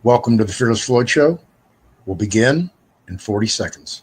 Welcome to the Fearless Floyd Show. We'll begin in 40 seconds.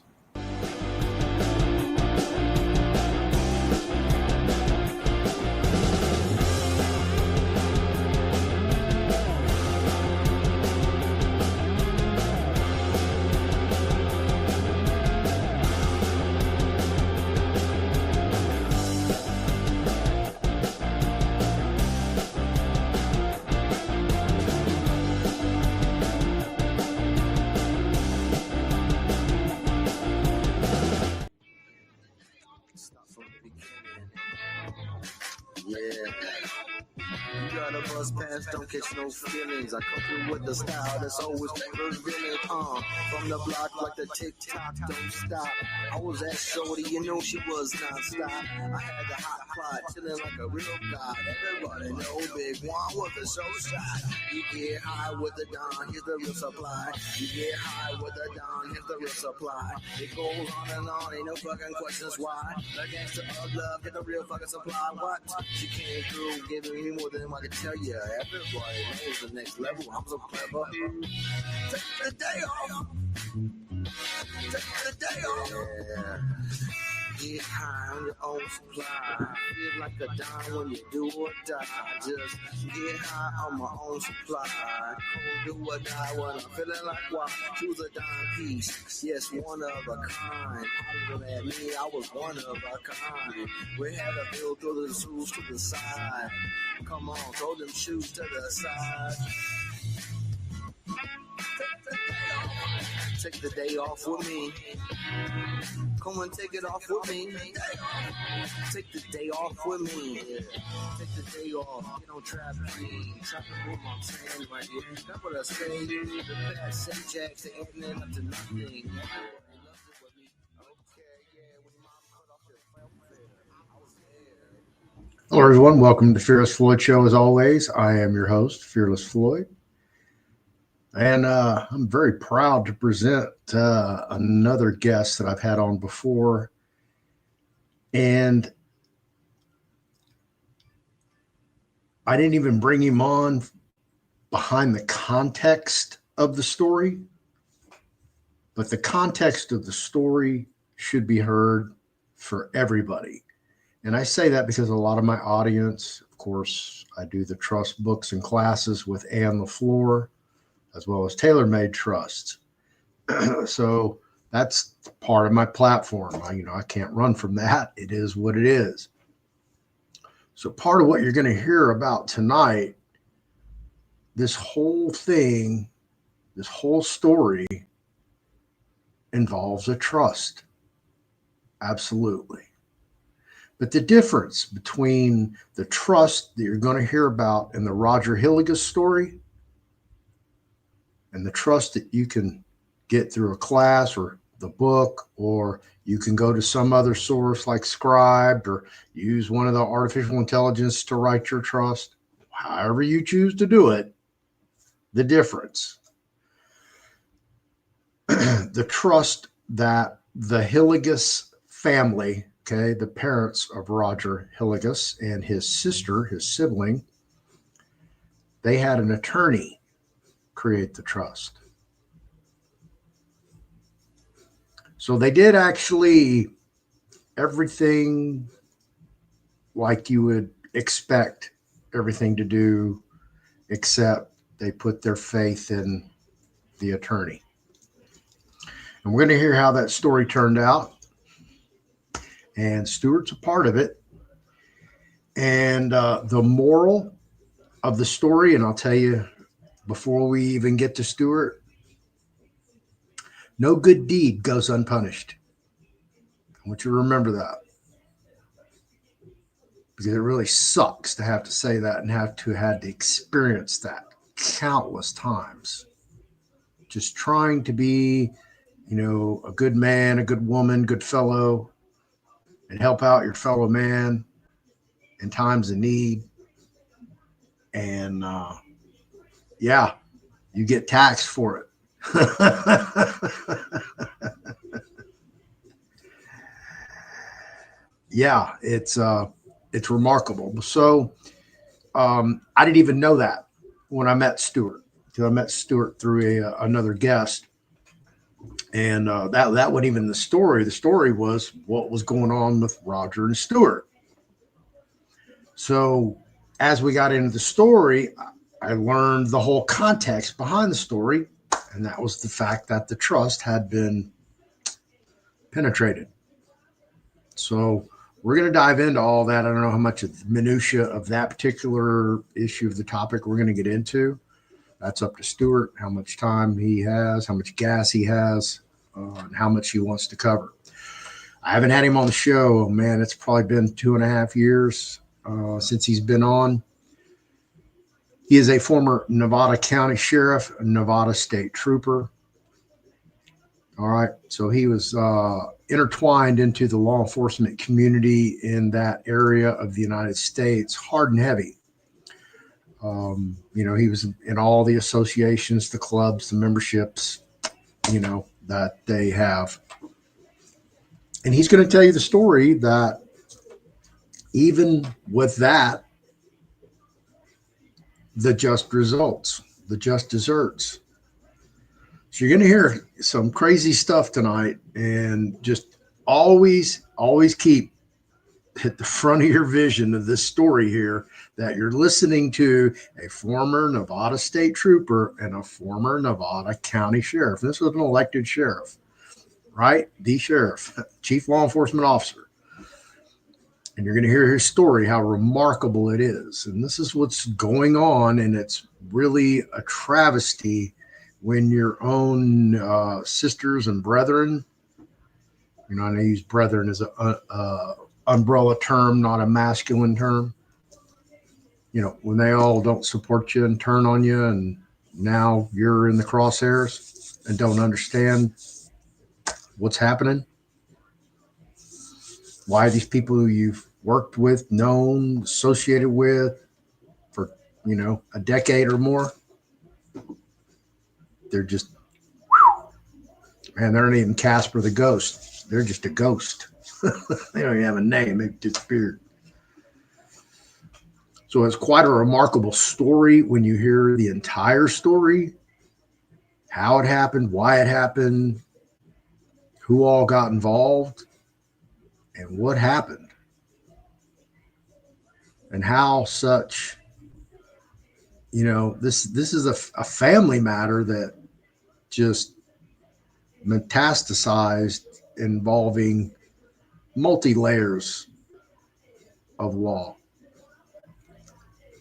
Don't catch no feelings. I come through with the style that's always revealing. From the block like the tick-tock, don't stop. I was at shorty, you know she was non-stop. I had the hot plot, chilling like a real god. Everybody know Big One was a show shot. You get high with the Don, here's the real supply. You get high with the Don, here's the real supply. It goes on and on, ain't no fucking questions why. The gangster of love, get the real fucking supply. What? She came through, giving me more than I can tell you. Everybody knows the next level. I'm so clever. Take the day off. Take the day off. Yeah. Get high on your own supply. Feel like a dime when you do or die. Just get high on my own supply. Do or die when I'm feeling like why. Choose a dime piece. Yes, one of a kind. Hollering at me, I was one of a kind. We had to build through the shoes to the side. Come on, throw them shoes to the side. Take the day off with me. Come and take it off with me. Take the day off with me. Take the day off. Get on trap green. Trapping with my tan right here. That's what I say. The best set jack to ending up to nothing. Hello, everyone. Welcome to the Fearless Floyd Show. As always, I am your host, Fearless Floyd. And I'm very proud to present another guest that I've had on before. And I didn't even bring him on behind the context of the story. But the context of the story should be heard for everybody. And I say that because a lot of my audience, of course, I do the trust books and classes with Ann LaFleur, as well as tailor-made trusts. So that's part of my platform. I can't run from that. It is what it is. So part of what you're going to hear about tonight, this whole thing, this whole story involves a trust. Absolutely. But the difference between the trust that you're going to hear about in the Roger Hillygus story and the trust that you can get through a class or the book, or you can go to some other source like Scribed or use one of the artificial intelligence to write your trust, however you choose to do it, the difference. The trust that the Hilligus family, okay, the parents of Roger Hillygus and his sister, his sibling, they had an attorney create the trust. So they did actually everything like you would expect everything to do, except they put their faith in the attorney. And we're going to hear how that story turned out. And Stuart's a part of it. And the moral of the story, and I'll tell you before we even get to Stuart, no good deed goes unpunished. I want you to remember that. Because it really sucks to have to say that and have to experience that countless times. Just trying to be, a good man, a good woman, good fellow, and help out your fellow man in times of need. And you get taxed for it. Yeah, it's remarkable. So I didn't even know that when I met Stuart. because I met Stewart through another guest. And that wasn't even the story. The story was what was going on with Roger and Stewart. So as we got into the story, I learned the whole context behind the story, and that was the fact that the trust had been penetrated. So we're going to dive into all that. I don't know how much of the minutia of that particular issue of the topic we're going to get into. That's up to Stewart, how much time he has, how much gas he has, and how much he wants to cover. I haven't had him on the show. Oh, man, it's probably been 2.5 years since he's been on. He is a former Nevada County Sheriff, a Nevada State Trooper. All right. So he was intertwined into the law enforcement community in that area of the United States, hard and heavy. He was in all the associations, the clubs, the memberships, that they have. And he's going to tell you the story that even with that, the just results, the just desserts. So you're going to hear some crazy stuff tonight, and just always keep at the front of your vision of this story here that you're listening to a former Nevada State Trooper and a former Nevada County Sheriff. This was an elected sheriff, right? The sheriff, chief law enforcement officer. And you're going to hear his story, how remarkable it is. And this is what's going on, and it's really a travesty when your own sisters and brethren, and I use brethren as a umbrella term, not a masculine term. When they all don't support you and turn on you, and now you're in the crosshairs and don't understand what's happening. Why these people who you've worked with, known, associated with for, a decade or more, they're just, man, they're not even Casper the Ghost. They're just a ghost. They don't even have a name. They've disappeared. So it's quite a remarkable story when you hear the entire story, how it happened, why it happened, who all got involved, and what happened, and how such, this is a family matter that just metastasized, involving multi-layers of law.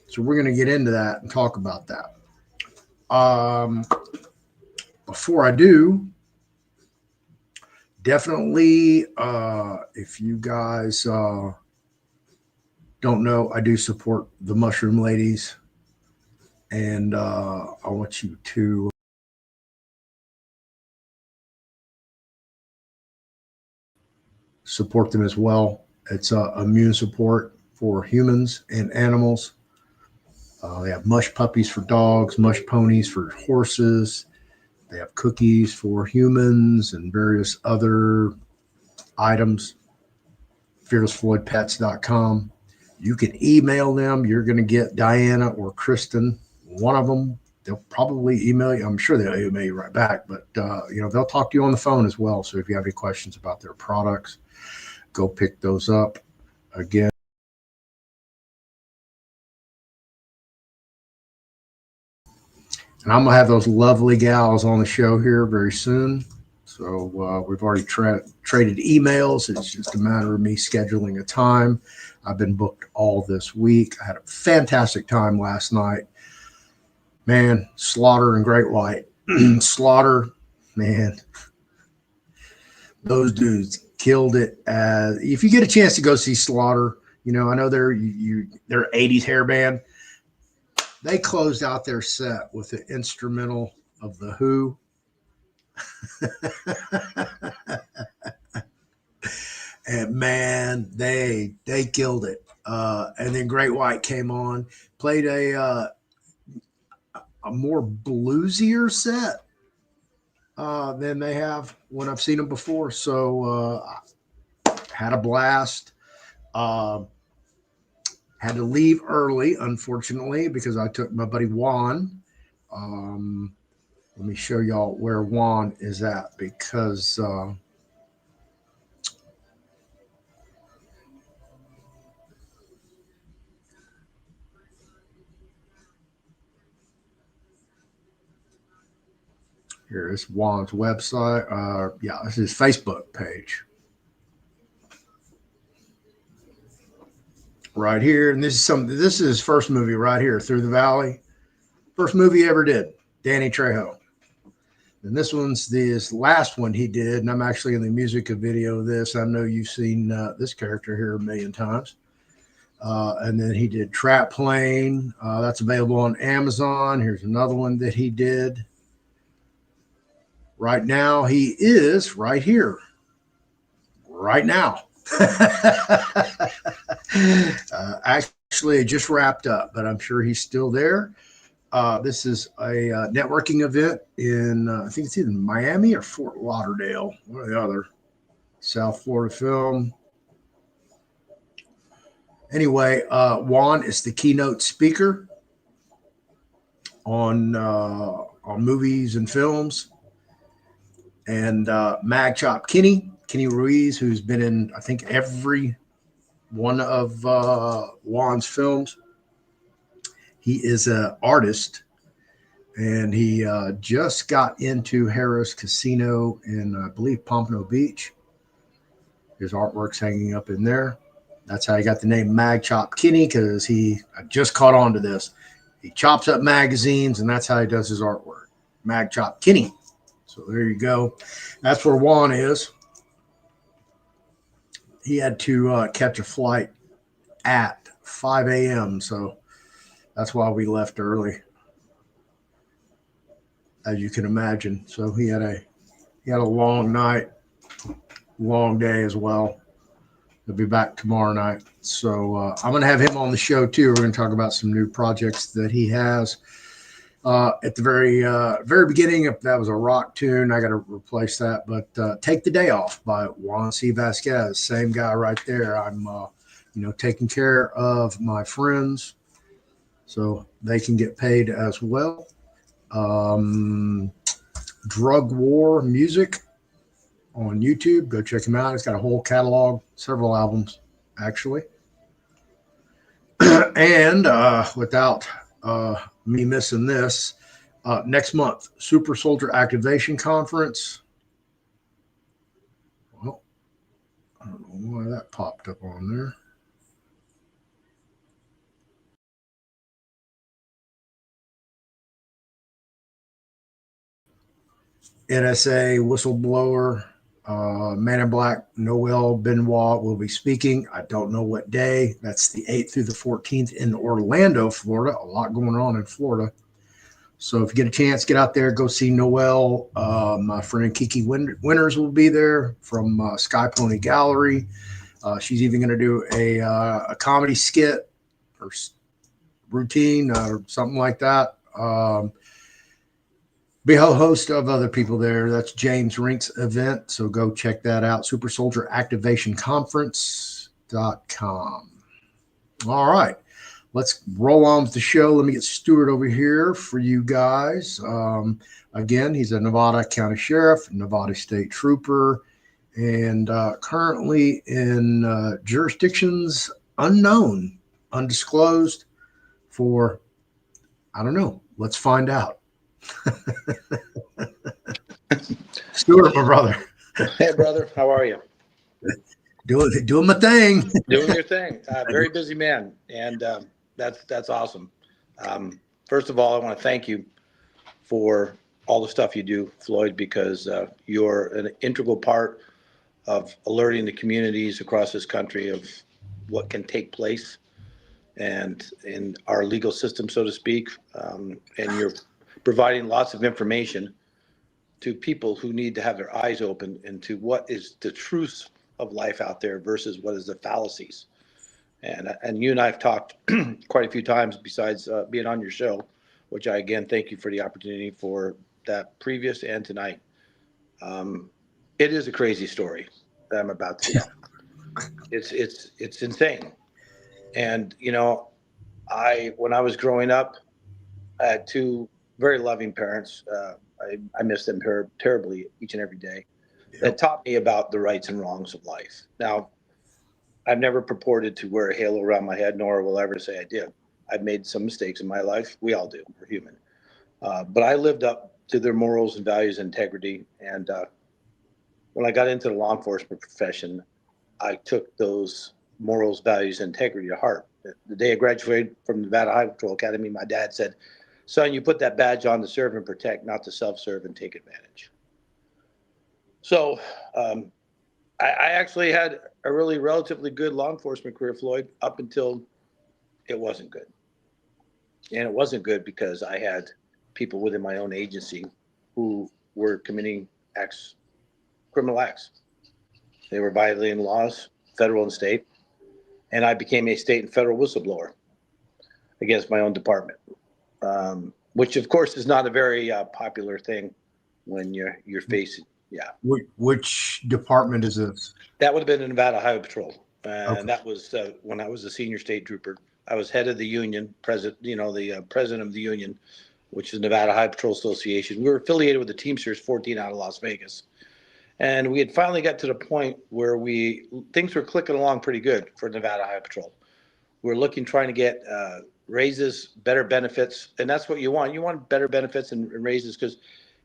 So we're going to get into that and talk about that. Before I do, definitely, if you guys don't know, I do support the Mushroom Ladies, and I want you to support them as well. It's immune support for humans and animals. They have mush puppies for dogs, mush ponies for horses. They have cookies for humans and various other items. FearlessFloydPets.com. You can email them. You're going to get Diana or Kristen, one of them. They'll probably email you. I'm sure they'll email you right back, but they'll talk to you on the phone as well. So if you have any questions about their products, go pick those up. Again, and I'm going to have those lovely gals on the show here very soon. So we've already traded emails. It's just a matter of me scheduling a time. I've been booked all this week. I had a fantastic time last night. Man, Slaughter and Great White. Slaughter, man, those dudes killed it. If you get a chance to go see Slaughter, I know they're 80s hair band. They closed out their set with the instrumental of The Who. And man, they killed it. And then Great White came on, played a more bluesier set than they have when I've seen them before. So had a blast. Had to leave early, unfortunately, because I took my buddy Juan Let me show y'all where Juan is at, because here is Juan's website. Yeah, this is his Facebook page. Right here, and this is his first movie right here, Through the Valley. First movie he ever did, Danny Trejo. And this one's this last one he did, and I'm actually in the music video of this. I know you've seen this character here a million times. And then he did Trap Plane. That's available on Amazon. Here's another one that he did. Right now, he is right here. Right now. Actually, it just wrapped up, but I'm sure he's still there. This is a networking event in, I think it's either Miami or Fort Lauderdale, one or the other. South Florida film. Anyway, Juan is the keynote speaker on movies and films. And Mag Chop Kenny Ruiz, who's been in, I think, every one of Juan's films. He is an artist, and he just got into Harrah's Casino in, I believe, Pompano Beach. His artwork's hanging up in there. That's how he got the name Mag Chop Kenny, because I just caught on to this. He chops up magazines, and that's how he does his artwork. Mag Chop Kenny. So there you go. That's where Juan is. He had to catch a flight at 5 a.m., so that's why we left early, as you can imagine. So he had a long night, long day as well. He'll be back tomorrow night. So I'm going to have him on the show too. We're going to talk about some new projects that he has. At the very beginning, if that was a rock tune, I got to replace that. But Take the Day Off by Juan C. Vasquez, same guy right there. I'm taking care of my friends so they can get paid as well. Drug War Music on YouTube. Go check him out. He's got a whole catalog, several albums, actually. And without me missing this, next month, Super Soldier Activation Conference. Well, I don't know why that popped up on there. NSA whistleblower, Man in Black, Noel Benoit will be speaking. I don't know what day. That's the 8th through the 14th in Orlando, Florida. A lot going on in Florida. So if you get a chance, get out there, go see Noel. My friend Kiki Winters will be there from Sky Pony Gallery. She's even going to do a comedy skit or routine or something like that. Be a host of other people there. That's James Rink's event. So go check that out. Super Soldier Activation Conference.com. All right. Let's roll on with the show. Let me get Stuart over here for you guys. Again, he's a Nevada County Sheriff, Nevada State Trooper, and currently in jurisdictions unknown, undisclosed for, I don't know. Let's find out. Stuart, my brother. Hey, brother. How are you? Doing my thing. Doing your thing. Very busy man, and that's awesome. First of all, I want to thank you for all the stuff you do, Floyd, because you're an integral part of alerting the communities across this country of what can take place and in our legal system, so to speak. And you're providing lots of information to people who need to have their eyes open into what is the truth of life out there versus what is the fallacies. And you and I have talked quite a few times besides being on your show, which I, again, thank you for the opportunity for that previous and tonight. It is a crazy story that I'm about to tell. It's insane. And, when I was growing up, I had two very loving parents. I miss them terribly each and every day. Yep. That taught me about the rights and wrongs of life. Now, I've never purported to wear a halo around my head, nor will I ever say I did. I've made some mistakes in my life. We all do. We're human. But I lived up to their morals and values and integrity. And when I got into the law enforcement profession, I took those morals, values, and integrity to heart. The day I graduated from Nevada Highway Patrol Academy, my dad said, "Son, you put that badge on to serve and protect, not to self-serve and take advantage." So I actually had a really relatively good law enforcement career, Floyd, up until it wasn't good. And it wasn't good because I had people within my own agency who were committing criminal acts. They were violating laws, federal and state, and I became a state and federal whistleblower against my own department, which of course is not a very popular thing when you're facing. Yeah. Which department is this? That would have been the Nevada Highway Patrol, and Okay. that was when I was a senior state trooper. I was head of the union, president of the union, which is Nevada Highway Patrol Association. We were affiliated with the Teamsters 14 out of Las Vegas. And we had finally got to the point where things were clicking along pretty good for Nevada Highway Patrol. We're trying to get raises, better benefits, and that's what you want. You want better benefits and raises because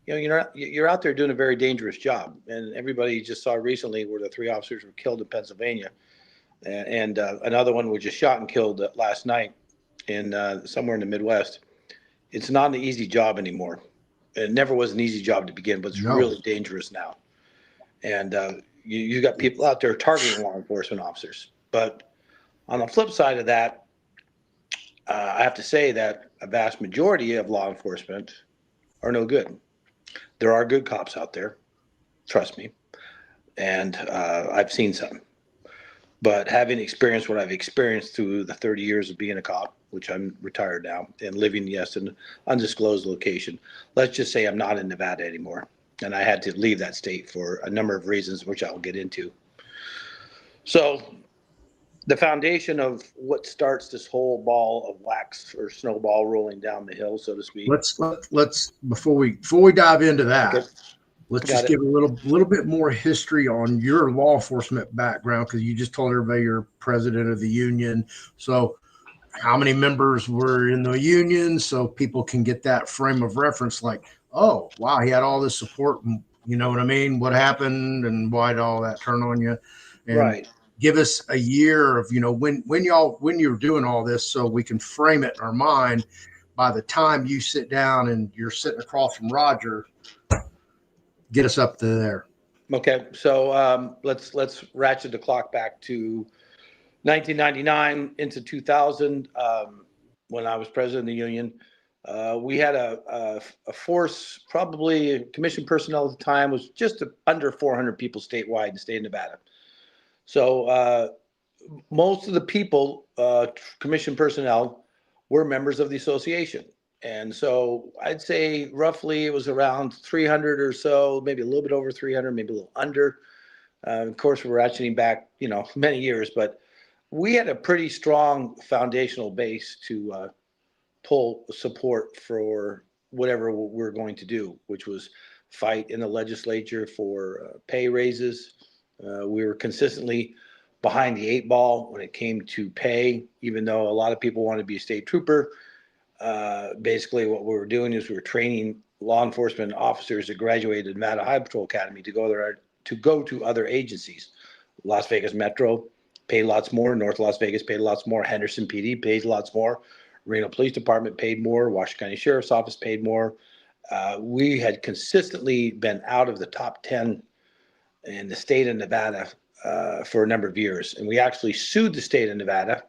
you're out there doing a very dangerous job. And everybody just saw recently where the 3 officers were killed in Pennsylvania, and another one was just shot and killed last night in somewhere in the Midwest. It's not an easy job anymore. It never was an easy job to begin, but it's really dangerous now. And you got people out there targeting law enforcement officers. But on the flip side of that, I have to say that a vast majority of law enforcement are no good. There are good cops out there, trust me, and I've seen some. But having experienced what I've experienced through the 30 years of being a cop, which I'm retired now, and living, yes, in an undisclosed location, let's just say I'm not in Nevada anymore. And I had to leave that state for a number of reasons, which I'll get into. So the foundation of what starts this whole ball of wax or snowball rolling down the hill, so to speak. Let's before we dive into that, Okay. let's just give a little bit more history on your law enforcement background, because you just told everybody you're president of the union. So how many members were in the union, so people can get that frame of reference, like, oh, wow, he had all this support, and you know what I mean? What happened and why did all that turn on you? And right. Give us a year of, when you're doing all this, so we can frame it in our mind by the time you sit down and you're sitting across from Roger. Get us up to there. Okay, so let's ratchet the clock back to 1999 into 2000, when I was president of the union. We had a force, probably commissioned personnel at the time was just under 400 people statewide in the state of Nevada. So most of the people, commissioned personnel, were members of the association. And so I'd say roughly it was around 300 or so, maybe a little bit over 300, maybe a little under. Of course, we're ratcheting back, many years, but we had a pretty strong foundational base to pull support for whatever we're going to do, which was fight in the legislature for pay raises. We were consistently behind the 8 ball when it came to pay, even though a lot of people wanted to be a state trooper. Basically, what we were doing is we were training law enforcement officers that graduated Nevada Highway Patrol Academy to go to other agencies. Las Vegas Metro paid lots more. North Las Vegas paid lots more. Henderson PD paid lots more. Reno Police Department paid more. Washington County Sheriff's Office paid more. We had consistently been out of the top 10 in the state of Nevada for a number of years. And we actually sued the state of Nevada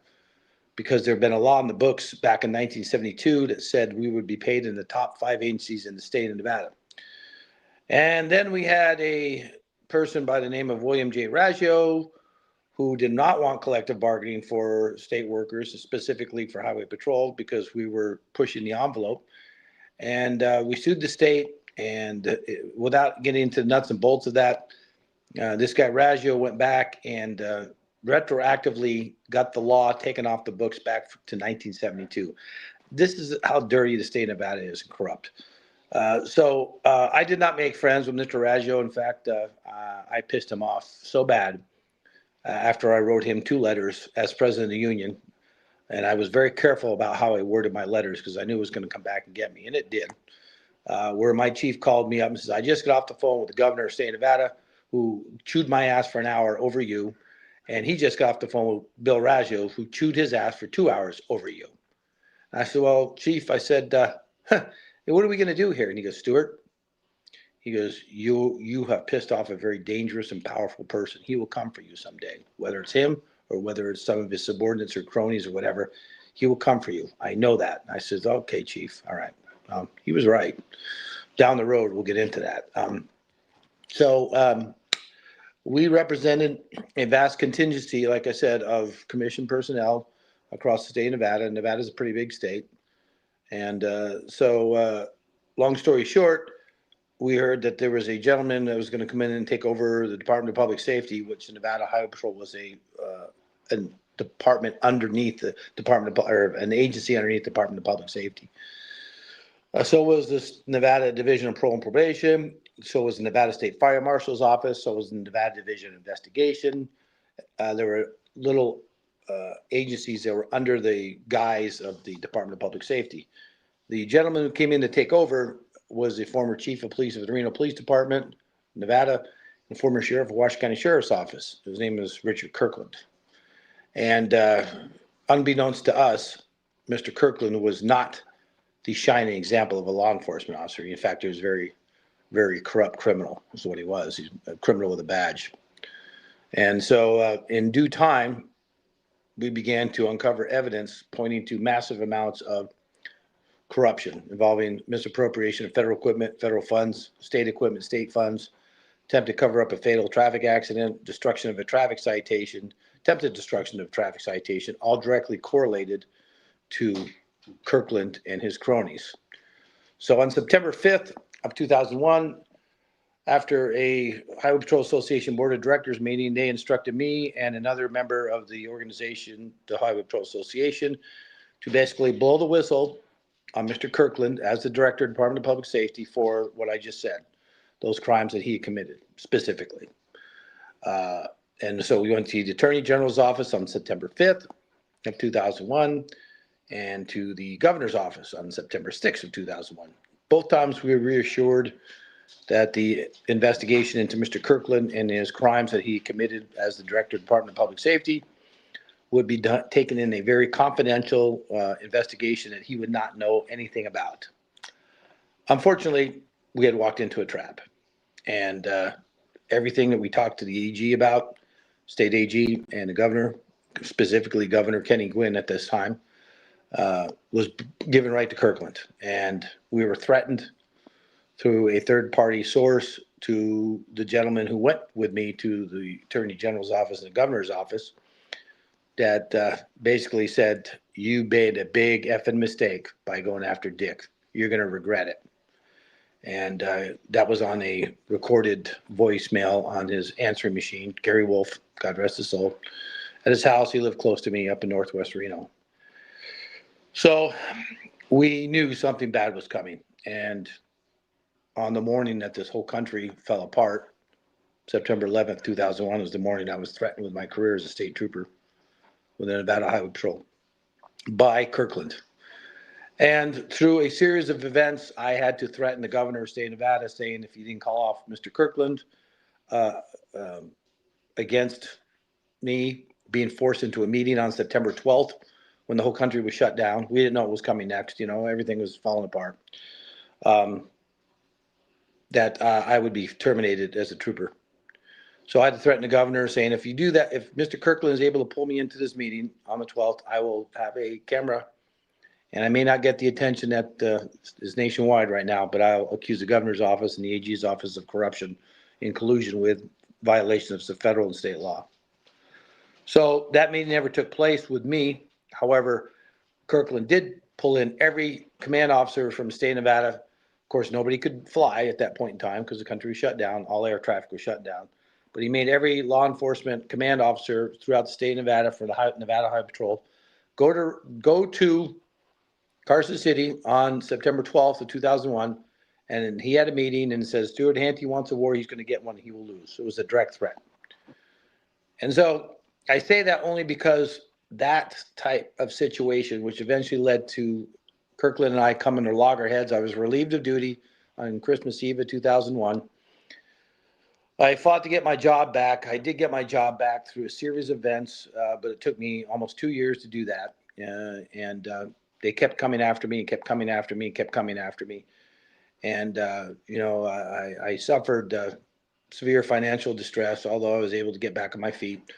because there had been a law in the books back in 1972 that said we would be paid in the top 5 agencies in the state of Nevada. And then we had a person by the name of William J. Raggio, who did not want collective bargaining for state workers, specifically for highway patrol, because we were pushing the envelope. And we sued the state, and without getting into the nuts and bolts of that, this guy Raggio went back and retroactively got the law taken off the books back to 1972. this is how dirty the state of Nevada is and corrupt. So I did not make friends with Mr. Raggio. In fact, I pissed him off so bad after I wrote him 2 letters as president of the union. And I was very careful about how I worded my letters because I knew it was going to come back and get me. And it did. Where my chief called me up and says, I just got off the phone with the governor of the state of Nevada who chewed my ass for an hour over you. And he just got off the phone with Bill Raggio who chewed his ass for 2 hours over you. And I said, well, chief, I said, what are we going to do here? And he goes, Stuart, he goes, you have pissed off a very dangerous and powerful person. He will come for you someday, whether it's him or whether it's some of his subordinates or cronies or whatever. He will come for you. I know that. I said, okay, chief. All right. He was right. Down the road, we'll get into that. We represented a vast contingency, like I said, of commissioned personnel across the state of Nevada. Nevada is a pretty big state. And long story short, we heard that there was a gentleman that was going to come in and take over the Department of Public Safety, which Nevada Highway Patrol was a department underneath the Department of, or an agency underneath the Department of Public Safety. So was this Nevada Division of Parole and Probation. So was the Nevada State Fire Marshal's Office. So was the Nevada Division of Investigation. There were little agencies that were under the guise of the Department of Public Safety. The gentleman who came in to take over was the former chief of police of the Reno Police Department, Nevada, and former sheriff of Washington County Sheriff's Office. His name is Richard Kirkland. And unbeknownst to us, Mr. Kirkland was not the shining example of a law enforcement officer. In fact, he was very, very corrupt criminal, is what he was. He's a criminal with a badge. And so in due time, we began to uncover evidence pointing to massive amounts of corruption involving misappropriation of federal equipment, federal funds, state equipment, state funds, attempt to cover up a fatal traffic accident, destruction of a traffic citation, attempted destruction of a traffic citation, all directly correlated to Kirkland and his cronies. So on September 5th of 2001, after a Highway Patrol Association Board of Directors meeting, they instructed me and another member of the organization, the Highway Patrol Association, to basically blow the whistle on Mr. Kirkland as the Director of the Department of Public Safety for what I just said, those crimes that he committed specifically. And so we went to the Attorney General's office on September 5th of 2001 and to the Governor's office on September 6th of 2001. Both times we were reassured that the investigation into Mr. Kirkland and his crimes that he committed as the Director of the Department of Public Safety would be taken in a very confidential investigation that he would not know anything about. Unfortunately, we had walked into a trap. And everything that we talked to the AG about, State AG and the Governor, specifically Governor Kenny Gwynn at this time, was given right to Kirkland. And we were threatened through a third-party source to the gentleman who went with me to the Attorney General's office and the Governor's office that basically said, you made a big effing mistake by going after Dick. You're going to regret it. And that was on a recorded voicemail on his answering machine. Gary Wolf, God rest his soul, at his house. He lived close to me up in Northwest Reno. So we knew something bad was coming. And on the morning that this whole country fell apart, September 11th, 2001 was the morning I was threatened with my career as a state trooper with the Nevada Highway Patrol by Kirkland. And through a series of events, I had to threaten the governor of the state of Nevada, saying if he didn't call off Mr. Kirkland against me being forced into a meeting on September 12th, when the whole country was shut down. We didn't know what was coming next. You know, everything was falling apart. That I would be terminated as a trooper. So I had to threaten the governor, saying if you do that, if Mr. Kirkland is able to pull me into this meeting on the 12th, I will have a camera. And I may not get the attention that is nationwide right now, but I'll accuse the governor's office and the AG's office of corruption in collusion with violations of federal and state law. So that meeting never took place with me. However, Kirkland did pull in every command officer from the state of Nevada. Of course, nobody could fly at that point in time because the country was shut down. All air traffic was shut down. But he made every law enforcement command officer throughout the state of Nevada for the Nevada Highway Patrol go to Carson City on September 12th of 2001. And he had a meeting and says, Stewart Handte wants a war. He's going to get one. He will lose. It was a direct threat. And so I say that only because that type of situation, which eventually led to Kirkland and I coming to loggerheads. I was relieved of duty on Christmas Eve of 2001. I fought to get my job back. I did get my job back through a series of events, but it took me almost 2 years to do that. And they kept coming after me and kept coming after me and kept coming after me. And, I suffered severe financial distress, although I was able to get back on my feet.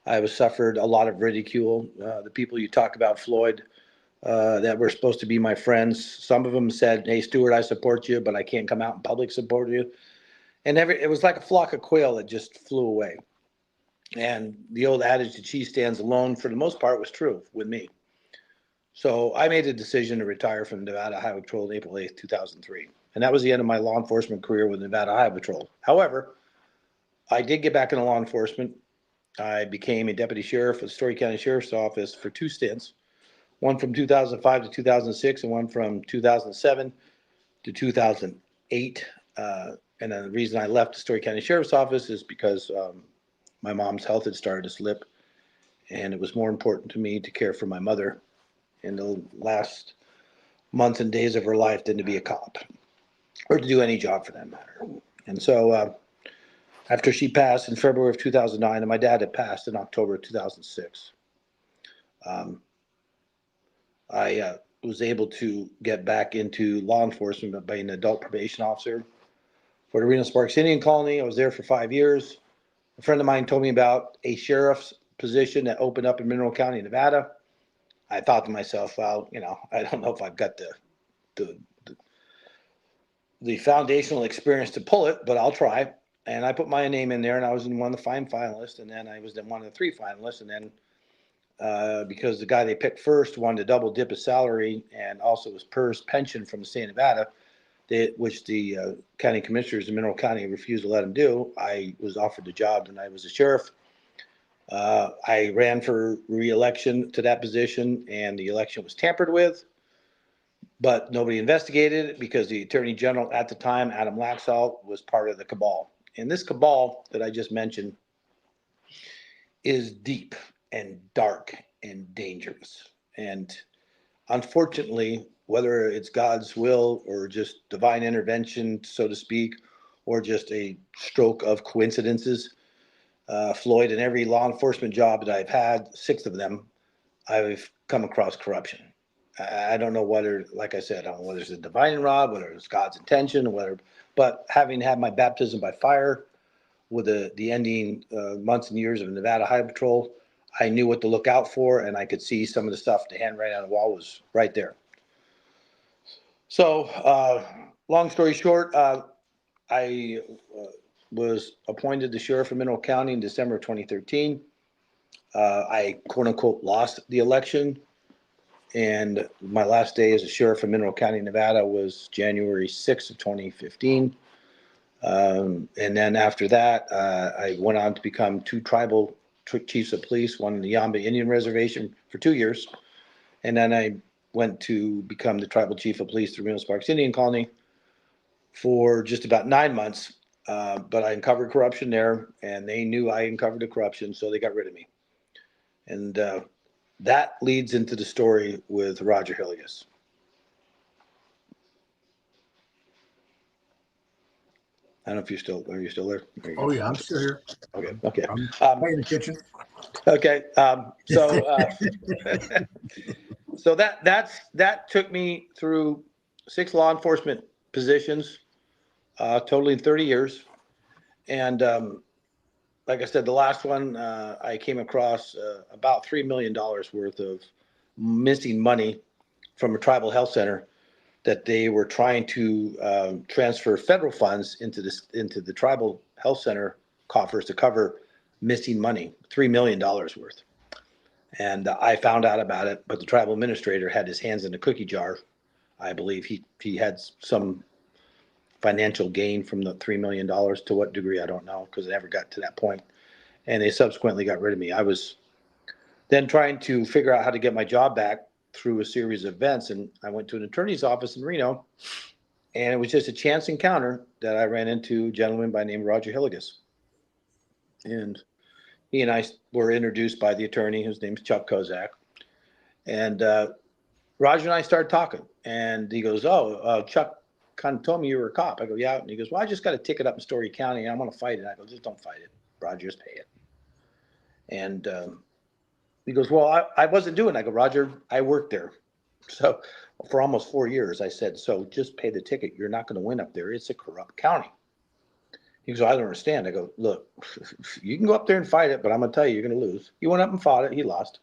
I suffered a lot of ridicule. The people you talk about, Floyd, that were supposed to be my friends, some of them said, hey, Stewart, I support you, but I can't come out in public support you. And it was like a flock of quail that just flew away. And the old adage, the cheese stands alone, for the most part, was true with me. So I made a decision to retire from Nevada Highway Patrol in April 8th, 2003. And that was the end of my law enforcement career with Nevada Highway Patrol. However, I did get back into law enforcement. I became a deputy sheriff at the Story County Sheriff's Office for 2 stints, one from 2005 to 2006 and one from 2007 to 2008. And then the reason I left the Story County Sheriff's Office is because my mom's health had started to slip, and it was more important to me to care for my mother in the last months and days of her life than to be a cop or to do any job for that matter. And so after she passed in February of 2009, and my dad had passed in October of 2006, I was able to get back into law enforcement by being an adult probation officer for the Reno Sparks Indian Colony. I was there for 5 years. A friend of mine told me about a sheriff's position that opened up in Mineral County, Nevada. I thought to myself, well, I don't know if I've got the foundational experience to pull it, but I'll try. And I put my name in there, and I was in one of the 5 finalists, and then I was in one of the 3 finalists, and then because the guy they picked first wanted to double dip his salary and also his PERS pension from the state of Nevada, which the county commissioners in Mineral County refused to let him do, I was offered the job, and I was a sheriff. I ran for re-election to that position, and the election was tampered with, but nobody investigated it because the attorney general at the time, Adam Laxalt, was part of the cabal. And this cabal that I just mentioned is deep and dark and dangerous. And unfortunately, whether it's God's will or just divine intervention, so to speak, or just a stroke of coincidences, Floyd, in every law enforcement job that I've had, 6 of them, I've come across corruption. I don't know whether, like I said, I don't know whether it's a divine rod, whether it's God's intention, or whether, but having had my baptism by fire with the ending months and years of Nevada Highway Patrol, I knew what to look out for, and I could see some of the stuff, the handwriting on the wall was right there. So long story short, I was appointed the sheriff of Mineral County in December of 2013. I quote unquote lost the election, and my last day as a sheriff of Mineral County, Nevada was January 6th of 2015. And then after that, I went on to become 2 tribal chiefs of police, one in the Yamba Indian Reservation for 2 years. And then I went to become the tribal chief of police through Reno Sparks Indian Colony for just about 9 months. But I uncovered corruption there, and they knew I uncovered the corruption, so they got rid of me. And that leads into the story with Roger Hillygus. I don't know if are you still there? Oh yeah, I'm still here. Okay. I'm paying attention. Okay. So that took me through 6 law enforcement positions, totaling 30 years. And like I said, the last one, I came across about $3 million worth of missing money from a tribal health center that they were trying to transfer federal funds into the tribal health center coffers to cover missing money, $3 million worth. And I found out about it, but the tribal administrator had his hands in a cookie jar. I believe he had some financial gain from the $3 million. To what degree, I don't know, because it never got to that point. And they subsequently got rid of me. I was then trying to figure out how to get my job back. through a series of events, and I went to an attorney's office in Reno, and it was just a chance encounter that I ran into a gentleman by the name of Roger Hillygus. And he and I were introduced by the attorney, whose name's Chuck Kozak. And Roger and I started talking, and he goes, Chuck kind of told me you were a cop. I go, yeah. And he goes, well, I just got a ticket up in Story County, and I'm going to fight it. I go, just don't fight it. Roger, just pay it. And he goes, well, I wasn't doing it. I go, Roger, I worked there. So for almost 4 years, I said, so just pay the ticket. You're not going to win up there. It's a corrupt county. He goes, I don't understand. I go, look, you can go up there and fight it, but I'm going to tell you, you're going to lose. He went up and fought it. He lost.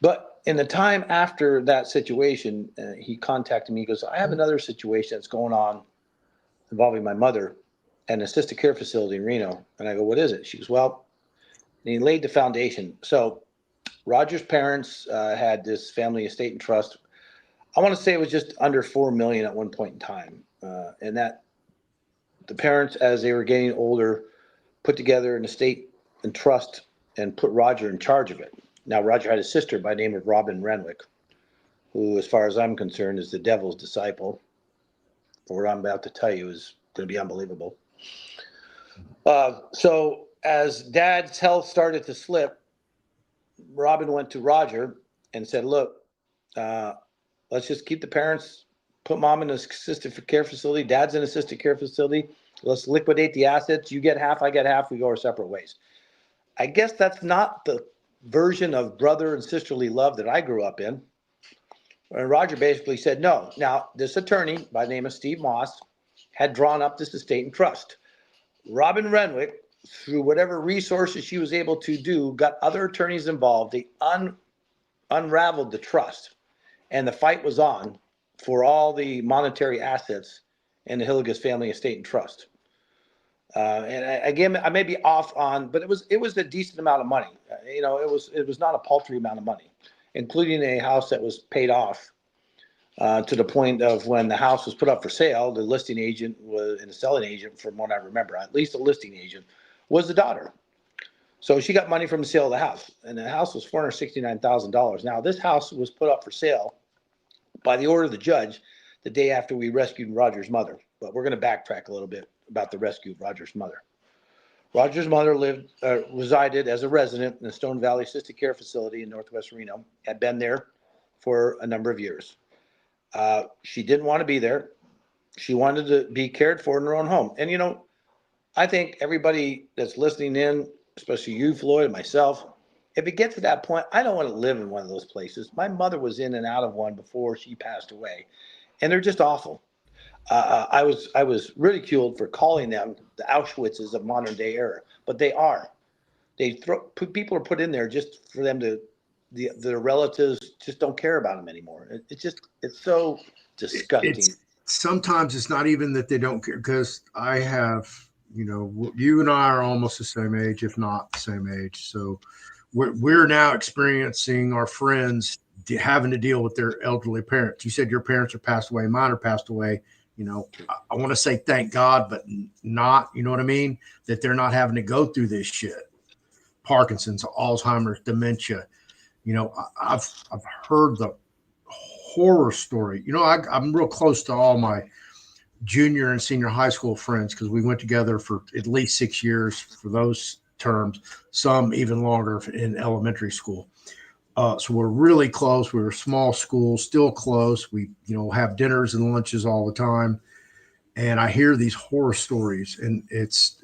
But in the time after that situation, he contacted me. He goes, I have another situation that's going on involving my mother at an assisted care facility in Reno. And I go, what is it? She goes, well, and he laid the foundation. So Roger's parents had this family estate and trust. I want to say it was just under $4 million at one point in time. And that the parents, as they were getting older, put together an estate and trust and put Roger in charge of it. Now, Roger had a sister by the name of Robin Renwick, who, as far as I'm concerned, is the devil's disciple. For what I'm about to tell you is going to be unbelievable. So as Dad's health started to slip, Robin went to Roger and said, look, let's just keep the parents, put Mom in an assisted care facility. Dad's in an assisted care facility. Let's liquidate the assets. You get half, I get half. We go our separate ways. I guess that's not the version of brother and sisterly love that I grew up in. And Roger basically said no. Now, this attorney by the name of Steve Moss had drawn up this estate and trust. Robin Renwick, through whatever resources she was able to do, got other attorneys involved. They unraveled the trust, and the fight was on for all the monetary assets in the Hilligus family estate and trust. And again, I may be off on, but it was a decent amount of money. It was not a paltry amount of money, including a house that was paid off to the point of when the house was put up for sale, the listing agent and the selling agent, from what I remember, at least the listing agent, was the daughter. So she got money from the sale of the house, and the house was $469,000. Now, this house was put up for sale by the order of the judge the day after we rescued Roger's mother. But we're going to backtrack a little bit about the rescue of Roger's mother. Roger's mother resided as a resident in the Stone Valley Assisted Care Facility in Northwest Reno, had been there for a number of years. She didn't want to be there. She wanted to be cared for in her own home. And, I think everybody that's listening in, especially you, Floyd, and myself, if it gets to that point, I don't want to live in one of those places. My mother was in and out of one before she passed away, and they're just awful. I was ridiculed for calling them the Auschwitzes of modern day era, but they are. People are put in there just for them to, their relatives just don't care about them anymore. It's so disgusting. Sometimes it's not even that they don't care, because I have, you and I are almost the same age, if not the same age. So we're now experiencing our friends having to deal with their elderly parents. You said your parents are passed away, mine are passed away. I want to say thank God, but not, you know what I mean? That they're not having to go through this shit. Parkinson's, Alzheimer's, dementia. I've heard the horror story. I'm real close to all my junior and senior high school friends, because we went together for at least 6 years for those terms, some even longer in elementary school. So we're really close. We were a small school, still close. We, have dinners and lunches all the time. And I hear these horror stories, and it's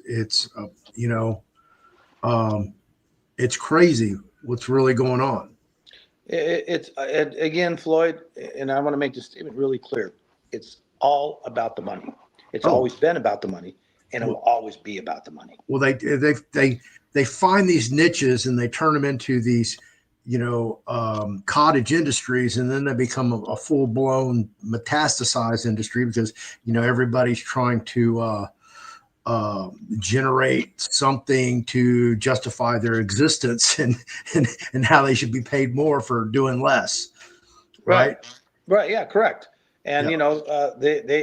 crazy what's really going on. It's again, Floyd, and I want to make this statement really clear. It's all about the money. It's always been about the money, and it will always be about the money. Well, they find these niches and they turn them into these, cottage industries, and then they become a full-blown metastasized industry, because everybody's trying to generate something to justify their existence, and how they should be paid more for doing less. Right. Yeah, correct. And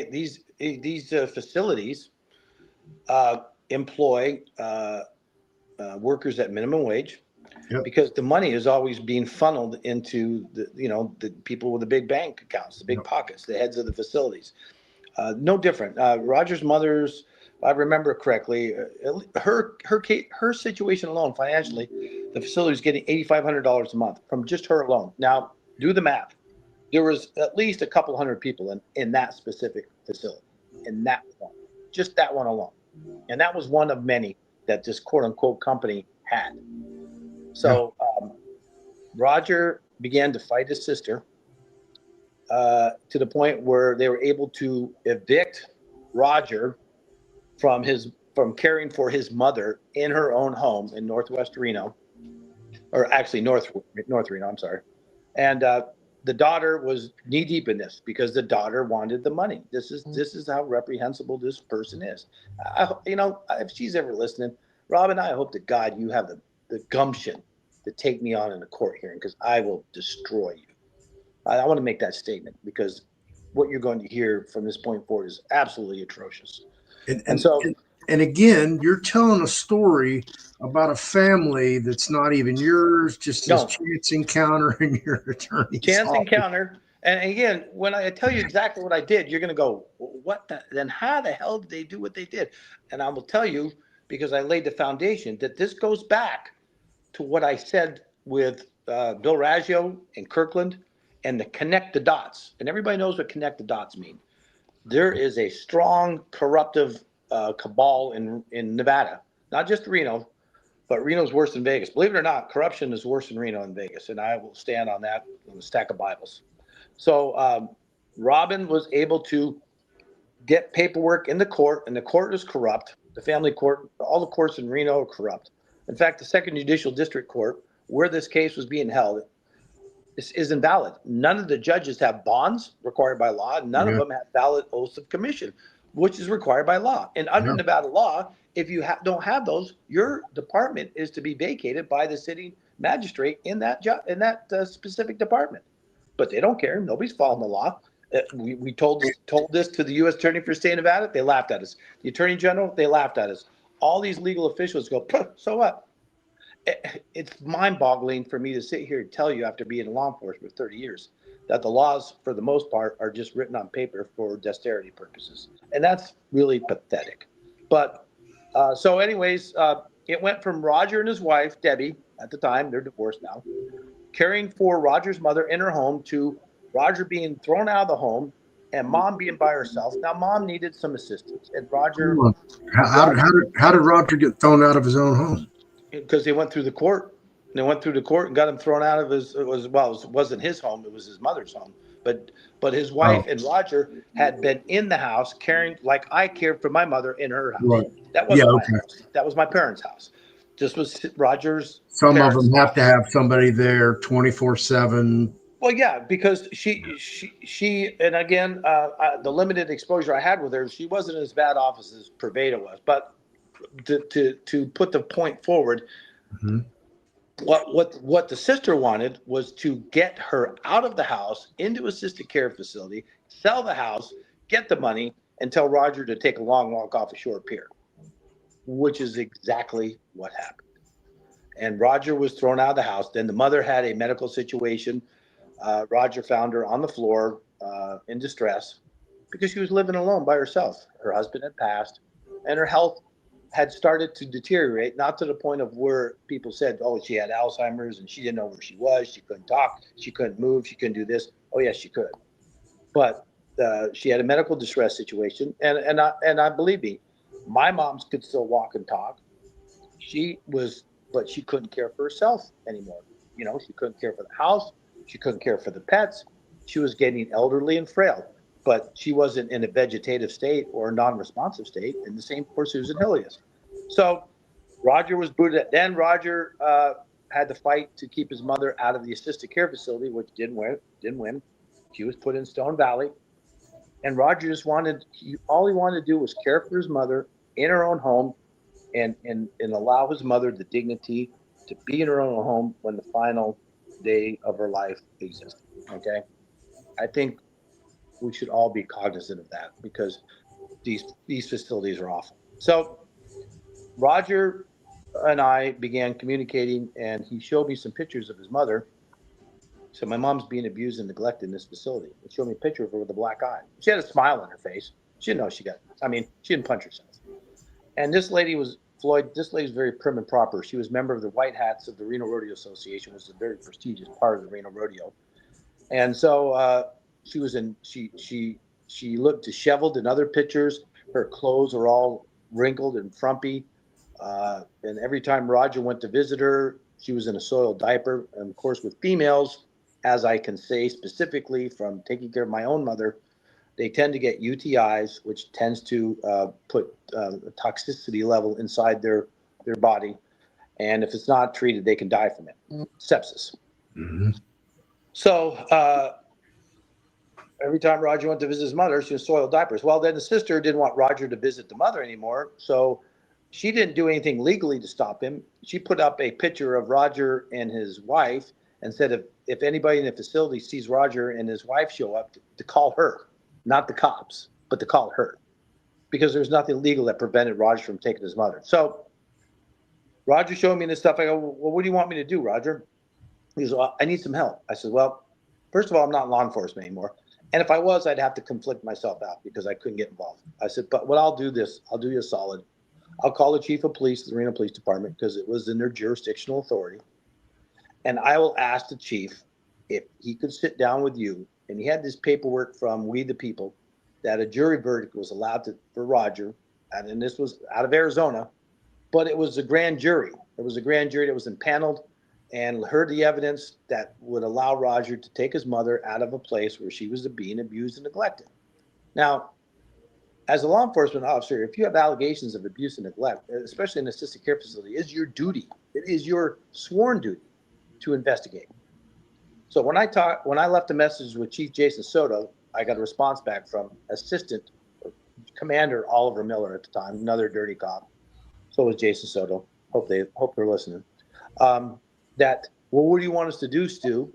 these facilities employ workers at minimum wage. Yep. because the money is always being funneled into the, the people with the big bank accounts, the big Yep. pockets, the heads of the facilities. No different. Roger's mother's, if I remember correctly, her situation alone financially, the facility was getting $8,500 a month from just her alone. Now, do the math. There was at least a couple hundred people in that specific facility, in that one, just that one alone. And that was one of many that this quote unquote company had. So Roger began to fight his sister to the point where they were able to evict Roger from caring for his mother in her own home in Northwest Reno, or actually North Reno. I'm sorry. And the daughter was knee deep in this because the daughter wanted the money. This is how reprehensible this person is. If she's ever listening, Robin, I hope to God you have the gumption to take me on in a court hearing, because I will destroy you. I want to make that statement because what you're going to hear from this point forward is absolutely atrocious. And again, you're telling a story about a family that's not even yours, just this chance encounter in your attorney's office. Encounter. And again, when I tell you exactly what I did, you're going to go, then how the hell did they do what they did? And I will tell you, because I laid the foundation, that this goes back to what I said with Bill Raggio and Kirkland and the connect the dots. And everybody knows what connect the dots mean. There is a strong corruptive cabal in Nevada, not just Reno, but Reno's worse than Vegas. Believe it or not, corruption is worse in Reno than Vegas, and I will stand on that on a stack of Bibles. So Robin was able to get paperwork in the court, and the court is corrupt. The family court, all the courts in Reno are corrupt. In fact, the Second Judicial District Court, where this case was being held, this is invalid. None of the judges have bonds required by law. None of them have valid oaths of commission, which is required by law. And under Nevada law, if you don't have those, your department is to be vacated by the city magistrate in that specific department. But they don't care. Nobody's following the law. We told this to the U.S. Attorney for the state of Nevada. They laughed at us. The Attorney General, they laughed at us. All these legal officials go, so what? It's mind-boggling for me to sit here and tell you, after being in law enforcement for 30 years, that the laws, for the most part, are just written on paper for dexterity purposes. And that's really pathetic. But so anyways, it went from Roger and his wife, Debbie, at the time, they're divorced now, caring for Roger's mother in her home, to Roger being thrown out of the home and mom being by herself. Now, mom needed some assistance. And Roger... How did Roger get thrown out of his own home? Because they went through the court. They went through the court and got him thrown out of it wasn't his home. It was his mother's home. But his wife and Roger had been in the house caring, like I cared for my mother in her house. Right. That wasn't my house. That was my parents' house. This was Roger's. Some of them have to have somebody there 24/7. Well, yeah, because she and again, the limited exposure I had with her, she wasn't as bad off as Probate was. But to put the point forward, what the sister wanted was to get her out of the house into assisted care facility, sell the house, get the money, and tell Roger to take a long walk off a shore pier, which is exactly what happened. And Roger was thrown out of the house. Then the mother had a medical situation. Roger found her on the floor in distress because she was living alone by herself. Her husband had passed, and her health had started to deteriorate, not to the point of where people said, oh, she had Alzheimer's and she didn't know where she was. She couldn't talk. She couldn't move. She couldn't do this. Oh, yes, she could. But she had a medical distress situation. And I believe me, my mom could still walk and talk. But she couldn't care for herself anymore. She couldn't care for the house. She couldn't care for the pets. She was getting elderly and frail. But she wasn't in a vegetative state or a non-responsive state, and the same for Susan Hilligus. So Roger was booted. Then Roger had to fight to keep his mother out of the assisted care facility, which didn't win. She was put in Stone Valley. And Roger just all he wanted to do was care for his mother in her own home and allow his mother the dignity to be in her own home when the final day of her life existed. Okay? I think we should all be cognizant of that, because these facilities are awful. So Roger and I began communicating, and he showed me some pictures of his mother. So my mom's being abused and neglected in this facility. He showed me a picture of her with a black eye. She had a smile on her face. She didn't know she got, I mean, she didn't punch herself. And this lady was, Floyd, this lady was very prim and proper. She was a member of the White Hats of the Reno Rodeo Association, which is a very prestigious part of the Reno Rodeo. And so she was in, she looked disheveled in other pictures. Her clothes are all wrinkled and frumpy. And every time Roger went to visit her, she was in a soiled diaper. And of course, with females, as I can say specifically from taking care of my own mother, they tend to get UTIs, which tends to put a toxicity level inside their body. And if it's not treated, they can die from it. Sepsis. Mm-hmm. So every time Roger went to visit his mother, she was soiled diapers. Well, then the sister didn't want Roger to visit the mother anymore. So she didn't do anything legally to stop him. She put up a picture of Roger and his wife and said if anybody in the facility sees Roger and his wife show up, to call her, not the cops, but to call her, because there's nothing legal that prevented Roger from taking his mother. So Roger showed me this stuff. I go, well, what do you want me to do, Roger? He goes, well, I need some help. I said, well, first of all, I'm not in law enforcement anymore. And if I was, I'd have to conflict myself out because I couldn't get involved. I said, but what I'll do you a solid. I'll call the chief of police, the Reno Police Department, because it was in their jurisdictional authority. And I will ask the chief if he could sit down with you. And he had this paperwork from We the People that a jury verdict was allowed for Roger. And this was out of Arizona, but it was a grand jury. It was a grand jury that was impaneled and heard the evidence that would allow Roger to take his mother out of a place where she was being abused and neglected. Now, as a law enforcement officer, if you have allegations of abuse and neglect, especially in an assisted care facility, it's your duty. It is your sworn duty to investigate. So when I left a message with Chief Jason Soto, I got a response back from Assistant Commander Oliver Miller at the time, another dirty cop. So was Jason Soto. Hope they're listening. That, well, what do you want us to do, Stu?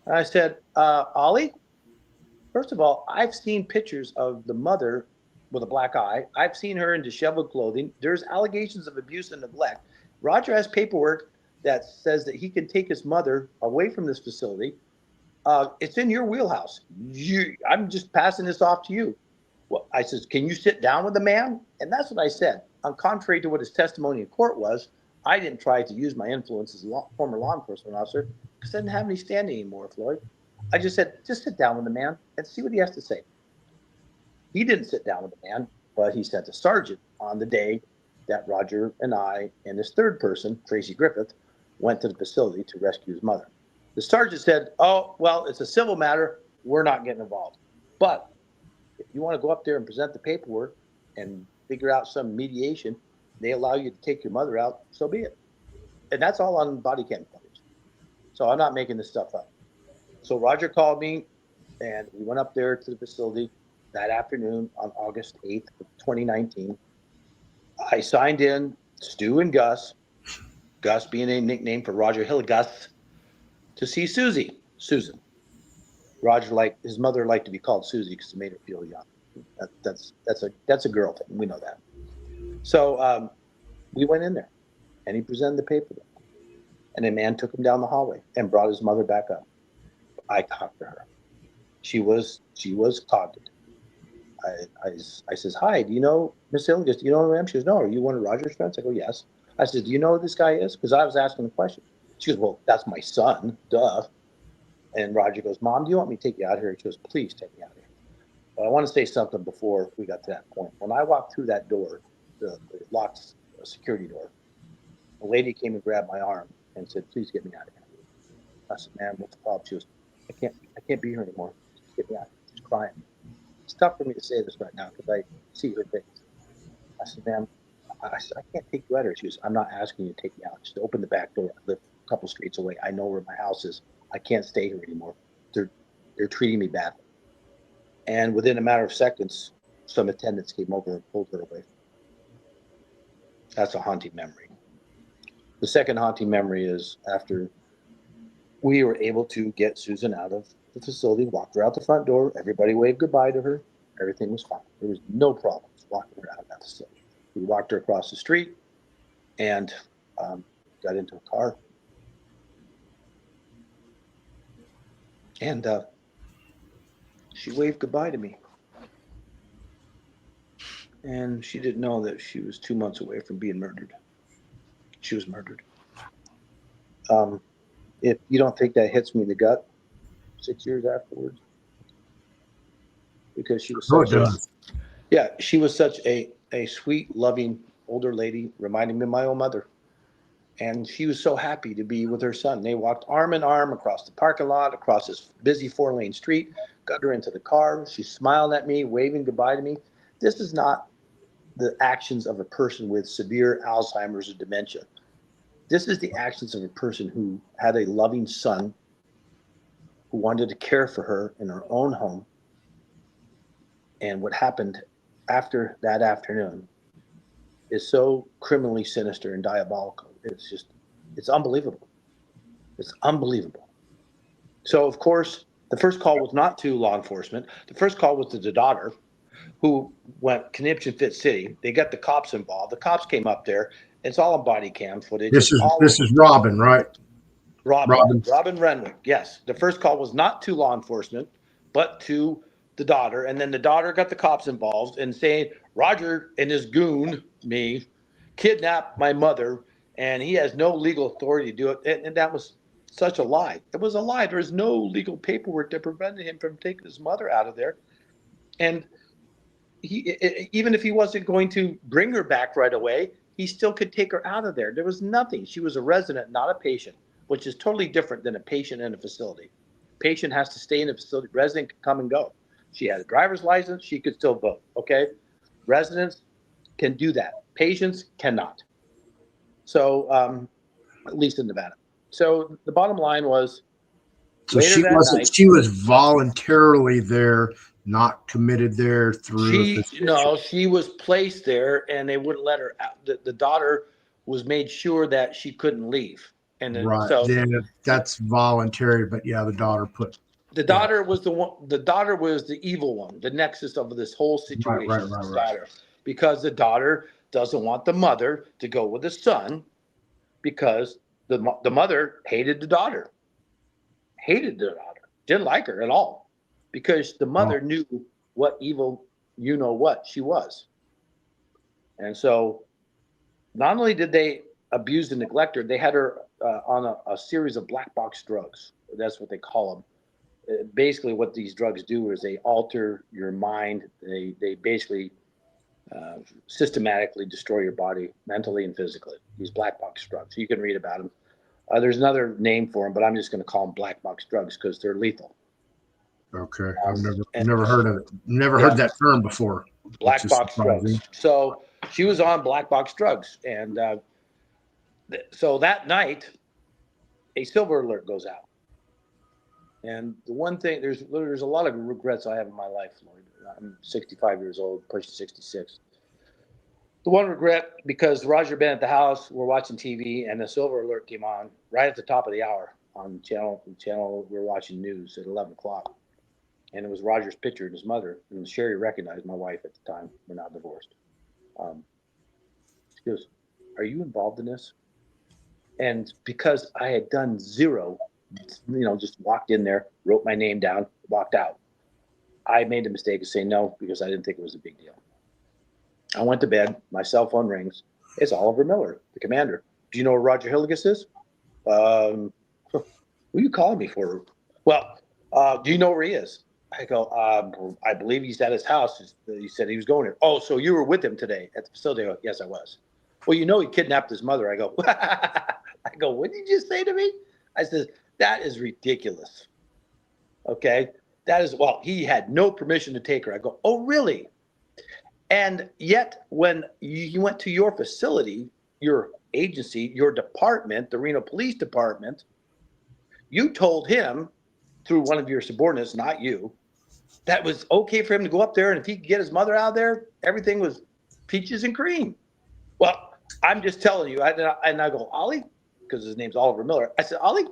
And I said, Ollie, first of all, I've seen pictures of the mother with a black eye. I've seen her in disheveled clothing. There's allegations of abuse and neglect. Roger has paperwork that says that he can take his mother away from this facility. It's in your wheelhouse. I'm just passing this off to you. Well, I says, can you sit down with the man? And that's what I said. On contrary to what his testimony in court was, I didn't try to use my influence as a former law enforcement officer because I didn't have any standing anymore, Floyd. I just said, just sit down with the man and see what he has to say. He didn't sit down with the man, but he sent a sergeant on the day that Roger and I and this third person, Tracy Griffith, went to the facility to rescue his mother. The sergeant said, oh, well, it's a civil matter. We're not getting involved. But if you want to go up there and present the paperwork and figure out some mediation, they allow you to take your mother out, so be it. And that's all on body cam footage. So I'm not making this stuff up. So Roger called me, and we went up there to the facility that afternoon on August 8th of 2019. I signed in Stu and Gus being a nickname for Roger Hillygus, to see Susan. Roger his mother liked to be called Susie because it made her feel young. That's a girl thing. We know that. So we went in there, and he presented the paperwork, and a man took him down the hallway and brought his mother back up. I talked to her. She was cognitive. I says, hi, do you know Miss Hilligus? Do you know who I am? She goes, no. Are you one of Roger's friends? I go, yes. I said, do you know who this guy is? Because I was asking the question. She goes, well, that's my son, duh. And Roger goes, Mom, do you want me to take you out here? She goes, please take me out here. But I want to say something before we got to that point. When I walked through that door, the locked security door, a lady came and grabbed my arm and said, please get me out of here. I said, man, what's the problem? She goes, I can't be here anymore. Just get me out. She's crying. It's tough for me to say this right now because I see her face. I said, ma'am, I can't take you out of here. She goes, I'm not asking you to take me out. Just open the back door. I live a couple streets away. I know where my house is. I can't stay here anymore. They're treating me badly. And within a matter of seconds, some attendants came over and pulled her away. That's a haunting memory. The second haunting memory is after we were able to get Susan out of the facility, walked her out the front door. Everybody waved goodbye to her. Everything was fine. There was no problems walking her out of that facility. We walked her across the street, and got into a car. And she waved goodbye to me. And she didn't know that she was 2 months away from being murdered. She was murdered. If you don't think that hits me in the gut 6 years afterwards, because she was she was such a sweet, loving older lady, reminding me of my own mother. And she was so happy to be with her son. They walked arm in arm across the parking lot, across this busy 4-lane street, got her into the car. She smiled at me, waving goodbye to me. This is not the actions of a person with severe Alzheimer's or dementia. This is the actions of a person who had a loving son who wanted to care for her in her own home. And what happened after that afternoon is so criminally sinister and diabolical. It's unbelievable. It's unbelievable. So, of course, the first call was not to law enforcement. The first call was to the daughter, who went conniption fit city. They got the cops involved. The cops came up there. It's all on body cam footage. This is Robin, right? Robin Renwick. Yes. The first call was not to law enforcement, but to the daughter. And then the daughter got the cops involved and saying, Roger and his goon, me, kidnapped my mother, and he has no legal authority to do it. And that was such a lie. It was a lie. There was no legal paperwork that prevented him from taking his mother out of there. And even if he wasn't going to bring her back right away, he still could take her out of there. There was nothing. She was a resident, not a patient, which is totally different than a patient in a facility. Patient has to stay in a facility. Resident can come and go. She had a driver's license. She could still vote. Okay. Residents can do that. Patients cannot. So, at least in Nevada. So the bottom line was, so she was voluntarily there, not committed there through. She was placed there, and they wouldn't let her out. The daughter was made sure that she couldn't leave. And right. So that's voluntary, but yeah, the daughter was the one. The daughter was the evil one, the nexus of this whole situation. Right. Because the daughter doesn't want the mother to go with the son, because the mother hated the daughter, didn't like her at all, because the mother knew what evil, what she was. And so not only did they abuse and neglect her, they had her on a series of black box drugs. That's what they call them. Basically what these drugs do is they alter your mind. They basically systematically destroy your body mentally and physically. These black box drugs. You can read about them. There's another name for them, but I'm just going to call them black box drugs because they're lethal. Okay, I've never heard of it. Never heard that term before. Black box drugs. So she was on black box drugs, and so that night, a silver alert goes out. And the one thing, there's a lot of regrets I have in my life, Floyd. I'm 65 years old, pushing 66. The one regret, because Roger been at the house, we're watching TV, and the silver alert came on right at the top of the hour on the channel we're watching news at 11 o'clock. And it was Roger's picture and his mother. And Sherry recognized my wife at the time. We're not divorced. She goes, "Are you involved in this?" And because I had done zero, just walked in there, wrote my name down, walked out, I made the mistake of saying no because I didn't think it was a big deal. I went to bed. My cell phone rings. It's Oliver Miller, the commander. Do you know where Roger Hillygus is? Who are you calling me for? Well, do you know where he is? I go, I believe he's at his house. He said he was going here. Oh, so you were with him today at the facility? I go, yes, I was. Well, he kidnapped his mother. I go, what did you just say to me? I said, that is ridiculous. Okay. He had no permission to take her. I go, oh, really? And yet when you went to your facility, your agency, your department, the Reno Police Department, you told him through one of your subordinates, not you, that was okay for him to go up there, and if he could get his mother out of there, everything was peaches and cream. Well, I'm just telling you, and I go, Ollie, because his name's Oliver Miller. I said, Ollie,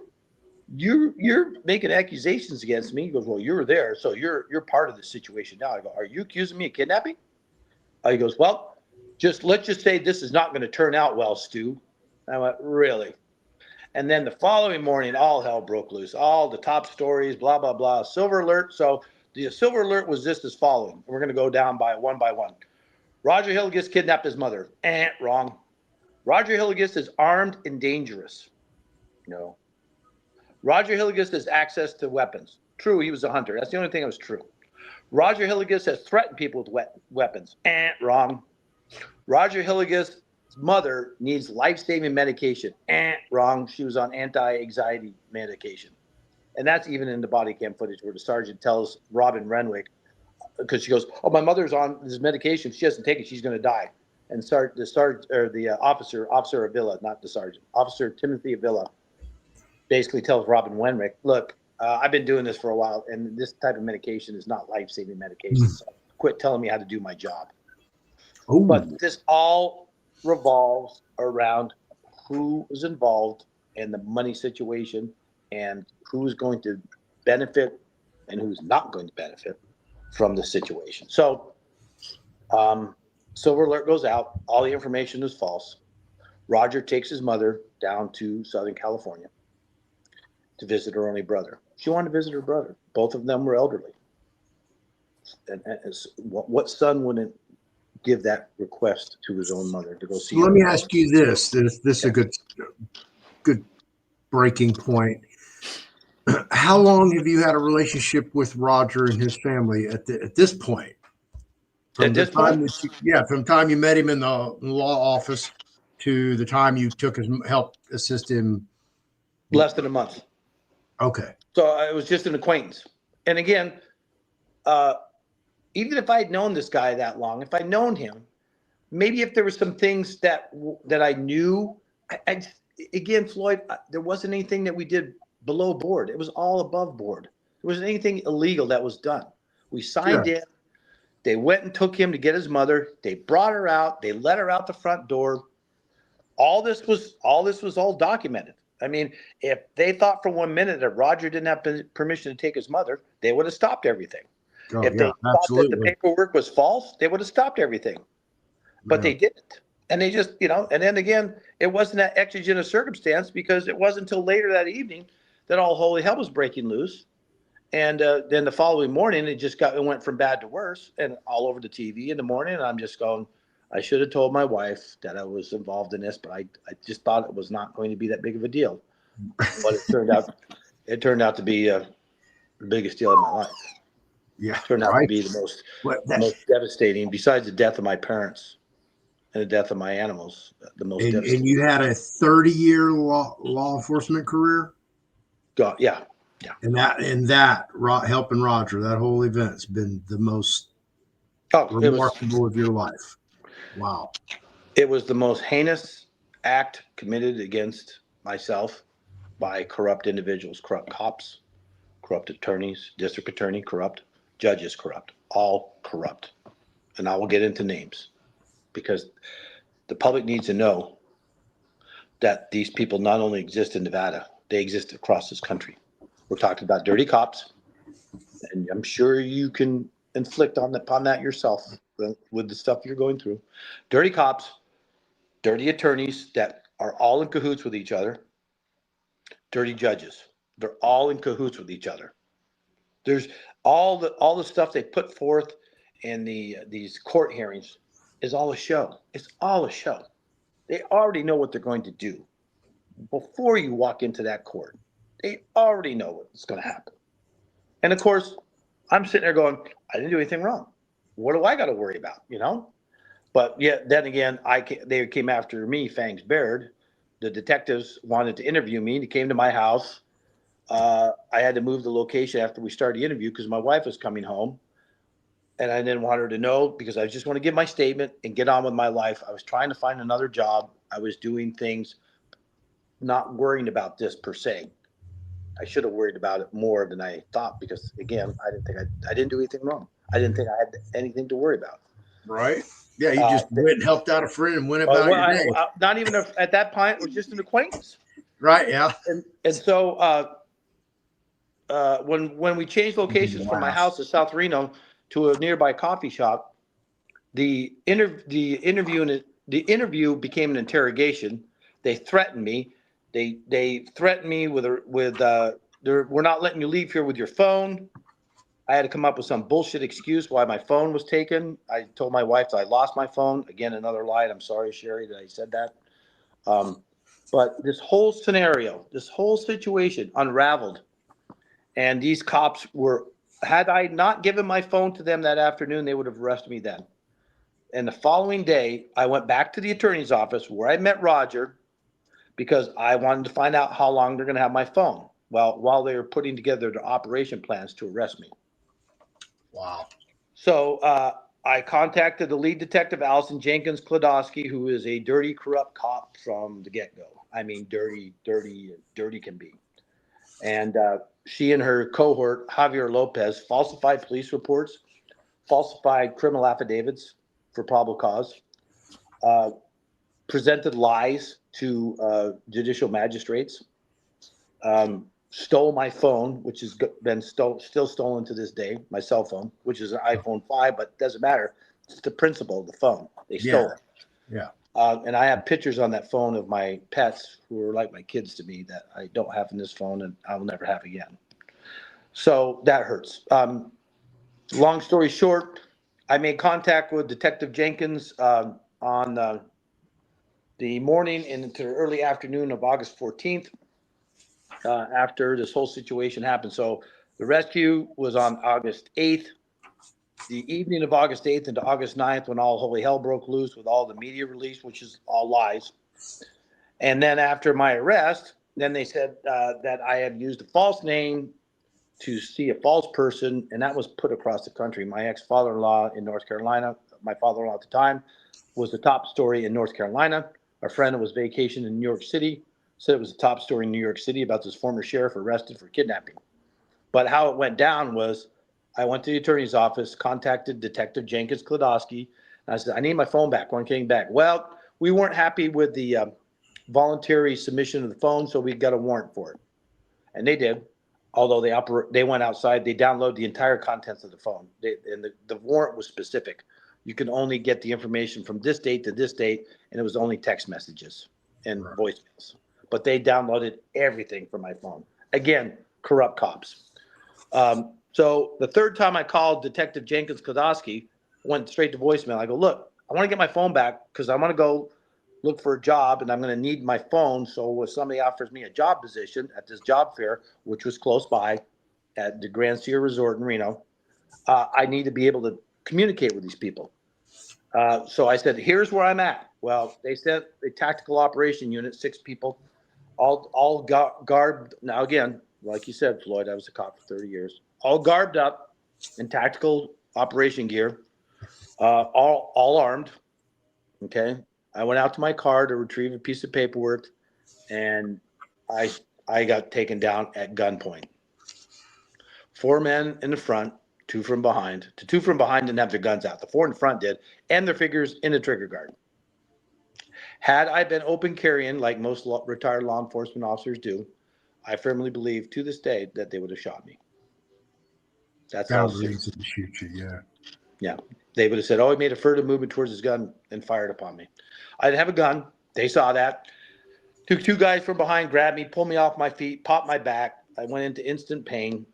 you're making accusations against me. He goes, well, you were there, so you're part of the situation now. I go, are you accusing me of kidnapping? He goes, well, let's just say this is not going to turn out well, Stu. I went, really? And then the following morning, all hell broke loose. All the top stories, blah, blah, blah. Silver alert. So the silver alert was just as following. We're going to go down by one. Roger Hillygus kidnapped his mother. Wrong. Roger Hillygus is armed and dangerous. No. Roger Hillygus has access to weapons. True, he was a hunter. That's the only thing that was true. Roger Hillygus has threatened people with weapons. Wrong. Roger Hillygus' mother needs life-saving medication. Wrong. She was on anti-anxiety medication. And that's even in the body cam footage where the sergeant tells Robin Renwick, because she goes, "Oh, my mother's on this medication. If she doesn't take it, she's going to die." And Officer Avila, not the sergeant, Officer Timothy Avila, basically tells Robin Renwick, "Look, I've been doing this for a while, and this type of medication is not life-saving medication. So quit telling me how to do my job." Oh. But this all revolves around who is involved in the money situation and who's going to benefit and who's not going to benefit from the situation. So silver alert goes out. All the information is false. Roger takes his mother down to Southern California to visit her only brother. She wanted to visit her brother. Both of them were elderly. And what son wouldn't give that request to his own mother to go see her? Let me ask you this. This is a good breaking point. How long have you had a relationship with Roger and his family at this point? From the time from the time you met him in the law office to the time you took his help assist him? Less than a month. Okay. So it was just an acquaintance. And again, even if I had known this guy that long, if I'd known him, maybe if there were some things that I knew, again, Floyd, there wasn't anything that we did below board. It was all above board. There wasn't anything illegal that was done. We signed in. They went and took him to get his mother. They brought her out. They let her out the front door. All this was all documented. I mean, if they thought for 1 minute that Roger didn't have permission to take his mother, they would have stopped everything. If they thought that the paperwork was false, they would have stopped everything. But they didn't. And they just, and then again, it wasn't that exigent circumstance because it wasn't until later that evening that all holy hell was breaking loose. And then the following morning, it went from bad to worse and all over the TV in the morning. And I'm just going, I should have told my wife that I was involved in this, but I just thought it was not going to be that big of a deal. But it turned out to be the biggest deal of my life. Yeah, it turned out to be the most devastating, besides the death of my parents and the death of my animals. The most devastating. And you had a 30-year law enforcement career. Yeah. And that helping Roger, that whole event's been the most remarkable of your life. Wow. It was the most heinous act committed against myself by corrupt individuals, corrupt cops, corrupt attorneys, district attorney, corrupt, judges, corrupt, all corrupt. And I will get into names because the public needs to know that these people not only exist in Nevada, they exist across this country. We're talking about dirty cops, and I'm sure you can inflict upon that yourself with the stuff you're going through. Dirty cops, dirty attorneys that are all in cahoots with each other, dirty judges. They're all in cahoots with each other. There's all the stuff they put forth in these court hearings is all a show. It's all a show. They already know what they're going to do before you walk into that court. They already know what's going to happen. And of course, I'm sitting there going, I didn't do anything wrong. What do I got to worry about, But yet, then again, they came after me, fangs bared. The detectives wanted to interview me. They came to my house. I had to move the location after we started the interview because my wife was coming home. And I didn't want her to know because I just want to give my statement and get on with my life. I was trying to find another job. I was doing things, not worrying about this per se. I should have worried about it more than I thought because, again, I didn't do anything wrong. I didn't think I had anything to worry about. Right. Yeah, you just went and helped out a friend and went about your day. Not even at that point, it was just an acquaintance. Right, yeah. And so when we changed locations from my house in South Reno to a nearby coffee shop, the interview became an interrogation They threatened me. They threatened me with we're not letting you leave here with your phone. I had to come up with some bullshit excuse why my phone was taken. I told my wife that I lost my phone. Again, another lie. I'm sorry, Sherry, that I said that. But this whole scenario, this whole situation unraveled. And these cops had I not given my phone to them that afternoon, they would have arrested me then. And the following day, I went back to the attorney's office where I met Roger because I wanted to find out how long they're going to have my phone while they were putting together their operation plans to arrest me. Wow. So I contacted the lead detective, Allison Jenkins Klodowski, who is a dirty, corrupt cop from the get-go. I mean, dirty can be. And she and her cohort, Javier Lopez, falsified police reports, falsified criminal affidavits for probable cause, presented lies to judicial magistrates, stole my phone, which has been still stolen to this day, my cell phone, which is an iPhone 5, but doesn't matter. It's the principle of the phone. They stole it. Yeah. And I have pictures on that phone of my pets who are like my kids to me that I don't have in this phone and I will never have again. So that hurts. Long story short, I made contact with Detective Jenkins on the morning into the early afternoon of August 14th after this whole situation happened. So the rescue was on August 8th. The evening of August 8th into August 9th, when all holy hell broke loose with all the media release, which is all lies. And then after my arrest, then they said that I had used a false name to see a false person, and that was put across the country. My ex-father-in-law in North Carolina, my father-in-law at the time, was the top story in North Carolina. A friend that was vacationing in New York City said it was the top story in New York City about this former sheriff arrested for kidnapping. But how it went down was I went to the attorney's office, contacted Detective Jenkins Klodowski, and I said, I need my phone back. When I'm getting back. Well, we weren't happy with the voluntary submission of the phone, so we got a warrant for it. And they did. Although they went outside, they downloaded the entire contents of the phone. And the warrant was specific. You can only get the information from this date to this date, and it was only text messages and voicemails. But they downloaded everything from my phone. Again, corrupt cops. So the third time I called Detective Jenkins Klodowski, went straight to voicemail. I go, look, I want to get my phone back because I want to go look for a job, and I'm going to need my phone. So if somebody offers me a job position at this job fair, which was close by at the Grand Sierra Resort in Reno, I need to be able to communicate with these people. So I said, here's where I'm at. Well, they sent a tactical operation unit, 6 people, all garbed. Now, again, like you said, Floyd, I was a cop for 30 years, all garbed up in tactical operation gear, all armed. Okay. I went out to my car to retrieve a piece of paperwork, and I got taken down at gunpoint. 4 men in the front, 2 from behind. The 2 from behind didn't have their guns out. The 4 in the front did, and their figures in the trigger guard. Had I been open carrying, like most retired law enforcement officers do, I firmly believe to this day that they would have shot me. That's how reason to shoot you, yeah. Yeah. They would have said, oh, he made a furtive movement towards his gun and fired upon me. I didn't have a gun. They saw that. Took 2 guys from behind, grabbed me, pulled me off my feet, popped my back. I went into instant pain.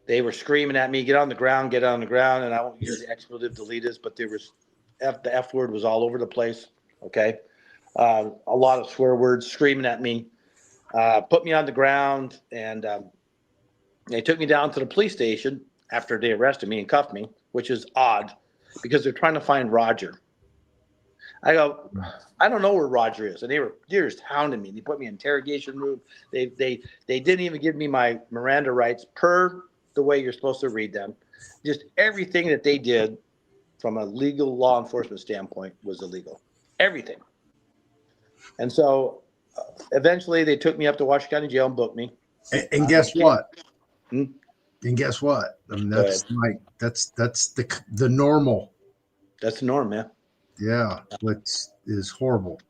They were screaming at me, get on the ground, get on the ground. And I won't use the expletive deletus, but there was the F word was all over the place. Okay. A lot of swear words screaming at me, put me on the ground. And they took me down to the police station after they arrested me and cuffed me, which is odd because they're trying to find Roger. I go, I don't know where Roger is. And they were just hounding me. They put me in interrogation room. They didn't even give me my Miranda rights per the way you're supposed to read them. Just everything that they did from a legal law enforcement standpoint was illegal. Everything. And so eventually they took me up to Washington County Jail and booked me. And guess what? Hmm? And guess what? I mean, that's the normal. That's the norm, man. Yeah, which is horrible.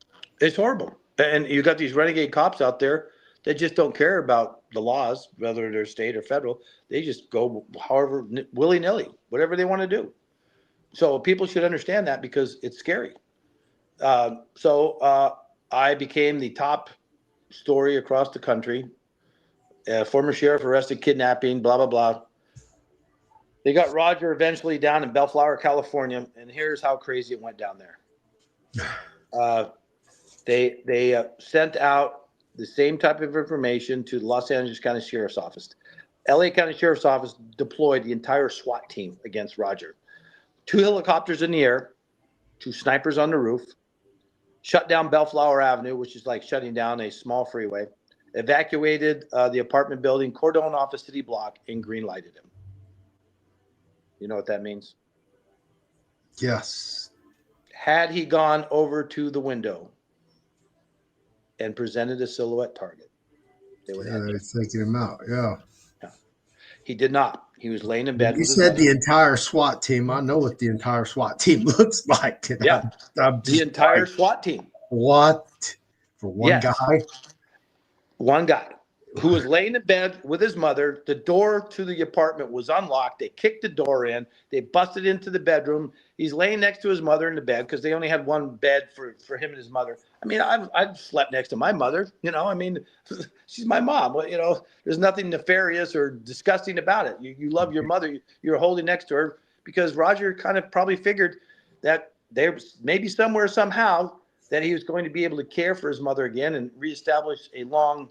It's horrible. And you got these renegade cops out there that just don't care about the laws, whether they're state or federal. They just go however, willy-nilly, whatever they want to do. So people should understand that because it's scary. So I became the top story across the country. Former sheriff arrested kidnapping, blah, blah, blah. They got Roger eventually down in Bellflower, California, and here's how crazy it went down there. They sent out the same type of information to the Los Angeles County Sheriff's Office. LA County Sheriff's Office deployed the entire SWAT team against Roger. 2 helicopters in the air, 2 snipers on the roof, shut down Bellflower Avenue, which is like shutting down a small freeway, evacuated the apartment building, cordoned off a city block, and green-lighted him. You know what that means? Yes. Had he gone over to the window and presented a silhouette target, they would have taken him out. Yeah. He did not. He was laying in bed. You said the entire SWAT team. I know what the entire SWAT team looks like. Yeah. I'm the entire SWAT team. What? For one guy? One guy who was laying in bed with his mother. The door to the apartment was unlocked. They kicked the door in. They busted into the bedroom. He's laying next to his mother in the bed because they only had one bed for him and his mother. I mean, I've slept next to my mother. You know, I mean, she's my mom. Well, you know, there's nothing nefarious or disgusting about it. You love your mother. You're holding next to her because Roger kind of probably figured that there maybe somewhere, somehow, that he was going to be able to care for his mother again and reestablish a long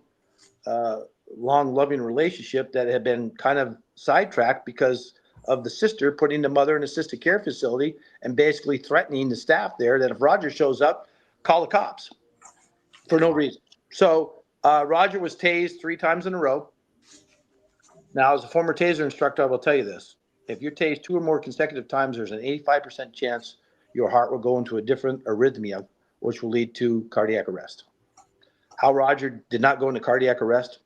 loving relationship that had been kind of sidetracked because of the sister putting the mother in an assisted care facility and basically threatening the staff there that if Roger shows up, call the cops for no reason. So Roger was tased 3 times in a row. Now, as a former taser instructor, I will tell you this. If you're tased 2 or more consecutive times, there's an 85% chance your heart will go into a different arrhythmia, which will lead to cardiac arrest. How Roger did not go into cardiac arrest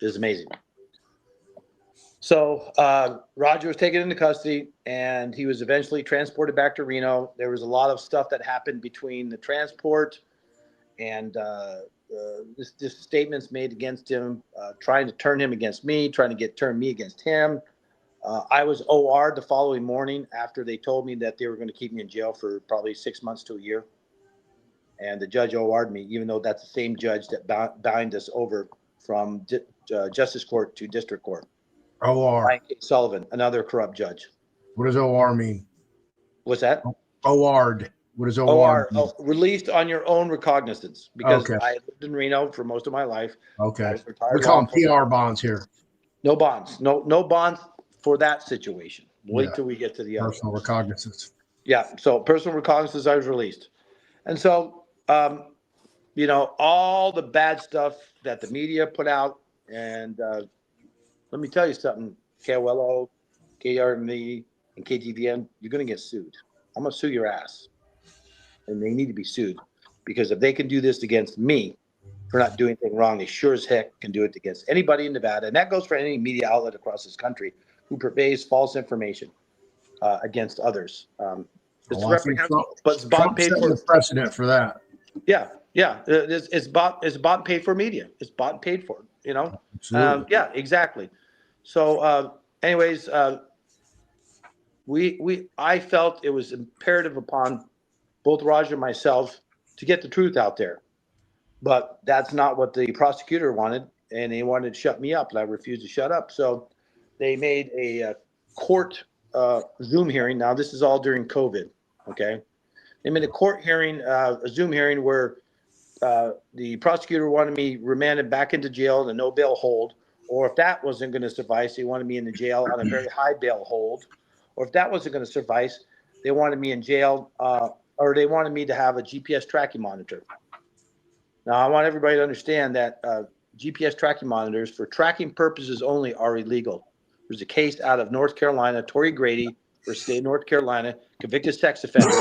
is amazing. So Roger was taken into custody, and he was eventually transported back to Reno. There was a lot of stuff that happened between the transport and this statements made against him, trying to turn him against me, trying to turn me against him. I was OR'd the following morning after they told me that they were going to keep me in jail for probably 6 months to a year. And the judge OR'd me, even though that's the same judge that bound us over from justice court to district court. OR. Ryan K. Sullivan, another corrupt judge. What does OR mean? What's that? OR'd. What does OR OR, mean? Released on your own recognizance, because Okay. I lived in Reno for most of my life. Okay. Retired We call them law PR bonds here. No bonds. No bonds for that situation. Wait till we get to the other personal one. recognizance. Yeah. So personal recognizance, I was released. And so, you know, all the bad stuff that the media put out. And let me tell you something, KOLO, KRME, and KTVN, you're going to get sued. I'm going to sue your ass. And they need to be sued, because if they can do this against me for not doing anything wrong, they sure as heck can do it against anybody in Nevada. And that goes for any media outlet across this country who purveys false information against others. It's reprehensible, but it's bought and paid for. The precedent for that. Yeah. It's bought and paid for media. It's bought and paid for, you know? Yeah, exactly. So anyways, I felt it was imperative upon both Roger and myself to get the truth out there. But that's not what the prosecutor wanted, and they wanted to shut me up, and I refused to shut up. So they made a court Zoom hearing. Now, this is all during COVID, okay? They made a court hearing, a Zoom hearing, where the prosecutor wanted me remanded back into jail in a no bail hold, or if that wasn't going to suffice, they wanted me in the jail on a very high bail hold, or if that wasn't going to suffice, they wanted me in jail, or they wanted me to have a GPS tracking monitor. Now, I want everybody to understand that GPS tracking monitors for tracking purposes only are illegal. There's a case out of North Carolina, Torrey Grady versus state of North Carolina, convicted sex offender.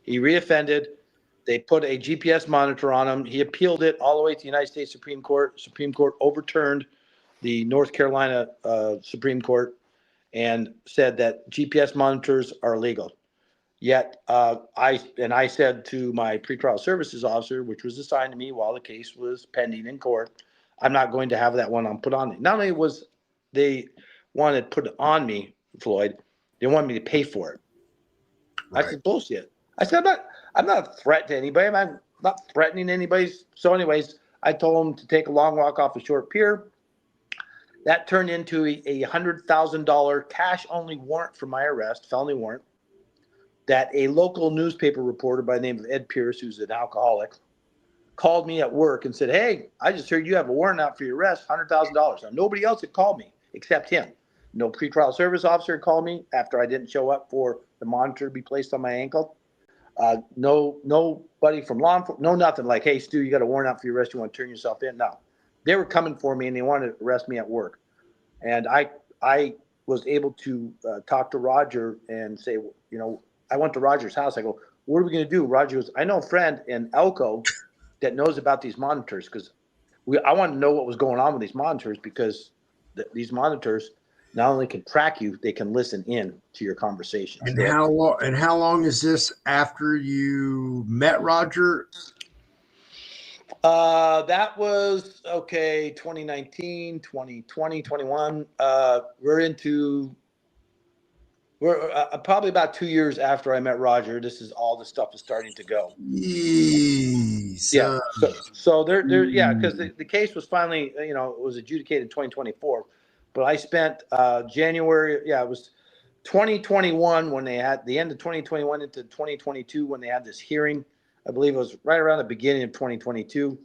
He reoffended. They put a GPS monitor on him. He appealed it all the way to the United States Supreme Court. Supreme Court overturned the North Carolina Supreme Court and said that GPS monitors are illegal. Yet I said to my pretrial services officer, which was assigned to me while the case was pending in court, I'm not going to have that one put on me. Not only was they wanted to put it on me, Floyd, they wanted me to pay for it. Right. I said, bullshit. I said, I'm not a threat to anybody. not threatening anybody. So anyways, I told him to take a long walk off a short pier. That turned into a $100,000 cash-only warrant for my arrest, felony warrant, that a local newspaper reporter by the name of Ed Pierce, who's an alcoholic, called me at work and said, hey, I just heard you have a warrant out for your arrest, $100,000. Now, nobody else had called me except him. No pretrial service officer had called me after I didn't show up for the monitor to be placed on my ankle. Nobody from law enforcement, no nothing like, hey, Stu, you got a warrant out for your arrest. You want to turn yourself in? No. They were coming for me and they wanted to arrest me at work. And I was able to talk to Roger and say, you know, I went to Roger's house. I go, what are we going to do? Roger goes, I know a friend in Elko that knows about these monitors, because I want to know what was going on with these monitors, because these monitors not only can track you, they can listen in to your conversations. And how long is this after you met Roger? That was 2019, 2020, 21. We're probably about 2 years after I met Roger. This is all the stuff is starting to go. Jeez. Yeah. So there, yeah, because the case was finally, it was adjudicated in 2024, but I spent January. Yeah, it was 2021 when they had the end of 2021 into 2022 when they had this hearing. I believe it was right around the beginning of 2022.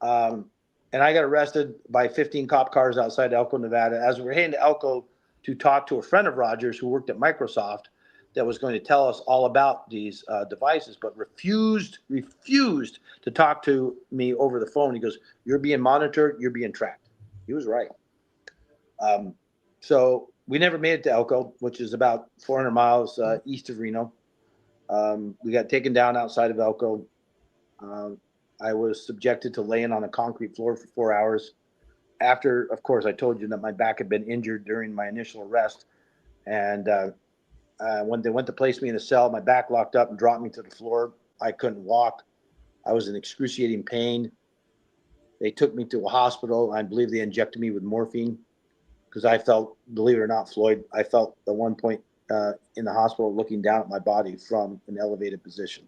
And I got arrested by 15 cop cars outside Elko, Nevada. As we were heading to Elko to talk to a friend of Roger's who worked at Microsoft that was going to tell us all about these devices, but refused to talk to me over the phone. He goes, you're being monitored. You're being tracked. He was right. So we never made it to Elko, which is about 400 miles east of Reno. We got taken down outside of Elko. I was subjected to laying on a concrete floor for 4 hours. After, of course, I told you that my back had been injured during my initial arrest. And when they went to place me in a cell, my back locked up and dropped me to the floor. I couldn't walk. I was in excruciating pain. They took me to a hospital. I believe they injected me with morphine because I felt, believe it or not, Floyd, I felt at one point in the hospital looking down at my body from an elevated position.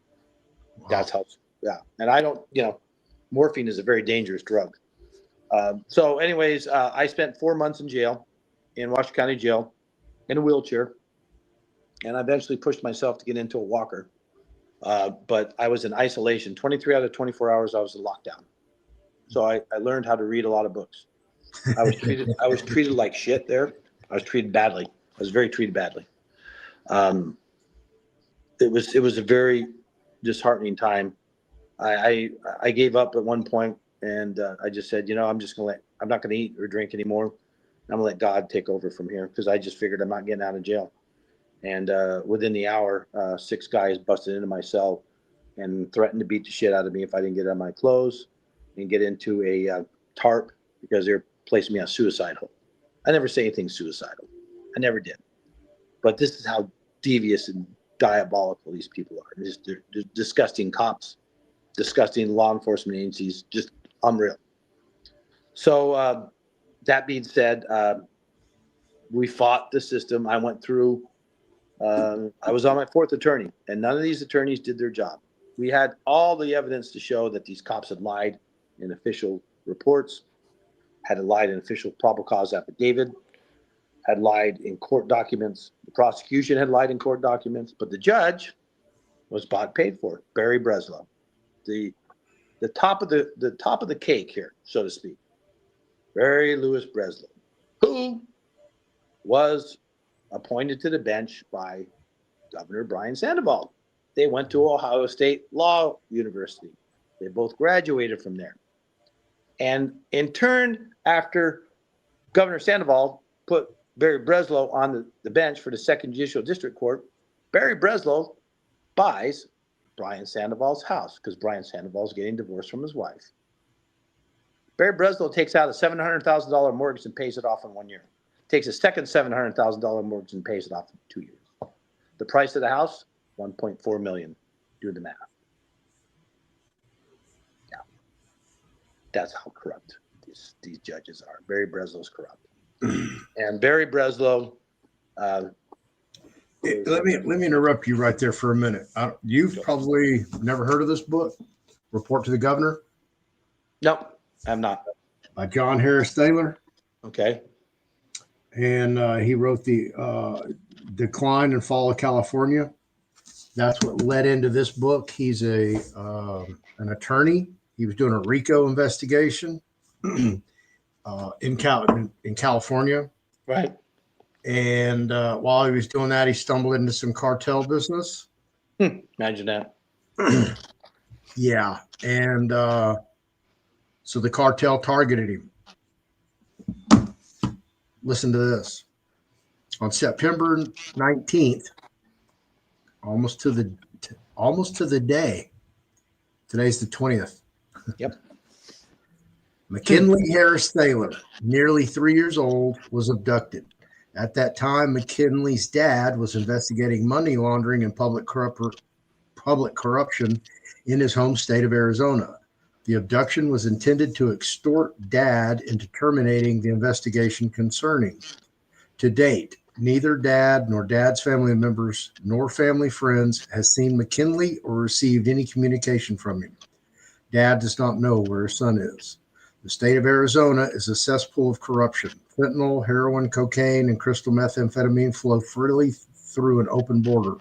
Wow. That's how, yeah. And I don't, morphine is a very dangerous drug. So anyways, I spent 4 months in jail, in Washington County Jail, in a wheelchair. And I eventually pushed myself to get into a walker. But I was in isolation. 23 out of 24 hours, I was in lockdown. So I learned how to read a lot of books. I was treated like shit there. I was treated badly. I was very treated badly. It was a very disheartening time. I gave up at one point, and I just said, I'm not going to eat or drink anymore. I'm going to let God take over from here, because I just figured I'm not getting out of jail. And within the hour, 6 guys busted into my cell and threatened to beat the shit out of me if I didn't get out of my clothes and get into a tarp, because they're placing me on a suicide hole. I never say anything suicidal. I never did. But this is how devious and diabolical these people are. They're disgusting cops, disgusting law enforcement agencies, just unreal. So that being said, we fought the system. I went through, I was on my 4th attorney, and none of these attorneys did their job. We had all the evidence to show that these cops had lied in official reports, had lied in official probable cause affidavit, had lied in court documents. The prosecution had lied in court documents, but the judge was bought, paid for. Barry Breslow, the top of the cake here, so to speak. Barry Lewis Breslow, who was appointed to the bench by Governor Brian Sandoval. They went to Ohio State Law University. They both graduated from there. And in turn, after Governor Sandoval put Barry Breslow on the bench for the 2nd Judicial District Court, Barry Breslow buys Brian Sandoval's house, because Brian Sandoval's getting divorced from his wife. Barry Breslow takes out a $700,000 mortgage and pays it off in 1 year. Takes a second $700,000 mortgage and pays it off in 2 years. The price of the house, $1.4 million. Do the math. Yeah, that's how corrupt these judges are. Barry Breslow's corrupt, and Barry Breslow. Let me interrupt you right there for a minute. You've probably never heard of this book, Report to the Governor No, I'm not. by John Harris Thaler. Okay. And he wrote the Decline and Fall of California. That's what led into this book. He's an attorney. He was doing a RICO investigation in California. Right. And while he was doing that, he stumbled into some cartel business. Imagine that. Yeah. And so the cartel targeted him. Listen to this. On September 19th, almost to the day. Today's the 20th. Yep. McKinley Harris Thaler, nearly 3 years old, was abducted. At that time, McKinley's dad was investigating money laundering and public corruption in his home state of Arizona. The abduction was intended to extort dad into terminating the investigation concerning. To date, neither dad nor dad's family members nor family friends has seen McKinley or received any communication from him. Dad does not know where his son is. The state of Arizona is a cesspool of corruption. Fentanyl, heroin, cocaine, and crystal methamphetamine flow freely through an open border.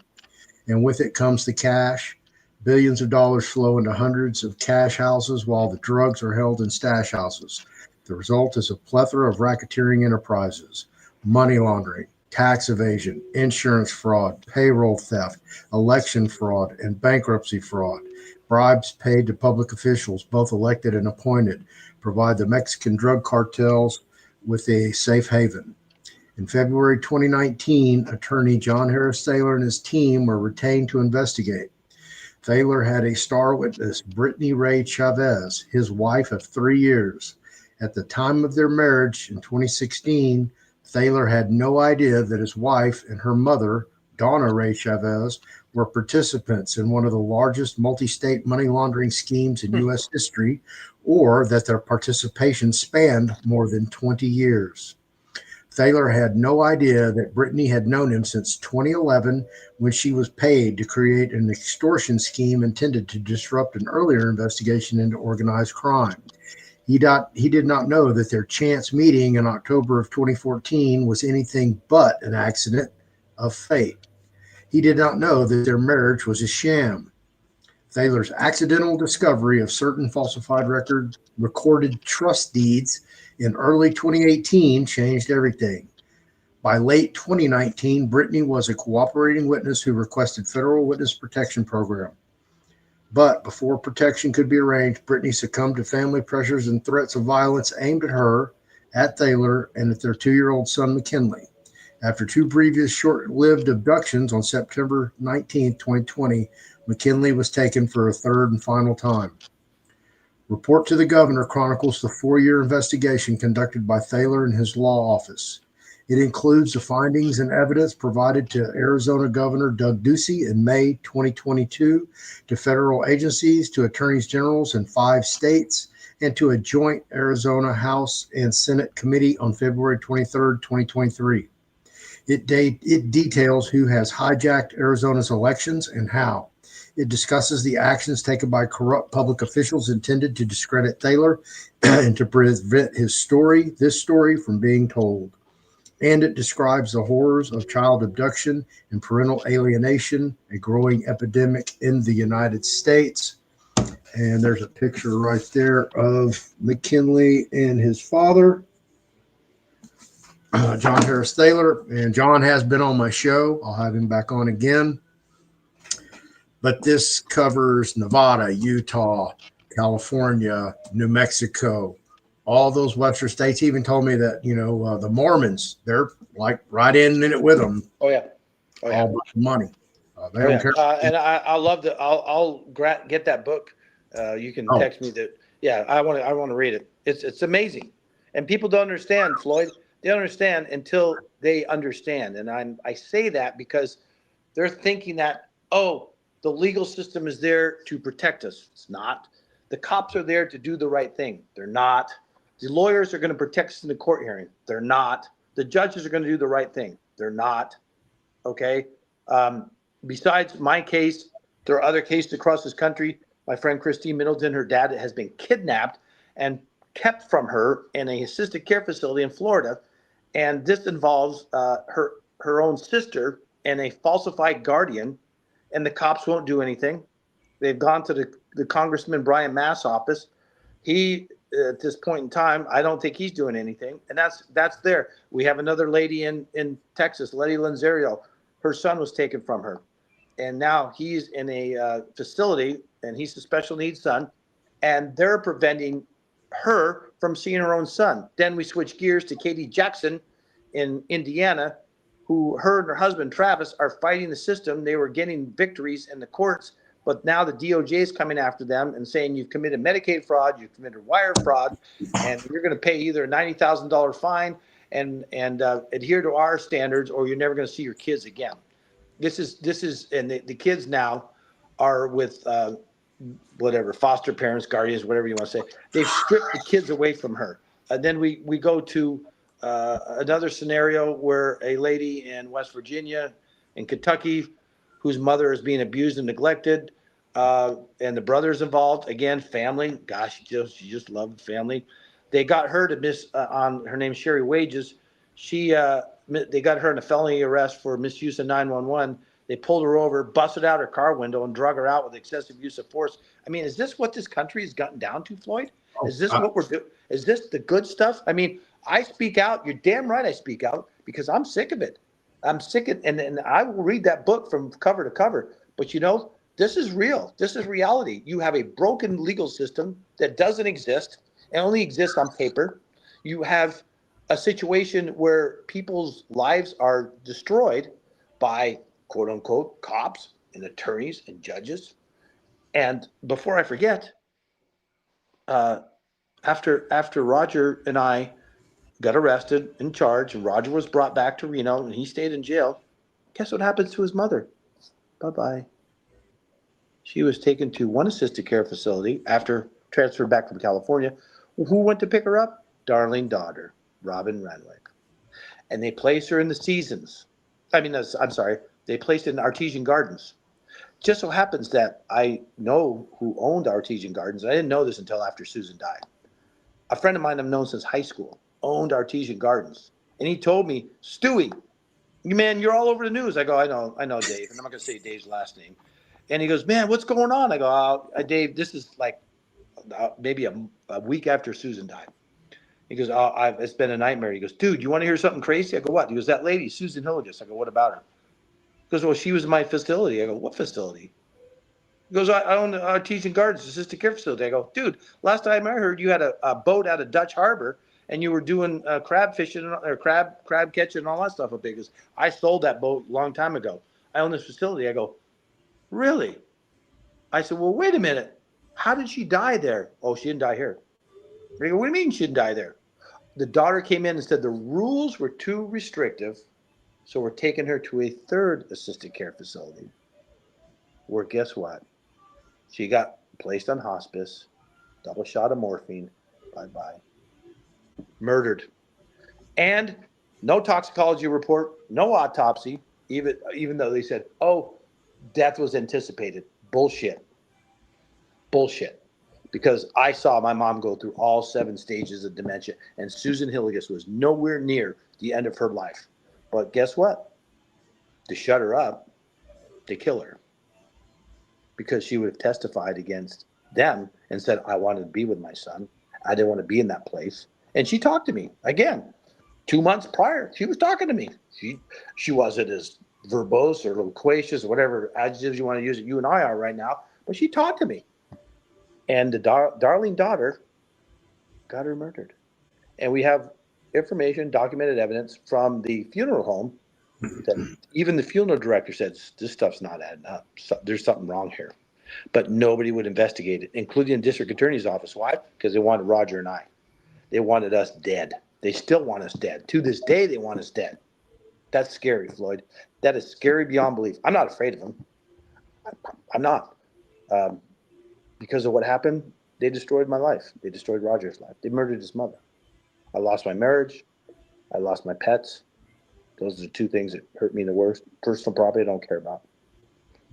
And with it comes the cash. Billions of dollars flow into hundreds of cash houses while the drugs are held in stash houses. The result is a plethora of racketeering enterprises, money laundering, tax evasion, insurance fraud, payroll theft, election fraud, and bankruptcy fraud. Bribes paid to public officials, both elected and appointed, provide the Mexican drug cartels with a safe haven. In February 2019, attorney John Harris Thaler and his team were retained to investigate. Thaler had a star witness, Brittany Ray Chavez, his wife of 3 years. At the time of their marriage in 2016, Thaler had no idea that his wife and her mother, Donna Ray Chavez, were participants in one of the largest multi-state money laundering schemes in U.S. history, or that their participation spanned more than 20 years. Thaler had no idea that Brittany had known him since 2011 when she was paid to create an extortion scheme intended to disrupt an earlier investigation into organized crime. He did not know that their chance meeting in October of 2014 was anything but an accident of fate. He did not know that their marriage was a sham. Thaler's accidental discovery of certain falsified recorded trust deeds in early 2018 changed everything. By late 2019, Brittany was a cooperating witness who requested federal witness protection program. But before protection could be arranged, Brittany succumbed to family pressures and threats of violence aimed at her, at Thaler, and at their 2-year-old son, McKinley. After 2 previous short-lived abductions on September 19, 2020, McKinley was taken for a third and final time. Report to the Governor chronicles the 4-year investigation conducted by Thaler and his law office. It includes the findings and evidence provided to Arizona Governor Doug Ducey in May 2022, to federal agencies, to attorneys generals in 5 states, and to a joint Arizona House and Senate committee on February 23, 2023. It details who has hijacked Arizona's elections and how. It discusses the actions taken by corrupt public officials intended to discredit Thaler and to prevent this story from being told. And it describes the horrors of child abduction and parental alienation, a growing epidemic in the United States. And there's a picture right there of McKinley and his father, John Harris Thaler. And John has been on my show. I'll have him back on again. But this covers Nevada, Utah, California, New Mexico, all those Western states. Even told me that, the Mormons, they're like right in it with them. Oh, yeah. Oh, yeah. All about the money. They don't care. And I love that. I'll get that book. You can text me that. Yeah, I want to read it. It's amazing. And people don't understand, Floyd. They don't understand until they understand. And I say that because they're thinking that, the legal system is there to protect us. It's not. The cops are there to do the right thing. They're not. The lawyers are going to protect us in the court hearing. They're not. The judges are going to do the right thing. They're not. Okay. Besides my case, there are other cases across this country my friend Christine Middleton, her dad has been kidnapped and kept from her in a assisted care facility in Florida. And this involves her own sister and a falsified guardian, and the cops won't do anything. They've gone to the Congressman Brian Mass office. He, at this point in time, I don't think he's doing anything. And that's there. We have another lady in Texas, Letty Lanzario. Her son was taken from her. And now he's in a facility, and he's a special needs son. And they're preventing her from seeing her own son. Then we switch gears to Katie Jackson in Indiana, who her and her husband, Travis, are fighting the system. They were getting victories in the courts, but now the DOJ is coming after them and saying you've committed Medicaid fraud, you've committed wire fraud, and you're going to pay either a $90,000 fine and adhere to our standards, or you're never going to see your kids again. This is, and the kids now are with whatever, foster parents, guardians, whatever you want to say. They've stripped the kids away from her. And then we go to another scenario where a lady in West Virginia, in Kentucky, whose mother is being abused and neglected, and the brother's involved. Again, family. Gosh, she just loved family. They got her to on her name's Sherry Wages. They got her in a felony arrest for misuse of 911. They pulled her over, busted out her car window, and drug her out with excessive use of force. I mean, is this what this country has gotten down to, Floyd? Is this what we're doing? Is this the good stuff? I mean, I speak out. You're damn right I speak out because I'm sick of it. I'm sick of, and I will read that book from cover to cover. But you know, this is real. This is reality. You have a broken legal system that doesn't exist and only exists on paper. You have a situation where people's lives are destroyed by quote unquote cops and attorneys and judges. And before I forget, after Roger and I got arrested and charged, and Roger was brought back to Reno and he stayed in jail, guess what happens to his mother? Bye-bye. She was taken to one assisted care facility after transferred back from California. Who went to pick her up? Darling daughter, Robin Renwick. And they placed her in the Seasons. I'm sorry, they placed it in Artesian Gardens. Just so happens that I know who owned Artesian Gardens. I didn't know this until after Susan died. A friend of mine I've known since high school owned Artesian Gardens. And he told me, Stewie, man, you're all over the news. I go, I know, Dave. And I'm not going to say Dave's last name. And he goes, man, what's going on? I go, Dave, this is like maybe a week after Susan died. He goes, it's been a nightmare. He goes, dude, you want to hear something crazy? I go, what? He goes, that lady, Susan Hilligus. I go, what about her? He goes, well, she was in my facility. I go, what facility? He goes, I own the Artesian Gardens, assisted care facility. I go, dude, last time I heard you had a boat out of Dutch Harbor and you were doing crab fishing or crab catching and all that stuff up there. Because I sold that boat a long time ago. I own this facility. I go, really? I said, well, wait a minute. How did she die there? Oh, she didn't die here. I go, what do you mean she didn't die there? The daughter came in and said the rules were too restrictive, so we're taking her to a third assisted care facility. Where guess what? She got placed on hospice, double shot of morphine, bye-bye. Murdered. And no toxicology report, no autopsy, even though they said, oh, death was anticipated. Bullshit. Because I saw my mom go through all 7 stages of dementia, and Susan Hilligus was nowhere near the end of her life. But guess what? To shut her up, they kill her. Because she would have testified against them and said, I wanted to be with my son. I didn't want to be in that place. And she talked to me. Again, 2 months prior, she was talking to me. She wasn't as verbose or loquacious or whatever adjectives you want to use that you and I are right now, but she talked to me. And the darling daughter got her murdered. And we have information, documented evidence from the funeral home that even the funeral director said, this stuff's not adding up. So, there's something wrong here. But nobody would investigate it, including the district attorney's office. Why? Because they wanted Roger and I. They wanted us dead. They still want us dead. To this day, they want us dead. That's scary, Floyd. That is scary beyond belief. I'm not afraid of them. I'm not. Because of what happened, they destroyed my life. They destroyed Roger's life. They murdered his mother. I lost my marriage. I lost my pets. Those are the 2 things that hurt me the worst. Personal property I don't care about.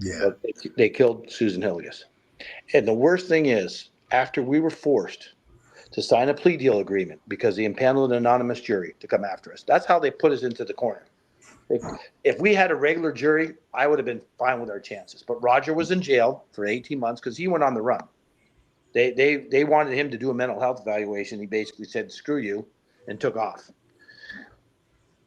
Yeah. But they killed Susan Hilligus. And the worst thing is, after we were forced to sign a plea deal agreement because they impaneled an anonymous jury to come after us. That's how they put us into the corner. If we had a regular jury, I would have been fine with our chances. But Roger was in jail for 18 months because he went on the run. They wanted him to do a mental health evaluation. He basically said, screw you, and took off.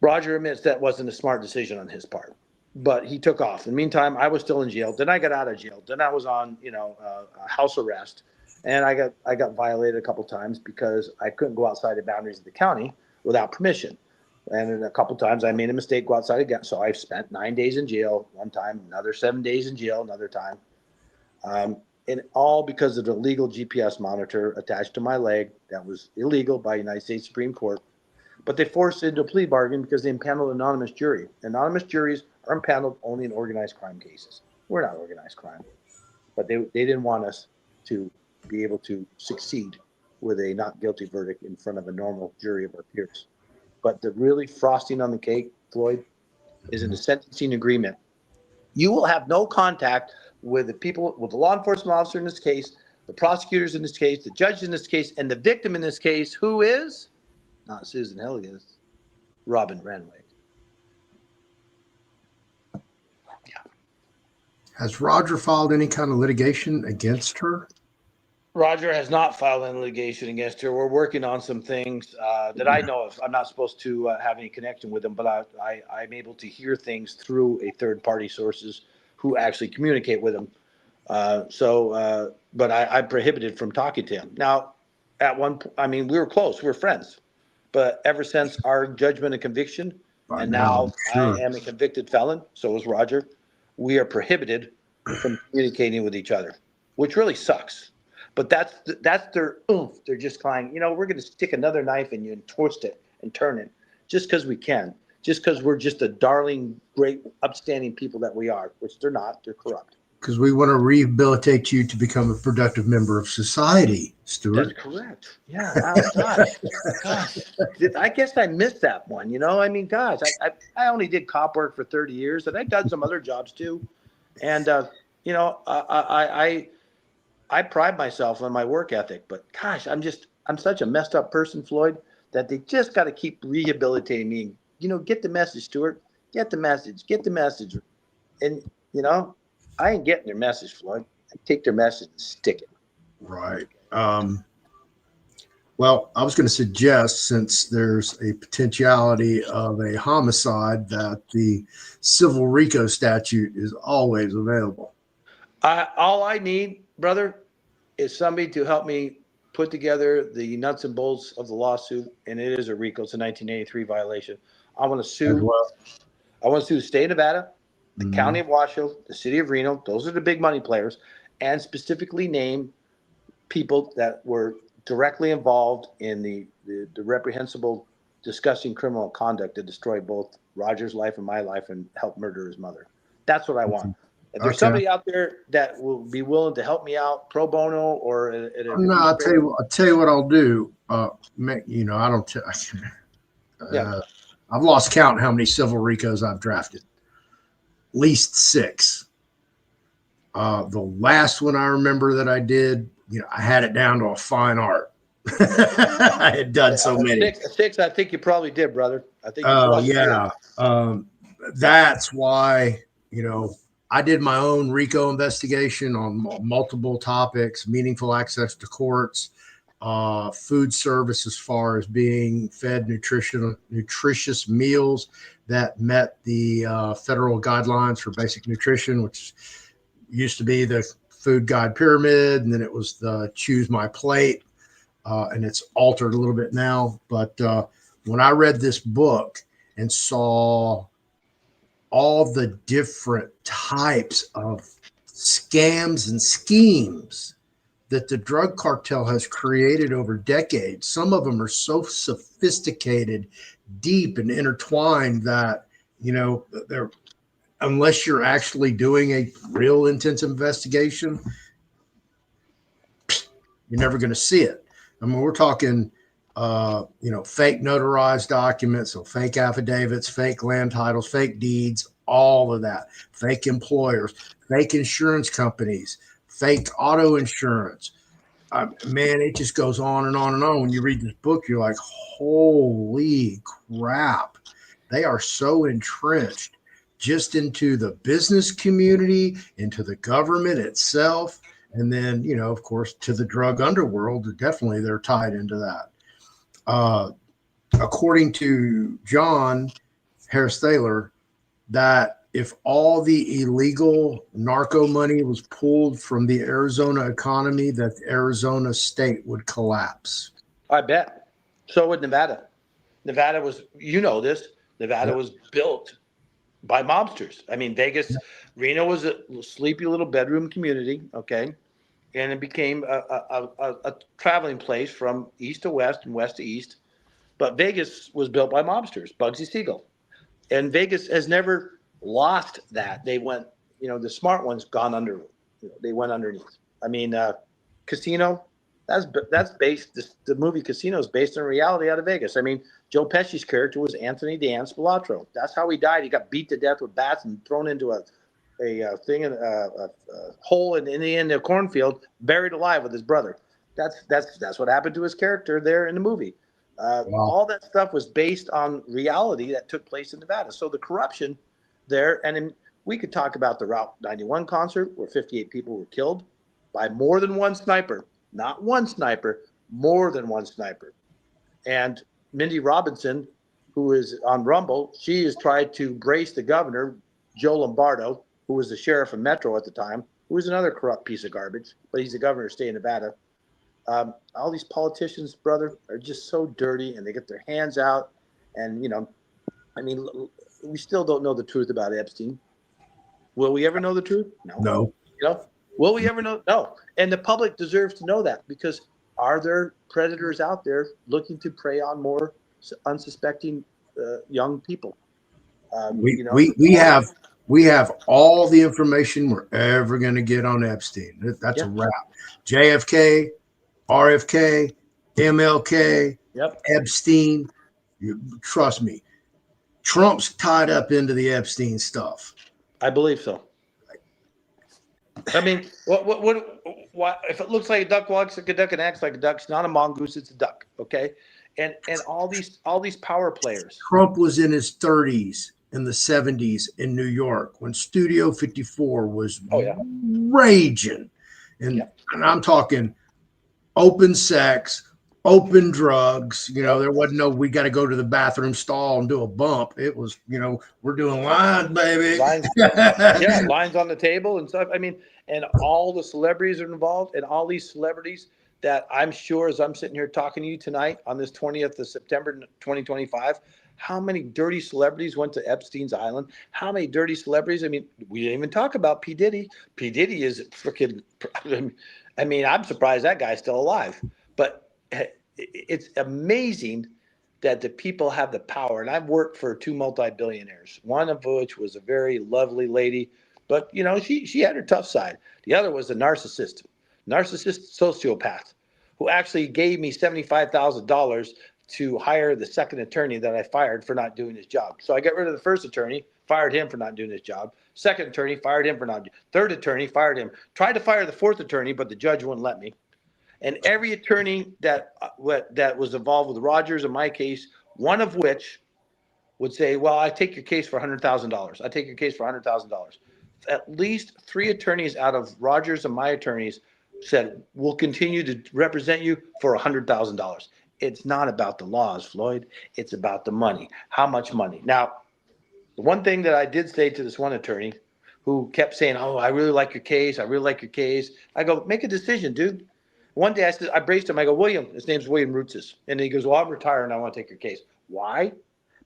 Roger admits that wasn't a smart decision on his part, but he took off. In the meantime, I was still in jail. Then I got out of jail. Then I was on, house arrest. And I got violated a couple times because I couldn't go outside the boundaries of the county without permission. And a couple times I made a mistake, go outside again. So I spent 9 days in jail one time, another 7 days in jail another time. And all because of the illegal GPS monitor attached to my leg that was illegal by United States Supreme Court. But they forced it into a plea bargain because they impaneled an anonymous jury. Anonymous juries are impaneled only in organized crime cases. We're not organized crime. But they didn't want us to be able to succeed with a not guilty verdict in front of a normal jury of our peers. But the really frosting on the cake, Floyd, is in the sentencing agreement. You will have no contact with the people, with the law enforcement officer in this case, the prosecutors in this case, the judge in this case, and the victim in this case, who is not Susan Hilligus, Robin Renwick. Yeah. Has Roger filed any kind of litigation against her? Roger has not filed any litigation against her. We're working on some things that I know of. I'm not supposed to have any connection with them, but I'm able to hear things through a third-party sources who actually communicate with them. But I'm prohibited from talking to him. Now, at one point, I mean, we were close. We were friends. But ever since our judgment and conviction, and now I am a convicted felon, so is Roger, we are prohibited from communicating with each other, which really sucks. But that's their oomph. They're just crying, we're going to stick another knife in you and twist it and turn it just because we can, just because we're just the darling, great, upstanding people that we are, which they're not. They're corrupt. Because we want to rehabilitate you to become a productive member of society, Stuart. That's correct. Yeah. Oh, gosh. I guess I missed that one. I mean, gosh, I only did cop work for 30 years, and I've done some other jobs too. And, I pride myself on my work ethic, but gosh, I'm such a messed up person, Floyd, that they just got to keep rehabilitating me. Get the message, Stuart. Get the message. And, I ain't getting their message, Floyd. I take their message and stick it. Right. Well, I was going to suggest, since there's a potentiality of a homicide, that the civil RICO statute is always available. All I need, brother, is somebody to help me put together the nuts and bolts of the lawsuit, and it is a RICO. It's a 1983 violation. I want to sue. Well. I want to sue the state of Nevada, the county of Washoe, the city of Reno. Those are the big money players, and specifically name people that were directly involved in the reprehensible, disgusting criminal conduct that destroyed both Roger's life and my life and helped murder his mother. That's what I want. If there's somebody out there that will be willing to help me out pro bono or I'll tell you what I'll do. I don't. I've lost count how many civil RICOs I've drafted. At least 6. The last one I remember that I did, I had it down to a fine art. I had done so many. 6, I think you probably did, brother. I think. Oh yeah. That's why I did my own RICO investigation on multiple topics: meaningful access to courts, food service as far as being fed nutritious meals that met the federal guidelines for basic nutrition, which used to be the food guide pyramid, and then it was the choose my plate, and it's altered a little bit now. But when I read this book and saw all the different types of scams and schemes that the drug cartel has created over decades, some of them are so sophisticated, deep, and intertwined that, they're, unless you're actually doing a real intense investigation, you're never going to see it. I mean, we're talking, fake notarized documents, so fake affidavits, fake land titles, fake deeds, all of that, fake employers, fake insurance companies, faked auto insurance. Man, it just goes on and on and on. When you read this book, you're like, holy crap. They are so entrenched just into the business community, into the government itself, and then, of course, to the drug underworld. Definitely, they're tied into that. According to John Harris Thaler, that if all the illegal narco money was pulled from the Arizona economy, that Arizona state would collapse. I bet. So would Nevada. Nevada was, this, Nevada was built by mobsters. I mean, Vegas, Reno was a sleepy little bedroom community, okay? And it became a traveling place from east to west and west to east. But Vegas was built by mobsters, Bugsy Siegel. And Vegas has never lost that. They went, the smart ones gone under, they went underneath. I mean, Casino, that's based, the movie Casino is based on reality out of Vegas. I mean, Joe Pesci's character was Anthony Dan Spilatro. That's how he died. He got beat to death with bats and thrown into a thing in a hole in the cornfield, buried alive with his brother. That's what happened to his character there in the movie. Wow. All that stuff was based on reality that took place in Nevada. So the corruption there, we could talk about the Route 91 concert where 58 people were killed by more than one sniper, not one sniper, more than one sniper. And Mindy Robinson, who is on Rumble, she has tried to brace the governor, Joe Lombardo, who was the sheriff of Metro at the time, who was another corrupt piece of garbage, but he's the governor of the state of Nevada. All these politicians, brother, are just so dirty, and they get their hands out. And, we still don't know the truth about Epstein. Will we ever know the truth? No. Will we ever know? No. And the public deserves to know that, because are there predators out there looking to prey on more unsuspecting young people? We have all the information we're ever going to get on Epstein. That's a wrap. JFK, RFK, MLK, Epstein. Trust me, Trump's tied up into the Epstein stuff. I believe so. I mean, what if it looks like a duck, walks like a duck, and acts like a duck? It's not a mongoose; it's a duck. Okay, and all these power players. Trump was in his 30s in the 70s in New York when Studio 54 was raging, and I'm talking open sex, open drugs. There wasn't no, we got to go to the bathroom stall and do a bump. It was, we're doing lines, baby. Lines, lines on the table and stuff. I mean, and all the celebrities are involved, and all these celebrities that I'm sure, as I'm sitting here talking to you tonight on this 20th of September, 2025, how many dirty celebrities went to Epstein's Island? How many dirty celebrities? I mean, we didn't even talk about P. Diddy. P. Diddy is freaking, I mean, I'm surprised that guy's still alive. But it's amazing that the people have the power. And I've worked for two multi-billionaires, one of which was a very lovely lady, but she had her tough side. The other was a narcissist sociopath who actually gave me $75,000 to hire the second attorney that I fired for not doing his job. So I got rid of the first attorney, fired him for not doing his job. Second attorney, fired him for not. Third attorney, fired him. Tried to fire the fourth attorney, but the judge wouldn't let me. And every attorney that was involved with Rogers in my case, one of which would say, well, I take your case for $100,000. I take your case for $100,000. At least 3 attorneys out of Rogers and my attorneys said, we'll continue to represent you for $100,000. It's not about the laws, Floyd. It's about the money. How much money? Now, the one thing that I did say to this one attorney who kept saying, oh, I really like your case. I really like your case. I go, make a decision, dude. One day I braced him. I go, William, his name's William Rootzes. And he goes, well, I'm retired and I want to take your case. Why?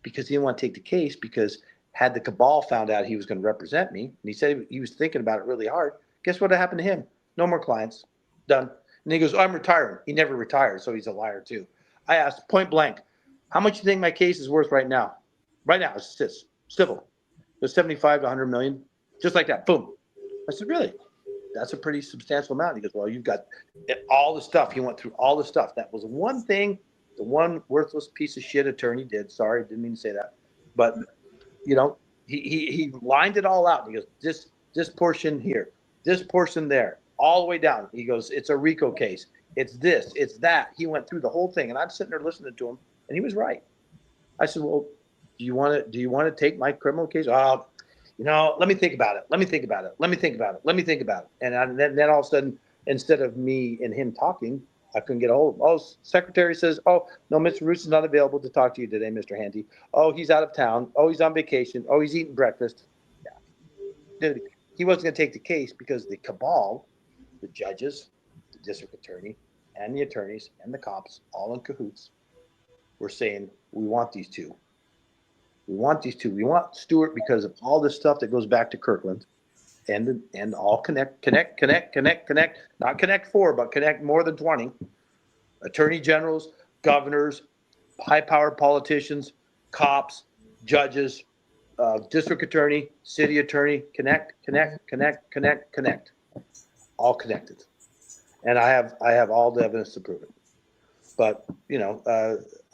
Because he didn't want to take the case, because had the cabal found out he was going to represent me, and he said he was thinking about it really hard, guess what happened to him? No more clients. Done. And he goes, oh, I'm retiring. He never retired, so he's a liar too. I asked point blank, how much do you think my case is worth right now? Right now, it's just civil. There's 75 to 100 million. Just like that. Boom. I said, really? That's a pretty substantial amount. He goes, well, you've got all the stuff. He went through all the stuff. That was one thing the one worthless piece of shit attorney did. Sorry, didn't mean to say that. But, he lined it all out. He goes, this portion here, this portion there. all the way down. He goes, it's a RICO case. It's this, it's that. He went through the whole thing, and I'm sitting there listening to him, and he was right. I said, well, do you want to take my criminal case? Oh, let me think about it. Let me think about it. Let me think about it. Let me think about it. And then all of a sudden, instead of me and him talking, I couldn't get a hold of him. Oh, secretary says, oh, no, Mr. Roos is not available to talk to you today, Mr. Handte. Oh, he's out of town. Oh, he's on vacation. Oh, he's eating breakfast. Yeah. Dude, he wasn't going to take the case because the cabal, the judges, the district attorney, and the attorneys, and the cops, all in cahoots, were saying, we want these two. We want these two. We want Stewart because of all this stuff that goes back to Kirkland. And all connect, not connect 4, but connect more than 20. Attorney generals, governors, high-powered politicians, cops, judges, district attorney, city attorney, connect. All connected. And I have all the evidence to prove it. But,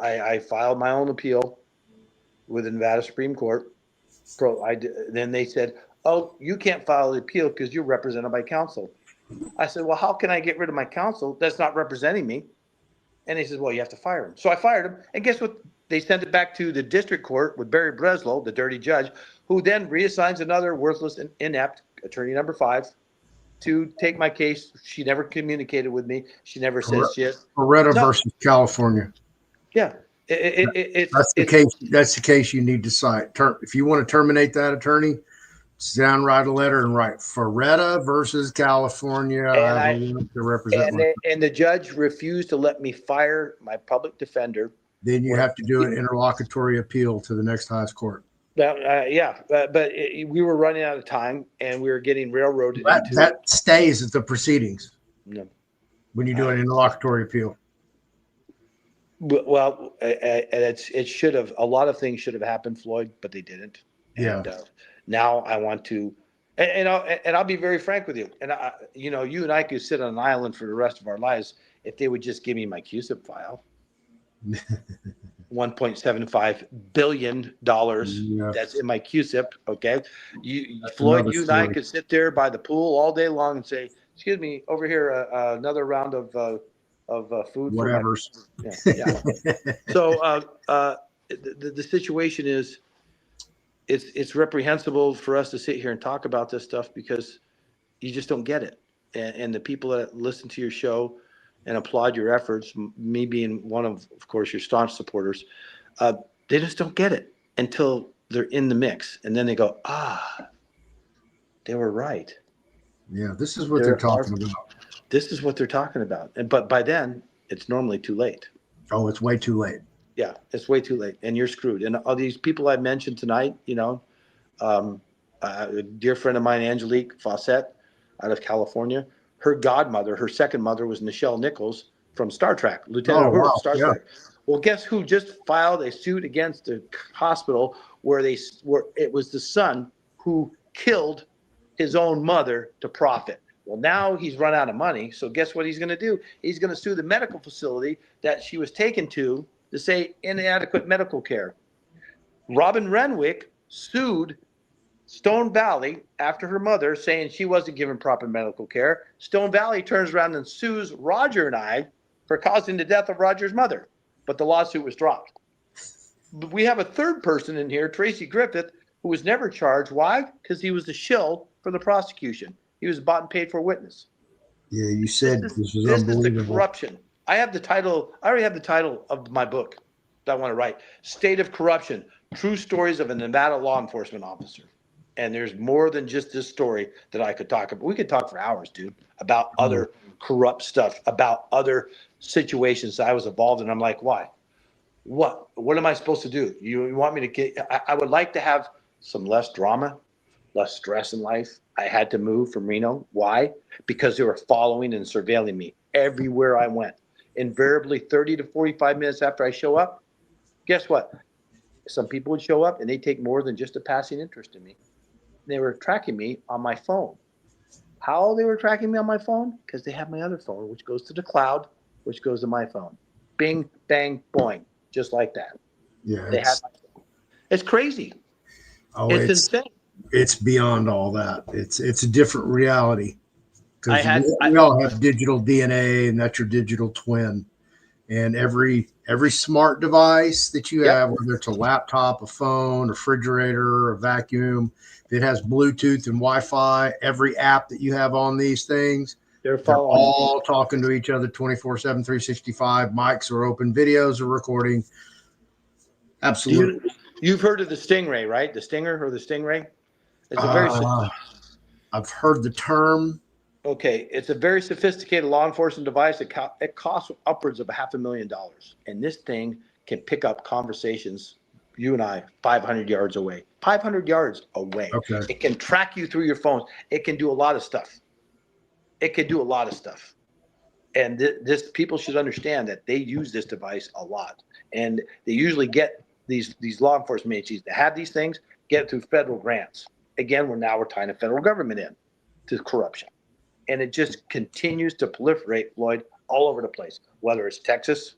I filed my own appeal with the Nevada Supreme Court. Then they said, oh, you can't file the appeal because you're represented by counsel. I said, well, how can I get rid of my counsel that's not representing me? And he said, well, you have to fire him. So I fired him. And guess what? They sent it back to the district court with Barry Breslow, the dirty judge, who then reassigns another worthless and inept attorney number 5 to take my case. She never communicated with me. She never says shit. Beretta versus California. Yeah. That's the case. That's the case you need to cite. If you want to terminate that attorney, sit down, write a letter, and write Beretta versus California. And the judge refused to let me fire my public defender. Then you have to do an interlocutory appeal to the next highest court. But we were running out of time, and we were getting railroaded. That stays at the proceedings. No. When you do an interlocutory appeal. Well, it should have. A lot of things should have happened, Floyd, but they didn't. Yeah. And now I want to, and I'll be very frank with you. And you and I could sit on an island for the rest of our lives if they would just give me my QSIP file. $1.75 billion that's in my QSIP. Okay, Floyd, you and I could sit there by the pool all day long and say, "Excuse me, over here, another round of food." Whatever. Yeah. So the situation is, it's reprehensible for us to sit here and talk about this stuff because you just don't get it. And the people that listen to your show and applaud your efforts, me being one of course, your staunch supporters, they just don't get it until they're in the mix. And then they go, they were right. Yeah, this is what they're talking about. This is what they're talking about. But by then, it's normally too late. Oh, it's way too late. Yeah, it's way too late, and you're screwed. And all these people I mentioned tonight, a dear friend of mine, Angelique Fawcett, out of California, her godmother, her second mother, was Nichelle Nichols from Star Trek, Lieutenant Uhura of Star Trek. Well, guess who just filed a suit against the hospital where it was the son who killed his own mother to profit. Well, now he's run out of money, so guess what he's going to do? He's going to sue the medical facility that she was taken to say inadequate medical care. Robin Renwick sued Stone Valley after her mother saying she wasn't given proper medical care. Stone Valley turns around and sues Roger and I for causing the death of Roger's mother, but the lawsuit was dropped. We have a third person in here, Tracy Griffith, who was never charged. Why? Because he was the shill for the prosecution. He was bought and paid for witness. Yeah, you said this was unbelievable. This is the corruption. I already have the title of my book that I want to write. State of Corruption, True Stories of a Nevada Law Enforcement Officer. And there's more than just this story that I could talk about. We could talk for hours, dude, about other corrupt stuff, about other situations that I was involved in. I'm like, why? What am I supposed to do? You want me to get, I would like to have some less drama, less stress in life. I had to move from Reno. Why? Because they were following and surveilling me everywhere I went. Invariably 30 to 45 minutes after I show up, guess what? Some people would show up and they take more than just a passing interest in me. They were tracking me on my phone. How they were tracking me on my phone? Because they have my other phone, which goes to the cloud, which goes to my phone. Bing, bang, boing, just like that. Yeah, they have my phone. It's crazy. It's insane. It's beyond all that. It's a different reality because we all have digital DNA, and that's your digital twin. And every smart device that you have, whether it's a laptop, a phone, a refrigerator, a vacuum, it has Bluetooth and Wi-Fi. Every app that you have on these things, they're all talking to each other 24/7, 365. Mics are open, videos are recording. Absolutely. You've heard of the Stingray, right? The Stinger or the Stingray? It's a very I've heard the term. Okay, it's a very sophisticated law enforcement device. It costs upwards of $500,000, and this thing can pick up conversations, you and I, 500 yards away. 500 yards away. Okay. It can track you through your phones. It can do a lot of stuff. And this people should understand that they use this device a lot, and they usually get these law enforcement agencies that have these things get it through federal grants. Again, we're tying the federal government in to corruption. And it just continues to proliferate, Floyd, all over the place, whether it's Texas,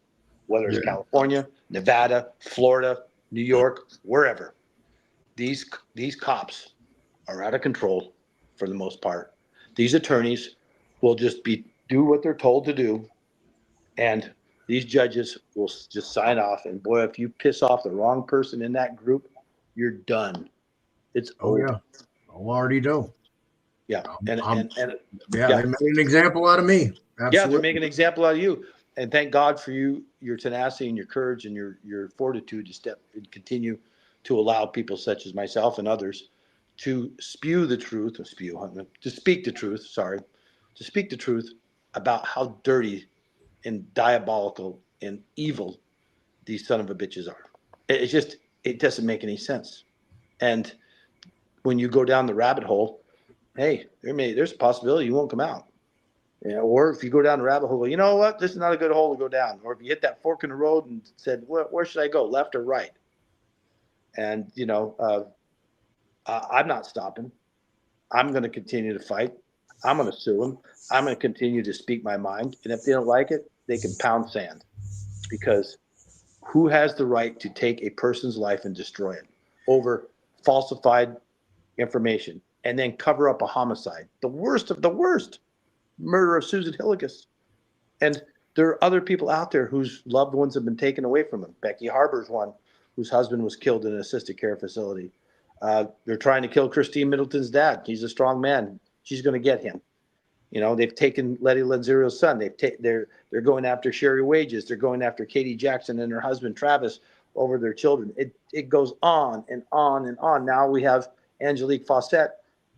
whether it's California, Nevada, Florida, New York, wherever. These cops are out of control for the most part. These attorneys will just do what they're told to do, and these judges will just sign off. And boy, if you piss off the wrong person in that group, you're done. It's over. Yeah. I already know. Yeah. They made an example out of me. Absolutely. Yeah, they're making an example out of you. And thank God for you, your tenacity and your courage and your fortitude to step and continue to allow people such as myself and others to speak the truth about how dirty and diabolical and evil these son of a bitches are. It doesn't make any sense. And when you go down the rabbit hole, hey, there's a possibility you won't come out. Or if you go down the rabbit hole, you know what? This is not a good hole to go down. Or if you hit that fork in the road and said, where should I go, left or right? And, I'm not stopping. I'm going to continue to fight. I'm going to sue them. I'm going to continue to speak my mind. And if they don't like it, they can pound sand. Because who has the right to take a person's life and destroy it over falsified information and then cover up a homicide? The worst of the worst. Murder of Susan Hilligus. And there are other people out there whose loved ones have been taken away from them. Becky Harbor's one, whose husband was killed in an assisted care facility. They're trying to kill Christine Middleton's dad. He's a strong man. She's going to get him. They've taken Letty Lanzario's son. They're going after Sherry Wages. They're going after Katie Jackson and her husband Travis over their children. It goes on and on and on. Now we have Angelique Fawcett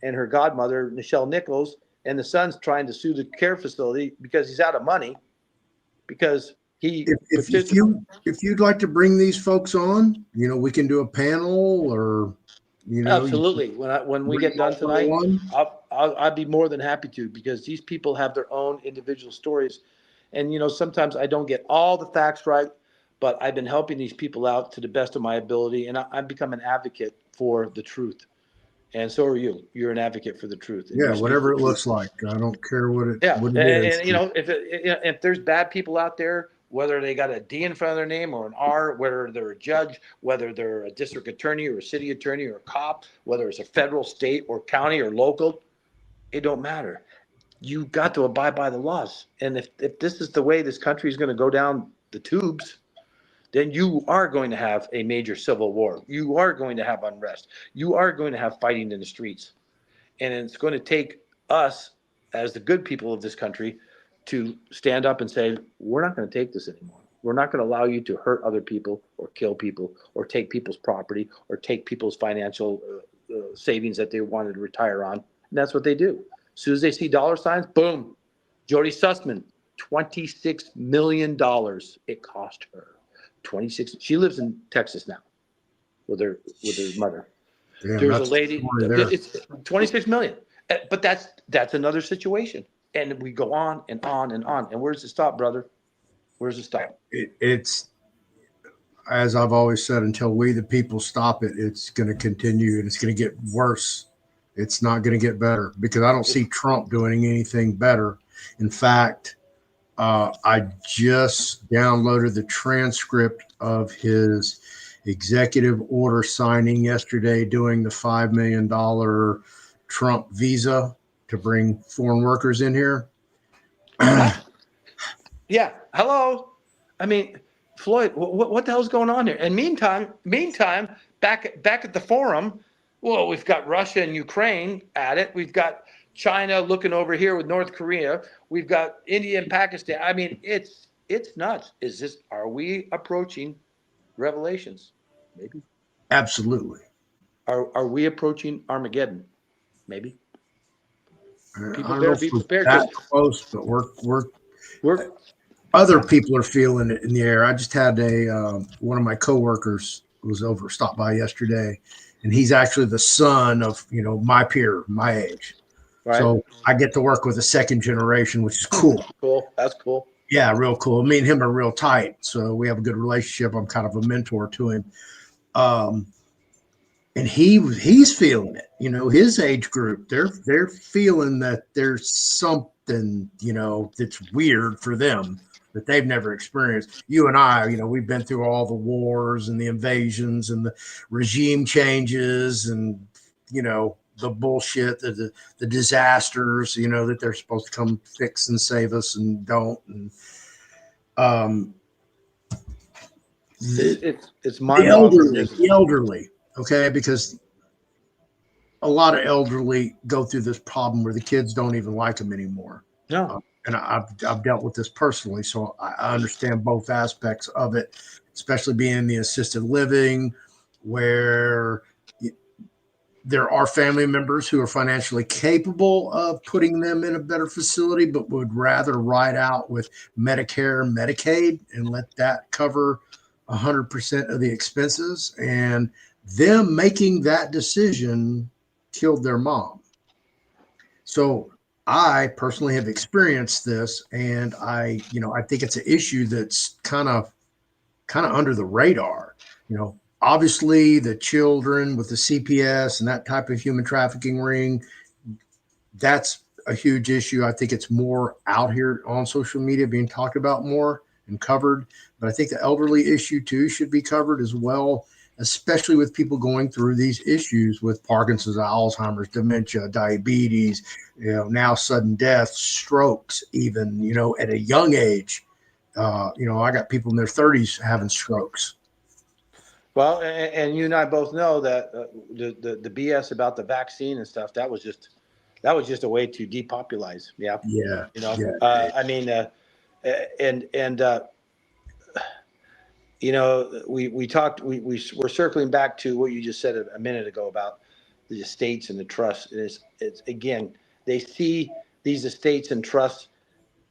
and her godmother Nichelle Nichols, and the son's trying to sue the care facility because he's out of money. Because if you'd like to bring these folks on, we can do a panel or. Absolutely. When we get done tonight, I'd be more than happy to, because these people have their own individual stories. And, sometimes I don't get all the facts right, but I've been helping these people out to the best of my ability. And I've become an advocate for the truth. And so are you. You're an advocate for the truth. Yeah, whatever it looks like. I don't care what it is. And if there's bad people out there, whether they got a D in front of their name or an R, whether they're a judge, whether they're a district attorney or a city attorney or a cop, whether it's a federal, state, or county or local, it don't matter. You got to abide by the laws. And if this is the way this country is going to go down the tubes, then you are going to have a major civil war. You are going to have unrest. You are going to have fighting in the streets. And it's going to take us, as the good people of this country, to stand up and say, we're not going to take this anymore. We're not going to allow you to hurt other people or kill people or take people's property or take people's financial savings that they wanted to retire on. And that's what they do. As soon as they see dollar signs, boom. Jody Sussman, $26 million it cost her. 26. She lives in Texas now with her mother. Yeah, there's a lady. It's 26 million. But that's another situation. And we go on and on and on. And where's it stop, brother? Where's it stop? It's, as I've always said, until we the people stop it, it's going to continue and it's going to get worse. It's not going to get better, because I don't see Trump doing anything better. In fact, I just downloaded the transcript of his executive order signing yesterday, doing the $5 million Trump visa to bring foreign workers in here. Yeah. Hello. I mean, Floyd, what the hell's going on here? And meantime, back at the forum, well, we've got Russia and Ukraine at it. We've got China looking over here with North Korea. We've got India and Pakistan. I mean, it's nuts. Are we approaching Revelations? Maybe. Absolutely. Are we approaching Armageddon? Maybe. People I don't better know if be we're prepared. that close, but we're other people are feeling it in the air. I just had one of my coworkers stopped by yesterday, and he's actually the son of, my peer, my age. Right. So I get to work with a second generation, which is cool. Cool. That's cool. Yeah, real cool. Me and him are real tight, so we have a good relationship. I'm kind of a mentor to him. And he's feeling it, his age group, they're feeling that there's something, that's weird for them that they've never experienced. You and I, we've been through all the wars and the invasions and the regime changes and, the bullshit, the disasters, that they're supposed to come fix and save us and don't. And it's mind-boggling. The elderly. Okay, because a lot of elderly go through this problem where the kids don't even like them anymore. No. And I've dealt with this personally, so I understand both aspects of it, especially being in the assisted living, where there are family members who are financially capable of putting them in a better facility, but would rather ride out with Medicare and Medicaid and let that cover 100% of the expenses. And them making that decision killed their mom. So I personally have experienced this, and I think it's an issue that's kind of under the radar. Obviously the children with the CPS and that type of human trafficking ring, that's a huge issue. I think it's more out here on social media being talked about more and covered, but I think the elderly issue too should be covered as well, especially with people going through these issues with Parkinson's, Alzheimer's, dementia, diabetes, now sudden death, strokes, even, at a young age. I got people in their 30s having strokes. Well, and you and I both know that the BS about the vaccine and stuff, that was just a way to depopulize. Yeah. Yeah. I mean, we talked, we're circling back to what you just said a minute ago about the estates and the trust. It's again, they see these estates and trusts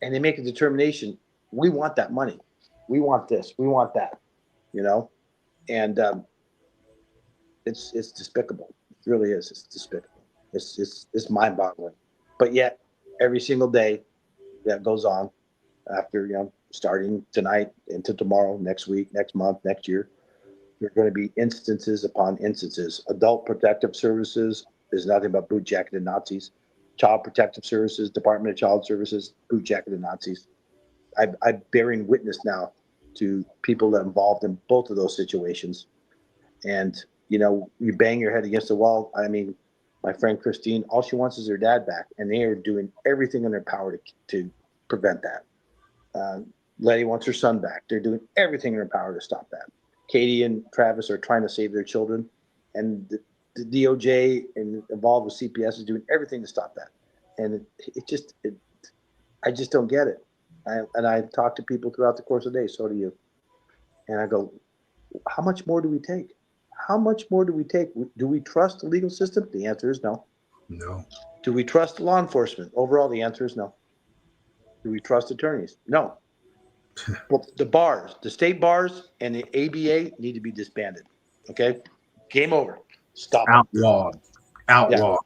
and they make a determination. We want that money. We want this. We want that, and it's despicable. It really is. It's despicable. It's mind boggling, but yet every single day that goes on after, starting tonight into tomorrow, next week, next month, next year, there are going to be instances upon instances. Adult Protective Services is nothing but boot-jacketed Nazis. Child Protective Services, Department of Child Services, boot-jacketed Nazis. I'm bearing witness now to people that are involved in both of those situations. And, you bang your head against the wall. I mean, my friend Christine, all she wants is her dad back, and they are doing everything in their power to prevent that. Letty wants her son back. They're doing everything in their power to stop that. Katie and Travis are trying to save their children, and the DOJ and involved with CPS is doing everything to stop that. And I just don't get it. I talk to people throughout the course of the day. So do you. And I go, how much more do we take? How much more do we take? Do we trust the legal system? The answer is no. No. Do we trust law enforcement? Overall, the answer is no. Do we trust attorneys? No. Well, the bars, the state bars and the ABA need to be disbanded. Okay? Game over. Stop. Outlawed. Yeah.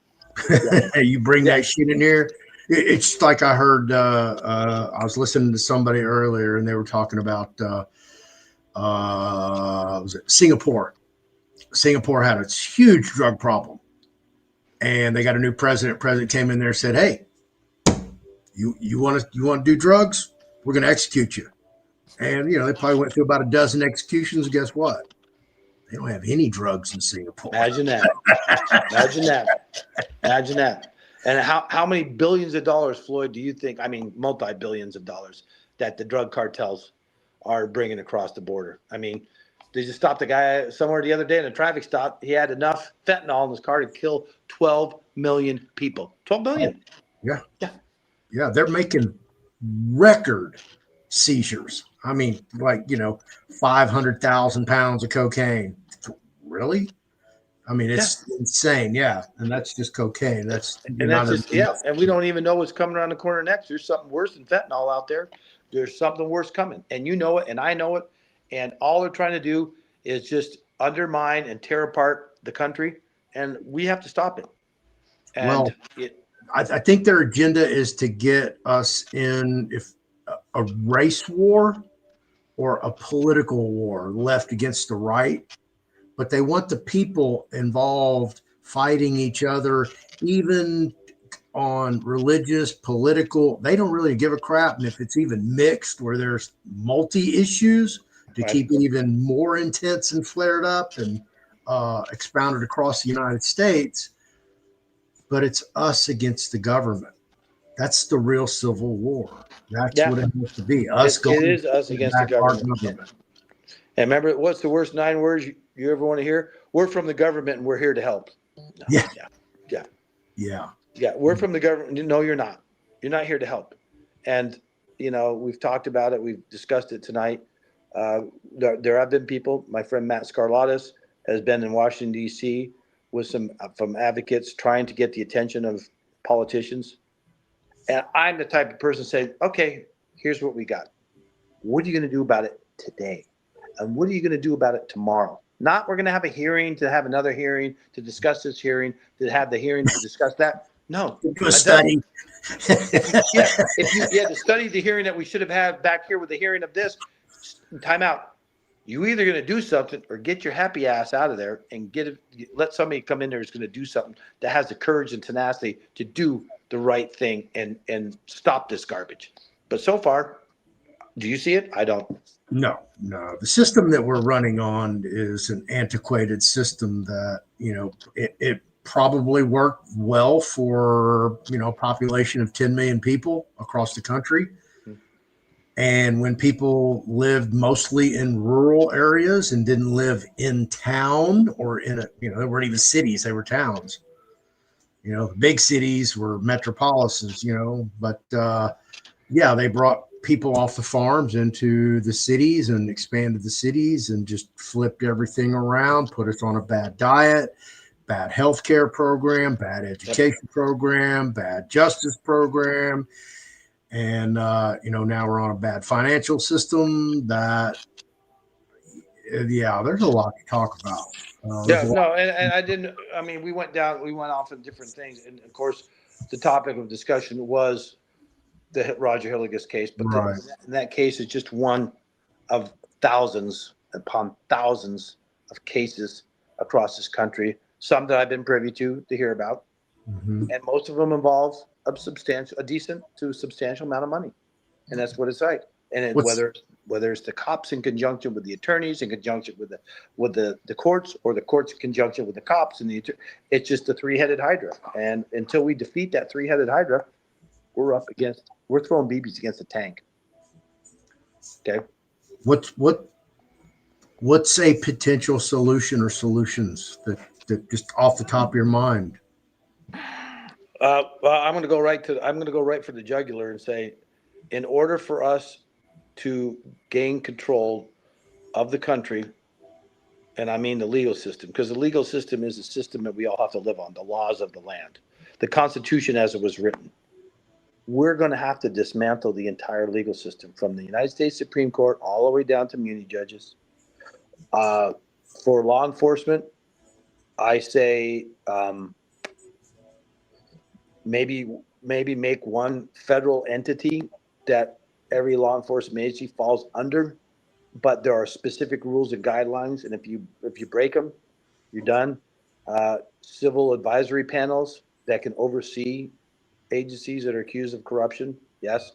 You bring that shit in here. It's like I heard, I was listening to somebody earlier and they were talking about, was it Singapore? Singapore had a huge drug problem and they got a new president. President came in there and said, hey, you want to do drugs? We're going to execute you. And, they probably went through about a dozen executions. Guess what? They don't have any drugs in Singapore. Imagine that. Imagine that. And how many billions of dollars, Floyd, do you think, I mean, multi-billions of dollars that the drug cartels are bringing across the border? I mean, they just stopped a guy somewhere the other day in a traffic stop. He had enough fentanyl in his car to kill 12 million people. 12 million. Yeah. Yeah. Yeah. They're making record seizures. I mean, like, 500,000 pounds of cocaine. Really? I mean, it's insane. Yeah. And that's just cocaine. That's And that's just, and we don't even know what's coming around the corner next. There's something worse than fentanyl out there. There's something worse coming. And you know it, and I know it. And all they're trying to do is just undermine and tear apart the country. And we have to stop it. And I think their agenda is to get us in a race war or a political war, left against the right. But they want the people involved fighting each other, even on religious, political. They don't really give a crap. And if it's even mixed where there's multi issues, to keep it even more intense and flared up and expounded across the United States. But it's us against the government. That's the real civil war. That's what it has to be. It is us against the government. And remember, what's the worst 9 words you ever want to hear? We're from the government and we're here to help. No, yeah. We're from the government. No, you're not. You're not here to help. And, we've talked about it. We've discussed it tonight. There have been people, my friend Matt Scarlatus has been in Washington, D.C. with some from advocates trying to get the attention of politicians. And I'm the type of person saying, okay, here's what we got. What are you going to do about it today? And what are you going to do about it tomorrow? Not we're going to have a hearing to have another hearing to discuss this hearing, to have the hearing to discuss that. No. Do a study. To study the hearing that we should have had back here with the hearing of this, time out. You either going to do something or get your happy ass out of there and let somebody come in there who's going to do something that has the courage and tenacity to do the right thing and stop this garbage. But so far, do you see it? I don't. No. The system that we're running on is an antiquated system that, it probably worked well for, a population of 10 million people across the country. And when people lived mostly in rural areas and didn't live in town or they weren't even cities, they were towns. The big cities were metropolises, but they brought people off the farms into the cities and expanded the cities and just flipped everything around, put us on a bad diet, bad healthcare program, bad education program, bad justice program. And, now we're on a bad financial system that, there's a lot to talk about. We went off on different things. And of course, the topic of discussion was the Roger Hillygus case. But that case is just one of thousands upon thousands of cases across this country, some that I've been privy to hear about. Mm-hmm. And most of them involve a decent to substantial amount of money. And that's what it's like. And whether it's the cops in conjunction with the attorneys, in conjunction with the courts, or the courts in conjunction with the cops and it's just a three-headed hydra. And until we defeat that three-headed hydra, we're throwing BBs against the tank. Okay. What's a potential solution or solutions that just off the top of your mind? Well, I'm going to go right for the jugular and say, in order for us to gain control of the country, and I mean the legal system, because the legal system is a system that we all have to live on, the laws of the land, the Constitution as it was written. We're going to have to dismantle the entire legal system from the United States Supreme Court all the way down to muni judges. For law enforcement, I say maybe make one federal entity that every law enforcement agency falls under, but there are specific rules and guidelines, and if you break them, you're done. Civil advisory panels that can oversee agencies that are accused of corruption, yes.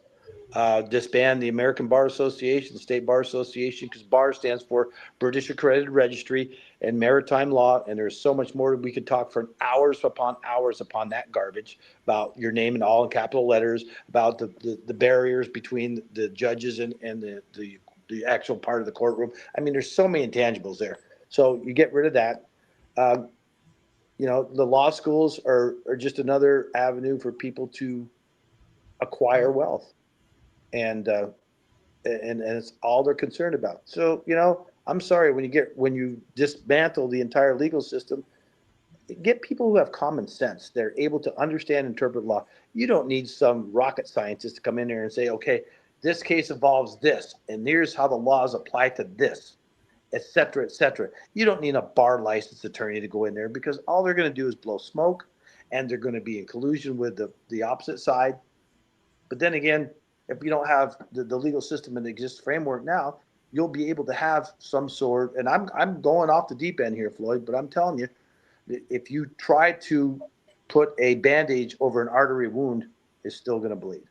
Disband the American Bar Association, the State Bar Association, because BAR stands for British Accredited Registry. and maritime law, and there's so much more. We could talk for hours upon that garbage about your name in all in capital letters, about the barriers between the judges and the actual part of the courtroom. I mean, there's so many intangibles there. So you get rid of that. The law schools are just another avenue for people to acquire wealth, and it's all they're concerned about. So, I'm sorry, when you dismantle the entire legal system, get people who have common sense. They're able to understand and interpret law. You don't need some rocket scientist to come in there and say, okay, this case involves this, and here's how the laws apply to this, et cetera, et cetera. You don't need a bar licensed attorney to go in there, because all they're going to do is blow smoke, and they're going to be in collusion with the opposite side. But then again, if you don't have the legal system in the existing framework now, you'll be able to have some sort. And I'm going off the deep end here, Floyd, but I'm telling you, if you try to put a bandage over an artery wound, it's still going to bleed.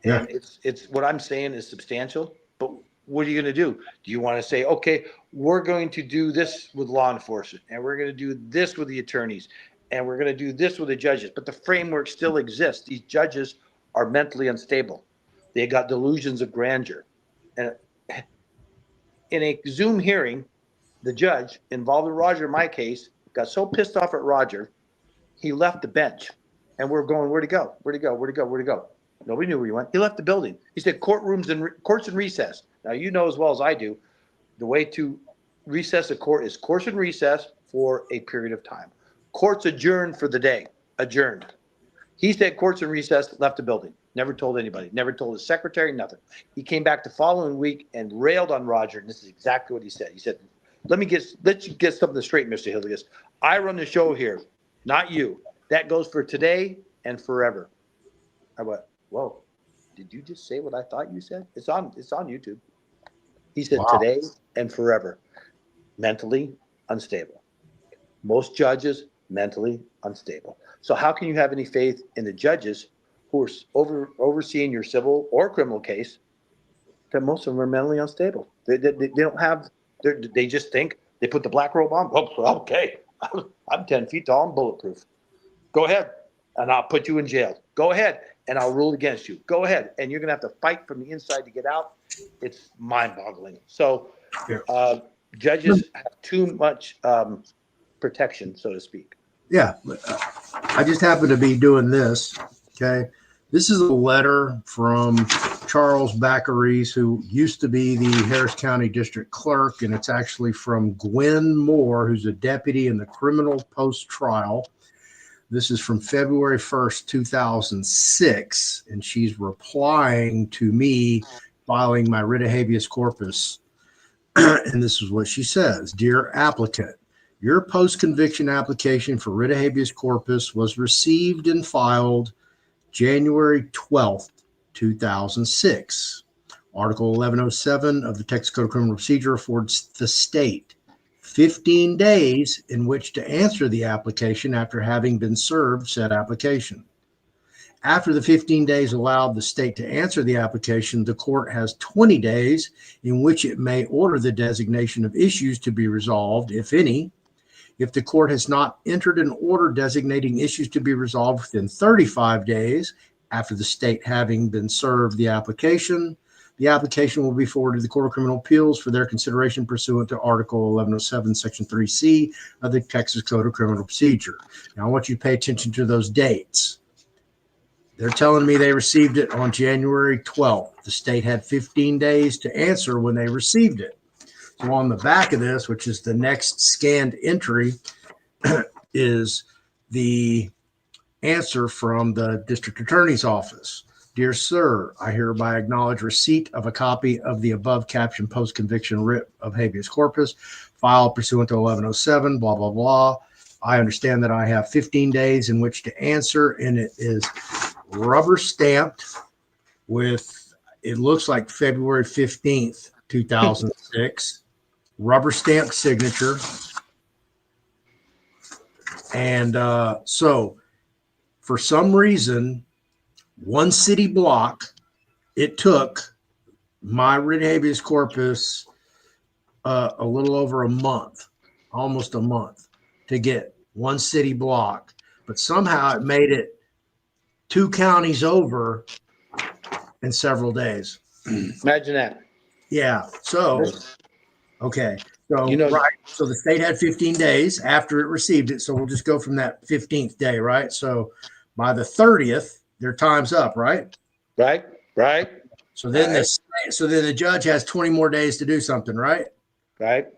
Yeah. And it's what I'm saying is substantial. But what are you going to do? Do you want to say, okay, we're going to do this with law enforcement, and we're going to do this with the attorneys, and we're going to do this with the judges? But the framework still exists. These judges are mentally unstable. They got delusions of grandeur. And in a Zoom hearing, the judge involved in Roger, in my case, got so pissed off at Roger, he left the bench. And we're going, where'd he go? Where'd he go? Where'd he go? Where'd he go? Nobody knew where he went. He left the building. He said courts in recess. Now, you know as well as I do, the way to recess a court is courts in recess for a period of time. Courts adjourned for the day. Adjourned. He said courts in recess, left the building. Never told anybody. Never told his secretary, nothing. He came back the following week and railed on Roger, and this is exactly what he said. He said, let you get something straight, Mr. Hilligus. I run the show here, not you. That goes for today and forever. I went, whoa, did you just say what I thought you said? It's on YouTube. He said, wow. Today and forever. Mentally unstable. Most judges, mentally unstable. So how can you have any faith in the judges who are overseeing your civil or criminal case, that most of them are mentally unstable? They don't have, they just think, they put the black robe on. Oh, okay, I'm 10 feet tall and bulletproof. Go ahead, and I'll put you in jail. Go ahead, and I'll rule against you. Go ahead, and you're going to have to fight from the inside to get out. It's mind-boggling. So judges have too much protection, so to speak. Yeah, I just happen to be doing this, okay? This is a letter from Charles Baccaris, who used to be the Harris County District Clerk, and it's actually from Gwen Moore, who's a deputy in the criminal post-trial. This is from February 1st, 2006, and she's replying to me filing my writ of habeas corpus. And this is what she says. Dear applicant, your post-conviction application for writ of habeas corpus was received and filed January 12th, 2006. Article 1107 of the Texas Code of Criminal Procedure affords the state 15 days in which to answer the application after having been served said application. After the 15 days allowed the state to answer the application, the court has 20 days in which it may order the designation of issues to be resolved, if any. If the court has not entered an order designating issues to be resolved within 35 days after the state having been served the application will be forwarded to the Court of Criminal Appeals for their consideration pursuant to Article 1107, Section 3C of the Texas Code of Criminal Procedure. Now, I want you to pay attention to those dates. They're telling me they received it on January 12th. The state had 15 days to answer when they received it. So on the back of this, which is the next scanned entry, is the answer from the district attorney's office. Dear sir, I hereby acknowledge receipt of a copy of the above captioned post-conviction writ of habeas corpus filed pursuant to 1107, blah, blah, blah. I understand that I have 15 days in which to answer, and it is rubber stamped with, it looks like February 15th, 2006. Rubber stamped signature. And so for some reason, one city block, it took my writ habeas corpus a little over a month, almost a month, to get one city block, but somehow it made it 2 counties over in several days. Imagine that. Yeah. So, okay. So, You know, right. So the state had 15 days after it received it. So we'll just go from that 15th day, right? So by the 30th, their time's up, right? right. So then Right. the judge has 20 more days to do something, right? Right.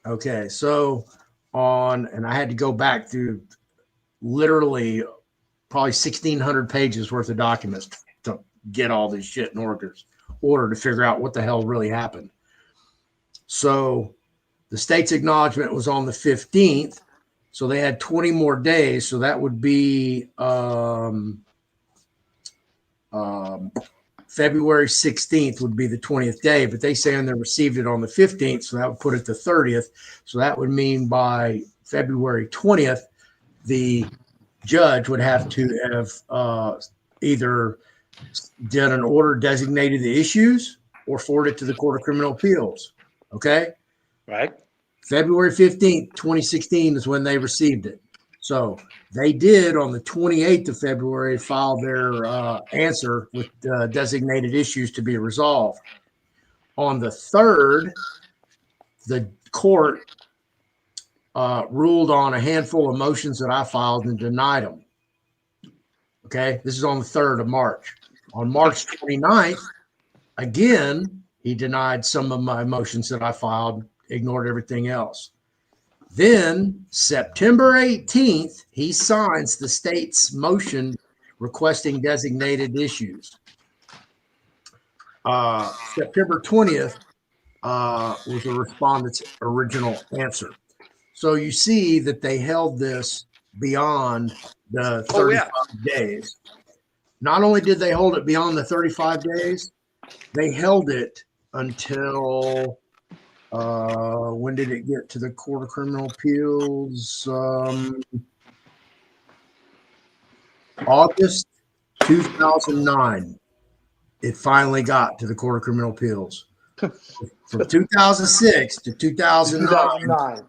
Okay. So and I had to go back through literally probably 1,600 pages worth of documents to get all this shit in order to figure out what the hell really happened. So the state's acknowledgement was on the 15th. So they had 20 more days. So that would be February 16th would be the 20th day, but they say they received it on the 15th. So that would put it the 30th. So that would mean by February 20th, the judge would have to have either done an order designated the issues or forward it to the Court of Criminal Appeals. Okay. Right. February 15th, 2016 is when they received it. So they did on the 28th of February file their answer with designated issues to be resolved. On the 3rd, the court ruled on a handful of motions that I filed and denied them. Okay, this is on the 3rd of March. On March 29th, again, he denied some of my motions that I filed, ignored everything else. Then September 18th, he signs the state's motion requesting designated issues. September 20th was the respondent's original answer. So you see that they held this beyond the 35 days. Not only did they hold it beyond the 35 days, they held it until when did it get to the Court of Criminal Appeals? August 2009. It finally got to the Court of Criminal Appeals. From 2006 to 2009.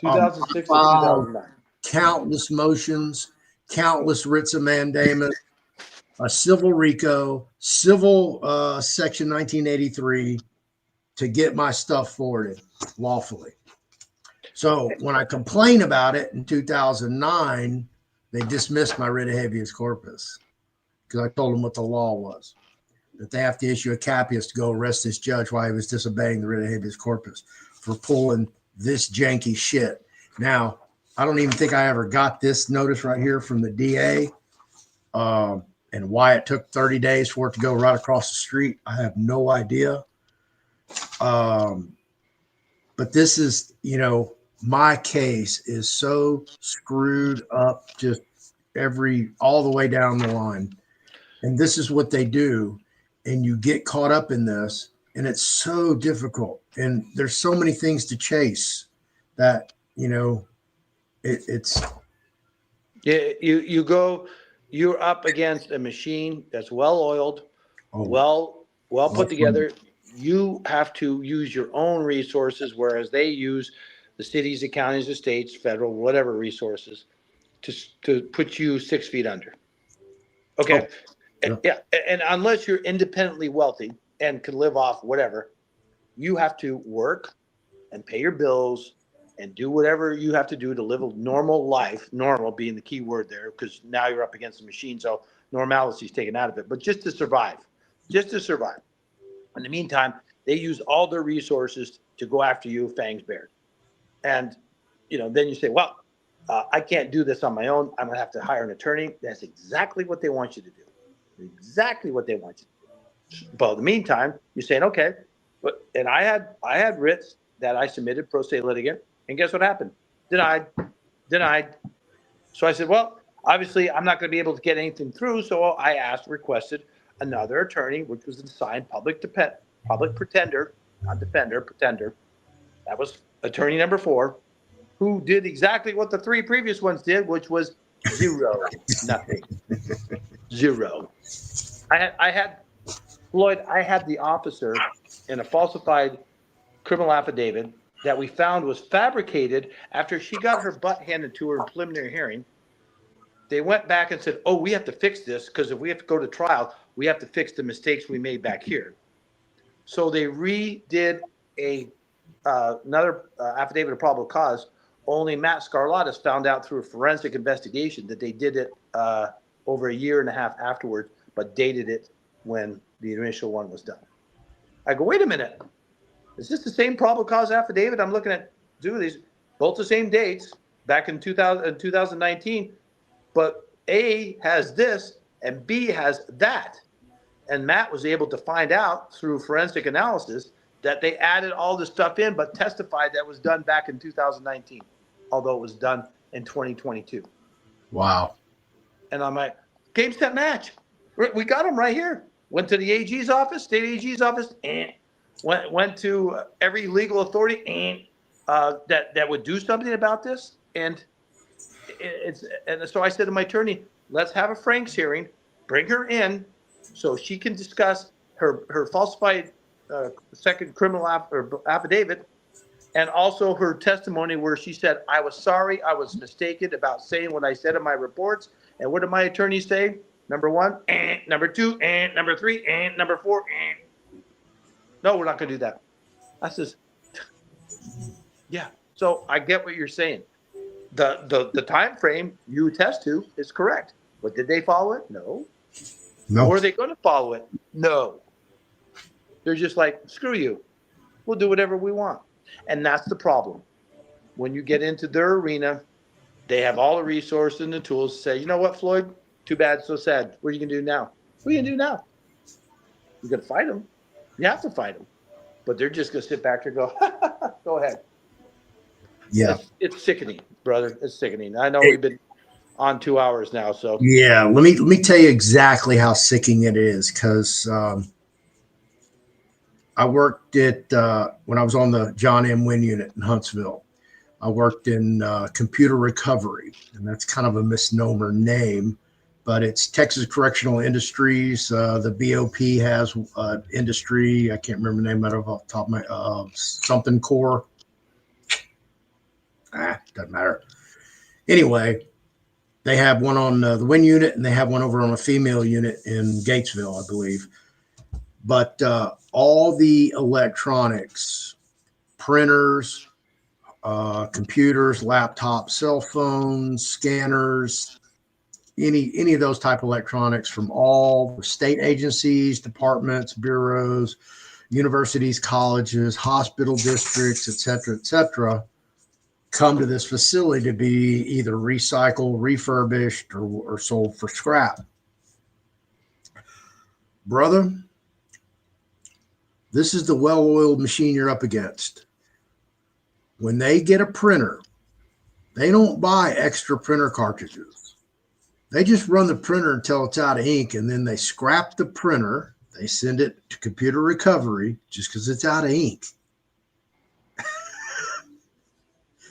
2006 to 2009. Countless motions, countless writs of mandamus, a civil RICO, civil section 1983 to get my stuff forwarded lawfully. So when I complained about it in 2009, they dismissed my writ of habeas corpus because I told them what the law was, that they have to issue a capias to go arrest this judge while he was disobeying the writ of habeas corpus for pulling this janky shit. Now, I don't even think I ever got this notice right here from the DA. And why it took 30 days for it to go right across the street, I have no idea. But this is, my case is so screwed up, just all the way down the line. And this is what they do. And you get caught up in this, and it's so difficult. And there's so many things to chase that, it's. Yeah, you're up against a machine that's well oiled, well put together. You have to use your own resources, whereas they use the cities, the counties, the states, federal, whatever resources to put you 6 feet under. Okay. Yeah. And unless you're independently wealthy and can live off whatever, you have to work and pay your bills and do whatever you have to do to live a normal life, normal being the key word there, because now you're up against a machine. So normality is taken out of it, but just to survive. In the meantime, they use all their resources to go after you, fangs bared. And, then you say, well, I can't do this on my own. I'm going to have to hire an attorney. That's exactly what they want you to do. Exactly what they want you to do. But in the meantime, you're saying, okay. And I had writs that I submitted pro se litigant. And guess what happened? Denied. So I said, well, obviously I'm not going to be able to get anything through. So I requested another attorney, which was assigned public pretender, not defender, pretender. That was attorney number 4, who did exactly what the 3 previous ones did, which was zero, nothing, zero. I had Floyd. I had the officer in a falsified criminal affidavit that we found was fabricated after she got her butt handed to her in preliminary hearing. They went back and said, oh, we have to fix this because if we have to go to trial, we have to fix the mistakes we made back here. So they redid another affidavit of probable cause. Only Matt Scarlatus found out through a forensic investigation that they did it over a year and a half afterwards, but dated it when the initial one was done. I go, wait a minute. Is this the same probable cause affidavit? I'm looking at two of these, both the same dates back in 2019, but A has this and B has that. And Matt was able to find out through forensic analysis that they added all this stuff in, but testified that was done back in 2019, although it was done in 2022. Wow. And I'm like, game, set, match. We got them right here. Went to the AG's office, state AG's office, and went to every legal authority and that would do something about this. And so I said to my attorney, let's have a Franks hearing, bring her in so she can discuss her falsified second criminal affidavit, and also her testimony where she said, I was sorry, I was mistaken about saying what I said in my reports. And what did my attorney say? Number one, and number two, and number three, and number four, and no, we're not going to do that. I says, yeah. So I get what you're saying. The time frame you attest to is correct. But did they follow it? No. No. Or are they going to follow it? No. They're just like, screw you. We'll do whatever we want. And that's the problem. When you get into their arena, they have all the resources and the tools to say, you know what, Floyd? Too bad, so sad. What are you going to do now? What are you going to do now? You're going to fight them. You have to fight them. But they're just going to sit back and go, go ahead. Yeah. It's sickening, brother. It's sickening. I know we've been on 2 hours now. So yeah, let me tell you exactly how sickening it is, because I worked at when I was on the John M. Wynn unit in Huntsville. I worked in computer recovery, and that's kind of a misnomer name, but it's Texas Correctional Industries. The BOP has industry. I can't remember the name of it off the top of my something core. Doesn't matter. Anyway, they have one on the Wynn unit, and they have one over on a female unit in Gatesville, I believe. But all the electronics, printers, computers, laptops, cell phones, scanners, any of those type of electronics from all the state agencies, departments, bureaus, universities, colleges, hospital districts, et cetera, come to this facility to be either recycled, refurbished, or sold for scrap. Brother, this is the well-oiled machine you're up against. When they get a printer, they don't buy extra printer cartridges. They just run the printer until it's out of ink, and then they scrap the printer. They send it to computer recovery just because it's out of ink.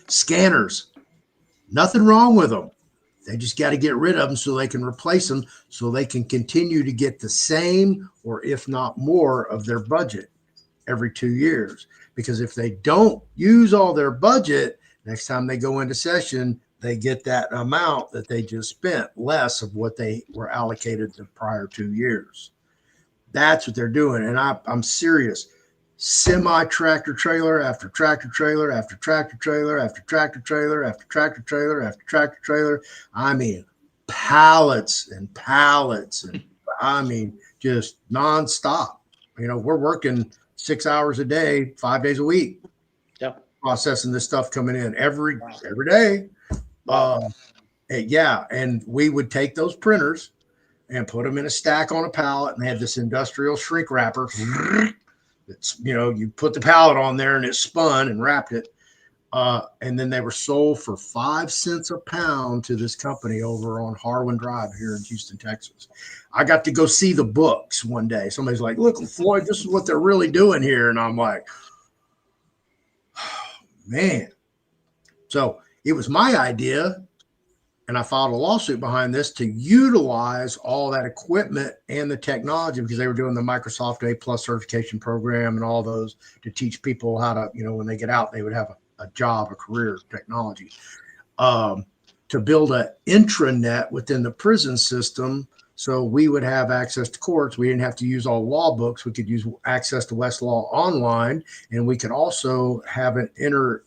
Scanners, nothing wrong with them. They just got to get rid of them so they can replace them, so they can continue to get the same, or if not more, of their budget every 2 years. Because if they don't use all their budget, next time they go into session, they get that amount that they just spent, less of what they were allocated the prior 2 years. That's what they're doing. And I'm serious. Semi-tractor trailer after tractor trailer after tractor trailer after tractor trailer after tractor trailer after tractor trailer. I mean, pallets and pallets, and I mean, just nonstop. You know, we're working 6 hours a day, 5 days a week, processing this stuff coming in every day. And we would take those printers and put them in a stack on a pallet, and they had this industrial shrink wrapper. It's, you know, you put the pallet on there and it spun and wrapped it. And then they were sold for 5 cents a pound to this company over on Harwin Drive here in Houston, Texas. I got to go see the books one day. Somebody's like, look, Floyd, this is what they're really doing here. And I'm like, oh, man. So it was my idea and I filed a lawsuit behind this to utilize all that equipment and the technology, because they were doing the Microsoft A+ certification program and all those to teach people how to, when they get out, they would have a job, a career, technology. To build an intranet within the prison system, so we would have access to courts. We didn't have to use all law books. We could use access to Westlaw online, and we could also have an interface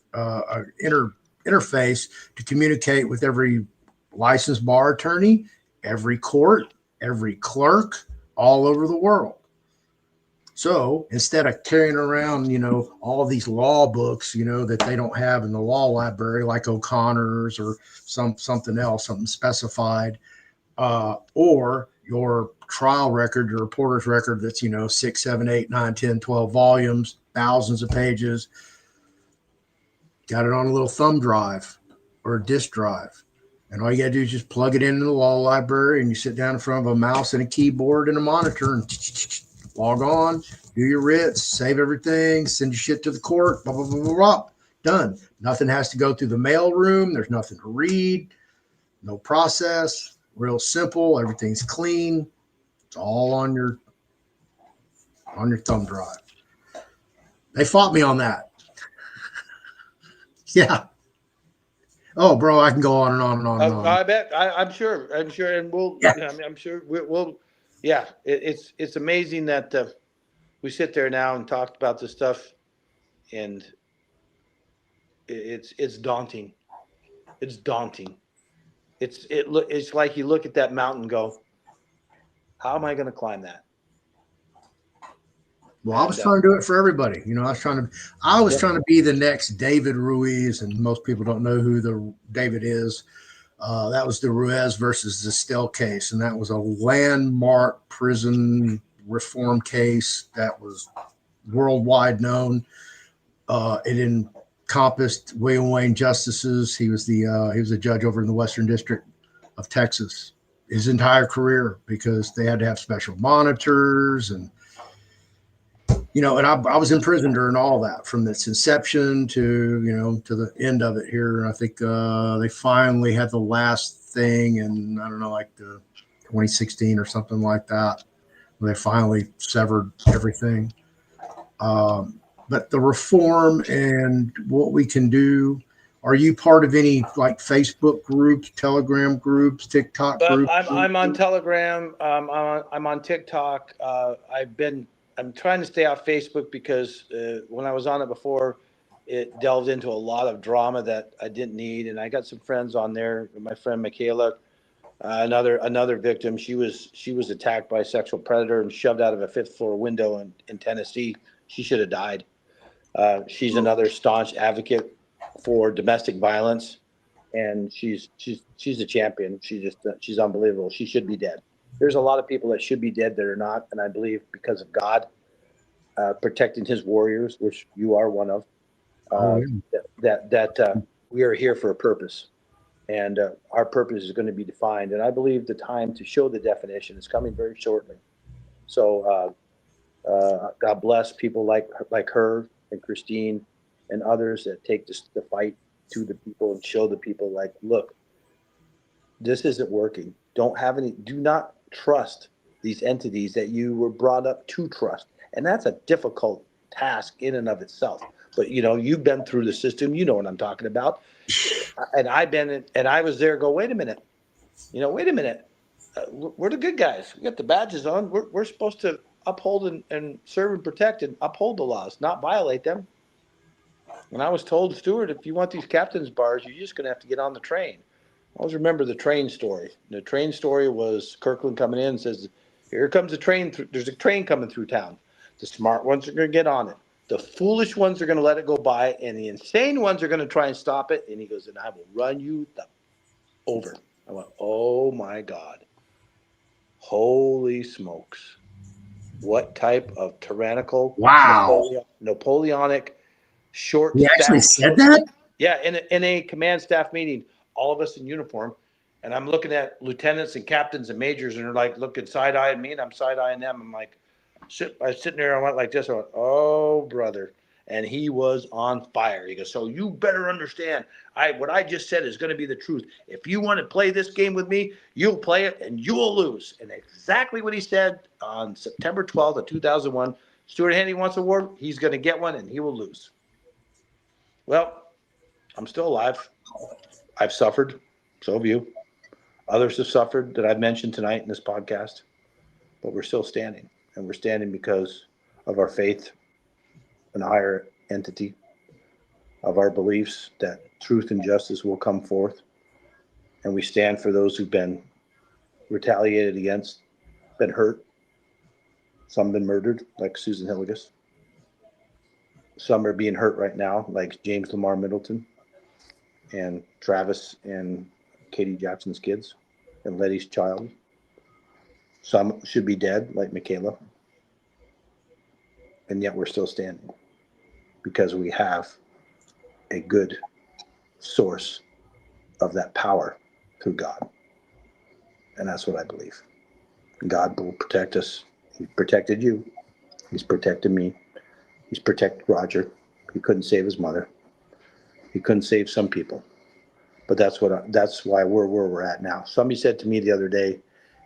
to communicate with every licensed bar attorney, every court, every clerk all over the world. So instead of carrying around, all of these law books, that they don't have in the law library, like O'Connor's or something else, something specified, or your trial record, your reporter's record that's, 6, 7, 8, 9, 10, 12 volumes, thousands of pages, got it on a little thumb drive or a disk drive. And all you got to do is just plug it into the law library, and you sit down in front of a mouse and a keyboard and a monitor and log on, do your writs, save everything, send your shit to the court, blah, blah, blah, blah, blah. Done. Nothing has to go through the mail room. There's nothing to read. No process. Real simple. Everything's clean. It's all on your thumb drive. They fought me on that. Yeah. Oh, bro, I can go on and on and on and on. I bet. I'm sure, and we'll. Yeah. I'm sure we'll. Yeah, it's amazing that we sit there now and talk about this stuff, and it's daunting. It's daunting. It's like you look at that mountain and go, how am I going to climb that? Well, I was trying to do it for everybody. I was trying to be the next David Ruiz, and most people don't know who the David is. That was the Ruiz versus Estelle case, and that was a landmark prison reform case that was worldwide known. It encompassed William Wayne Justices. He was a judge over in the Western District of Texas his entire career, because they had to have special monitors and and I was in prison during all that, from its inception to to the end of it here. I think they finally had the last thing in, I don't know, like the 2016 or something like that, where they finally severed everything. But the reform and what we can do. Are you part of any like Facebook groups, Telegram groups, TikTok groups? I'm on Telegram. I'm on TikTok. I'm trying to stay off Facebook because when I was on it before, it delved into a lot of drama that I didn't need. And I got some friends on there. My friend Michaela, another victim. She was attacked by a sexual predator and shoved out of a 5th floor window in Tennessee. She should have died. She's another staunch advocate for domestic violence, and she's a champion. She's unbelievable. She should be dead. There's a lot of people that should be dead that are not, and I believe because of God protecting his warriors, which you are one of, that we are here for a purpose, and our purpose is going to be defined. And I believe the time to show the definition is coming very shortly. So God bless people like her and Christine and others that take the fight to the people and show the people, like, look, this isn't working. Do not trust these entities that you were brought up to trust. And that's a difficult task in and of itself. But, you've been through the system. You know what I'm talking about. And I was there, wait a minute. We're the good guys. We got the badges on. We're supposed to uphold and serve and protect and uphold the laws, not violate them. And I was told, Stuart, if you want these captain's bars, you're just going to have to get on the train. I always remember the train story. The train story was Kirkland coming in and says, here comes a train. There's a train coming through town. The smart ones are going to get on it. The foolish ones are going to let it go by, and the insane ones are going to try and stop it. And he goes, and I will run you over. I went, oh, my God. Holy smokes. What type of tyrannical, Napoleonic, short. He actually said that? Yeah, in a command staff meeting, all of us in uniform, and I'm looking at lieutenants and captains and majors, and they're like looking side-eyeing me, and I'm side-eyeing them. I'm like, I was sitting there, I went like this, I went, oh, brother. And he was on fire. He goes, so you better understand, what I just said is going to be the truth. If you want to play this game with me, you'll play it and you'll lose. And exactly what he said on September 12th of 2001. Stuart Handte wants a war. He's going to get one and he will lose. Well, I'm still alive. I've suffered. So have you. Others have suffered that I've mentioned tonight in this podcast. But we're still standing. And we're standing because of our faith in a higher entity, of our beliefs that truth and justice will come forth. And we stand for those who've been retaliated against, been hurt. Some been murdered, like Susan Hilligus. Some are being hurt right now, like James Lamar Middleton and Travis and Katie Jackson's kids and Letty's child. Some should be dead, like Michaela. And yet we're still standing because we have a good source of that power through God. And that's what I believe. God will protect us. He protected you. He's protected me. He's protected Roger. He couldn't save his mother. He couldn't save some people. But that's why we're where we're at now. Somebody said to me the other day,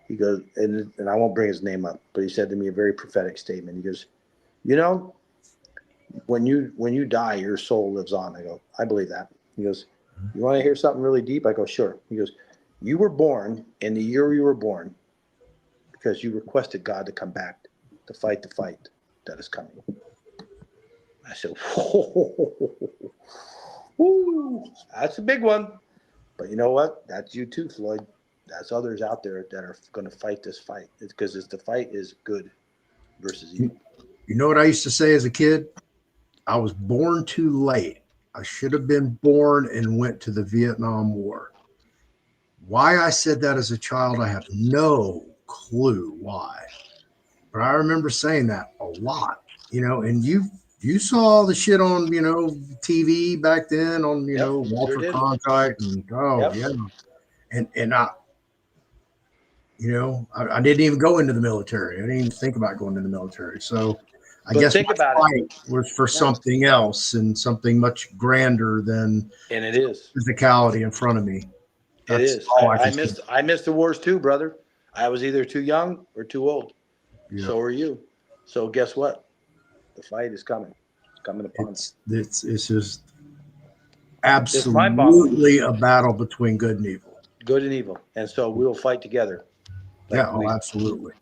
he goes, and I won't bring his name up, but he said to me a very prophetic statement. He goes, you know, when you die, your soul lives on. I go, I believe that. He goes, you want to hear something really deep? I go, sure. He goes, you were born in the year you were born because you requested God to come back to fight the fight that is coming. I said, whoo, that's a big one. But you know what? That's you too, Floyd. That's others out there that are going to fight this fight. It's because the fight is good versus evil. You know what I used to say as a kid? I was born too late. I should have been born and went to the Vietnam War. Why I said that as a child, I have no clue why. But I remember saying that a lot, and you saw the shit on, TV back then on, Walter sure Cronkite and yeah. And I didn't even go into the military. I didn't even think about going into the military. So I guess think about it was for something else and something much grander than and it is physicality in front of me. That's it is. I missed the wars too, brother. I was either too young or too old. Yeah. So are you. So guess what? The fight is coming. It's coming upon us. It's just absolutely a battle between good and evil. Good and evil. And so we will fight together. Absolutely.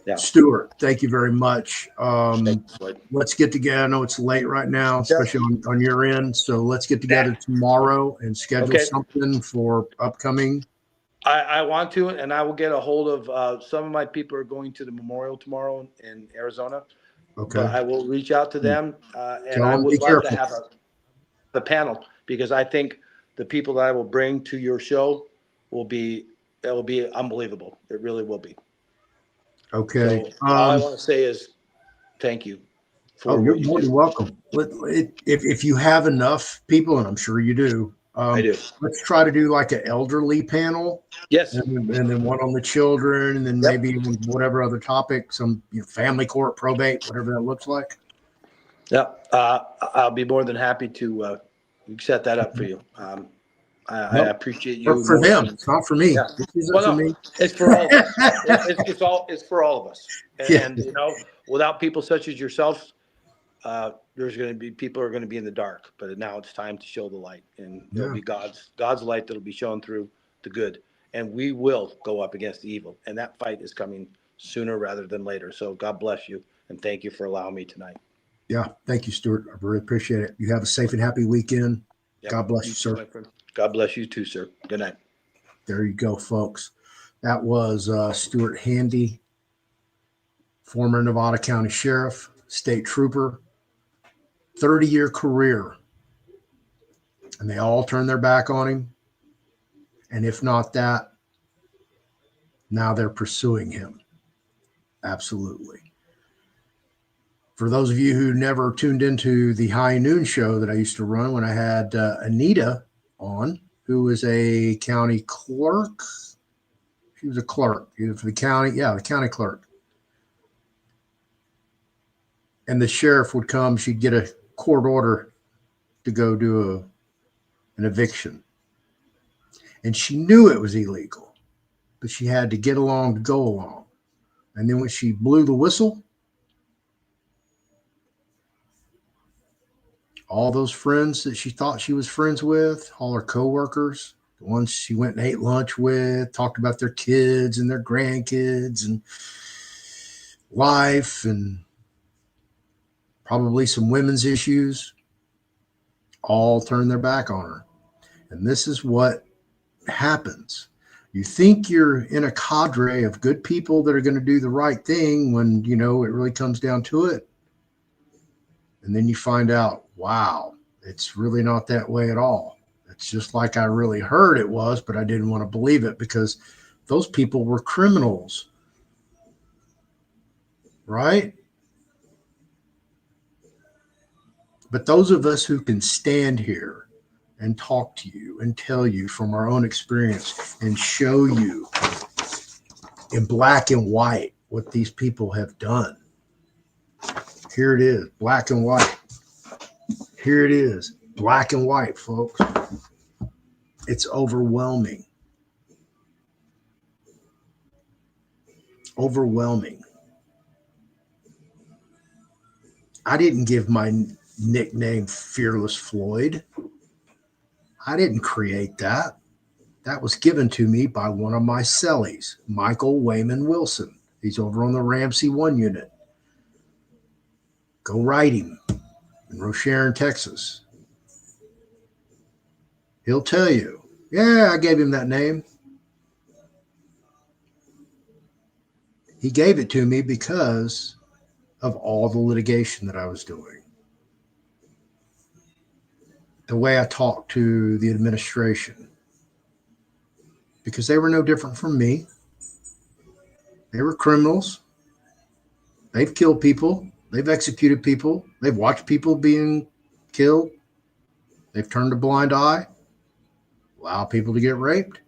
Yeah. Stuart, thank you very much. Let's get together. I know it's late right now, especially on your end. So let's get together tomorrow and schedule something for upcoming. I want to, and I will get a hold of some of my people are going to the memorial tomorrow in Arizona. Okay. But I will reach out to them, and I would love to have a panel because I think the people that I will bring to your show will be unbelievable. It really will be. Okay. So all I want to say is thank you. You're more than welcome. If you have enough people, and I'm sure you do, I do. Let's try to do like an elderly panel. Yes. And then one on the children, and then maybe whatever other topic, some family court, probate, whatever that looks like. Yeah. I'll be more than happy to set that up for you. I appreciate you. For them, it's not for me. Yeah. It's for all of us. It's for all of us. And without people such as yourself, there's going to be people are going to be in the dark. But now it's time to show the light, and it'll be God's light that'll be shown through the good, and we will go up against the evil. And that fight is coming sooner rather than later. So God bless you, and thank you for allowing me tonight. Yeah, thank you, Stuart. I really appreciate it. You have a safe and happy weekend. Yep. God bless you, sir. God bless you too, sir. Good night. There you go, folks. That was Stewart Handte, former Nevada County Sheriff, state trooper, 30-year career. And they all turned their back on him. And if not that, now they're pursuing him. Absolutely. For those of you who never tuned into the High Noon show that I used to run when I had Anita on, who was a county clerk. She was a clerk for the county. Yeah, the county clerk. And the sheriff would come. She'd get court order to go do an eviction. And she knew it was illegal, but she had to get along to go along. And then when she blew the whistle, all those friends that she thought she was friends with, all her coworkers, the ones she went and ate lunch with, talked about their kids and their grandkids and life and probably some women's issues, all turned their back on her. And this is what happens. You think you're in a cadre of good people that are going to do the right thing when, you know, it really comes down to it. And then you find out, wow, it's really not that way at all. It's just like I really heard it was, but I didn't want to believe it because those people were criminals, right? But those of us who can stand here and talk to you and tell you from our own experience and show you in black and white what these people have done. Here it is, black and white. Here it is, black and white, folks. It's overwhelming. Overwhelming. I didn't give my nickname Fearless Floyd. I didn't create that. That was given to me by one of my cellies, Michael Wayman Wilson. He's over on the Ramsey 1 unit. Go write him in Rocheron, Texas. He'll tell you, yeah, I gave him that name. He gave it to me because of all the litigation that I was doing. The way I talked to the administration, because they were no different from me. They were criminals. They've killed people. They've executed people. They've watched people being killed. They've turned a blind eye, allow people to get raped.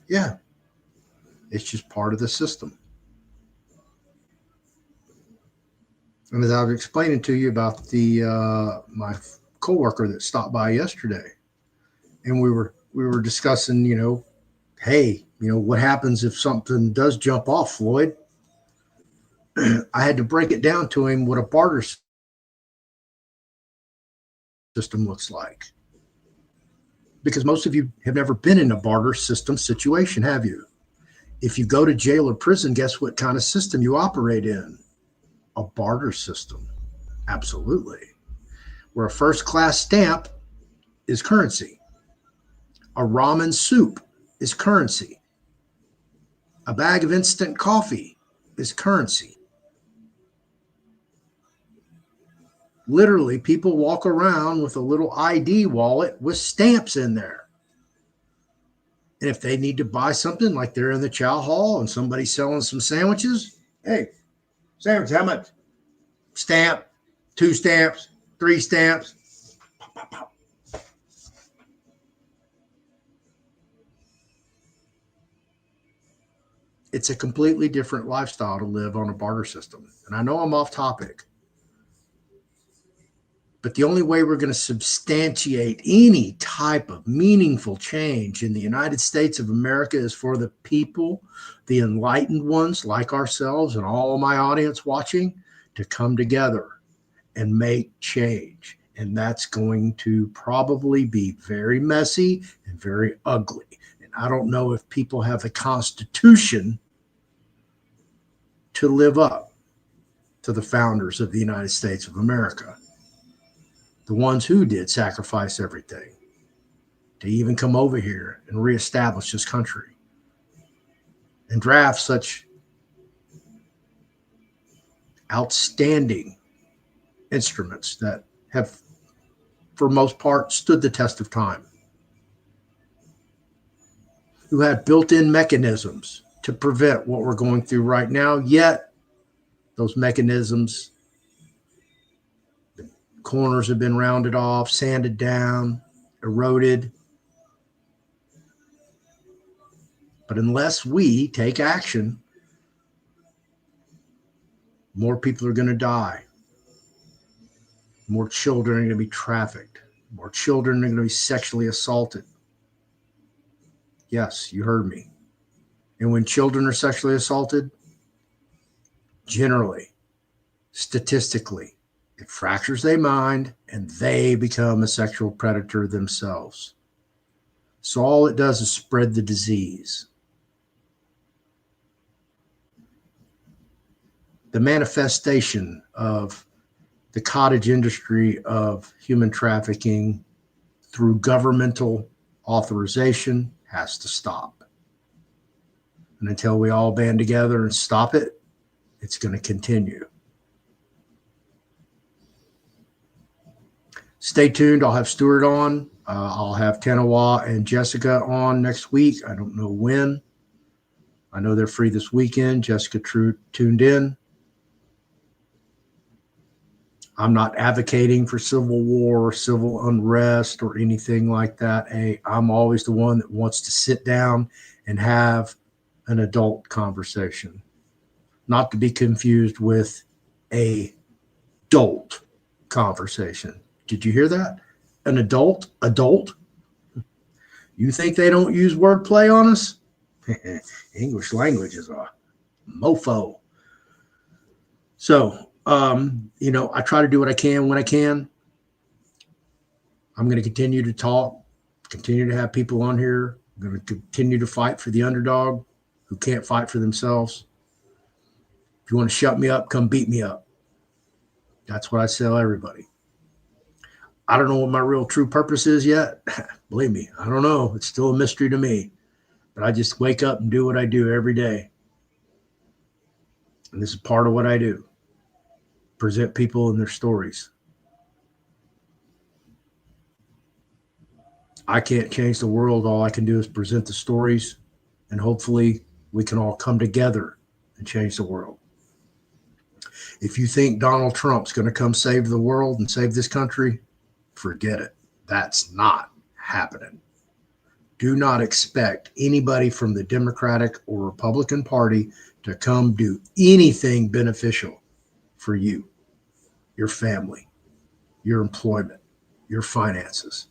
Yeah, it's just part of the system. And as I was explaining to you about the my coworker that stopped by yesterday, and we were discussing, you know, hey, you know, what happens if something does jump off, Floyd? I had to break it down to him what a barter system looks like. Because most of you have never been in a barter system situation, have you? If you go to jail or prison, guess what kind of system you operate in? A barter system. Absolutely. Where a first-class stamp is currency. A ramen soup is currency. A bag of instant coffee is currency. Literally, people walk around with a little ID wallet with stamps in there. And if they need to buy something, like they're in the chow hall and somebody's selling some sandwiches, hey, sandwich, how much? Stamp, 2 stamps, 3 stamps. Pop, pop, pop. It's a completely different lifestyle to live on a barter system. And I know I'm off topic, but the only way we're going to substantiate any type of meaningful change in the United States of America is for the people, the enlightened ones like ourselves and all my audience watching, to come together and make change. And that's going to probably be very messy and very ugly. And I don't know if people have the constitution to live up to the founders of the United States of America. The ones who did sacrifice everything to even come over here and reestablish this country and draft such outstanding instruments that have, for most part, stood the test of time, who had built-in mechanisms to prevent what we're going through right now, yet those mechanisms, corners have been rounded off, sanded down, eroded. But unless we take action, more people are going to die. More children are going to be trafficked. More children are going to be sexually assaulted. Yes, you heard me. And when children are sexually assaulted, generally, statistically, it fractures their mind and they become a sexual predator themselves. So all it does is spread the disease. The manifestation of the cottage industry of human trafficking through governmental authorization has to stop. And until we all band together and stop it, it's going to continue. Stay tuned. I'll have Stuart on. I'll have Tanawa and Jessica on next week. I don't know when. I know they're free this weekend. Jessica tuned in. I'm not advocating for civil war or civil unrest or anything like that. I'm always the one that wants to sit down and have an adult conversation, not to be confused with a adult conversation. Did you hear that? An adult? You think they don't use wordplay on us? English language is a mofo. So, I try to do what I can when I can. I'm going to continue to talk, continue to have people on here. I'm going to continue to fight for the underdog who can't fight for themselves. If you want to shut me up, come beat me up. That's what I tell everybody. I don't know what my real true purpose is yet. Believe me, I don't know. It's still a mystery to me. But I just wake up and do what I do every day. And this is part of what I do. Present people and their stories. I can't change the world. All I can do is present the stories, and hopefully we can all come together and change the world. If you think Donald Trump's going to come save the world and save this country, forget it. That's not happening. Do not expect anybody from the Democratic or Republican Party to come do anything beneficial for you, your family, your employment, your finances.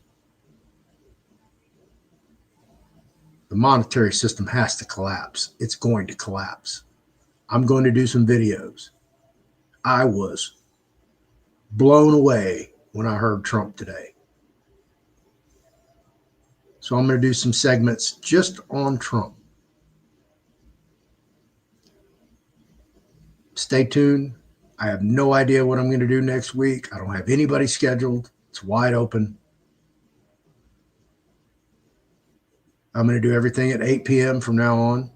The monetary system has to collapse. It's going to collapse. I'm going to do some videos. I was blown away when I heard Trump today. So I'm going to do some segments just on Trump. Stay tuned. I have no idea what I'm going to do next week. I don't have anybody scheduled. It's wide open. I'm going to do everything at 8 p.m. from now on.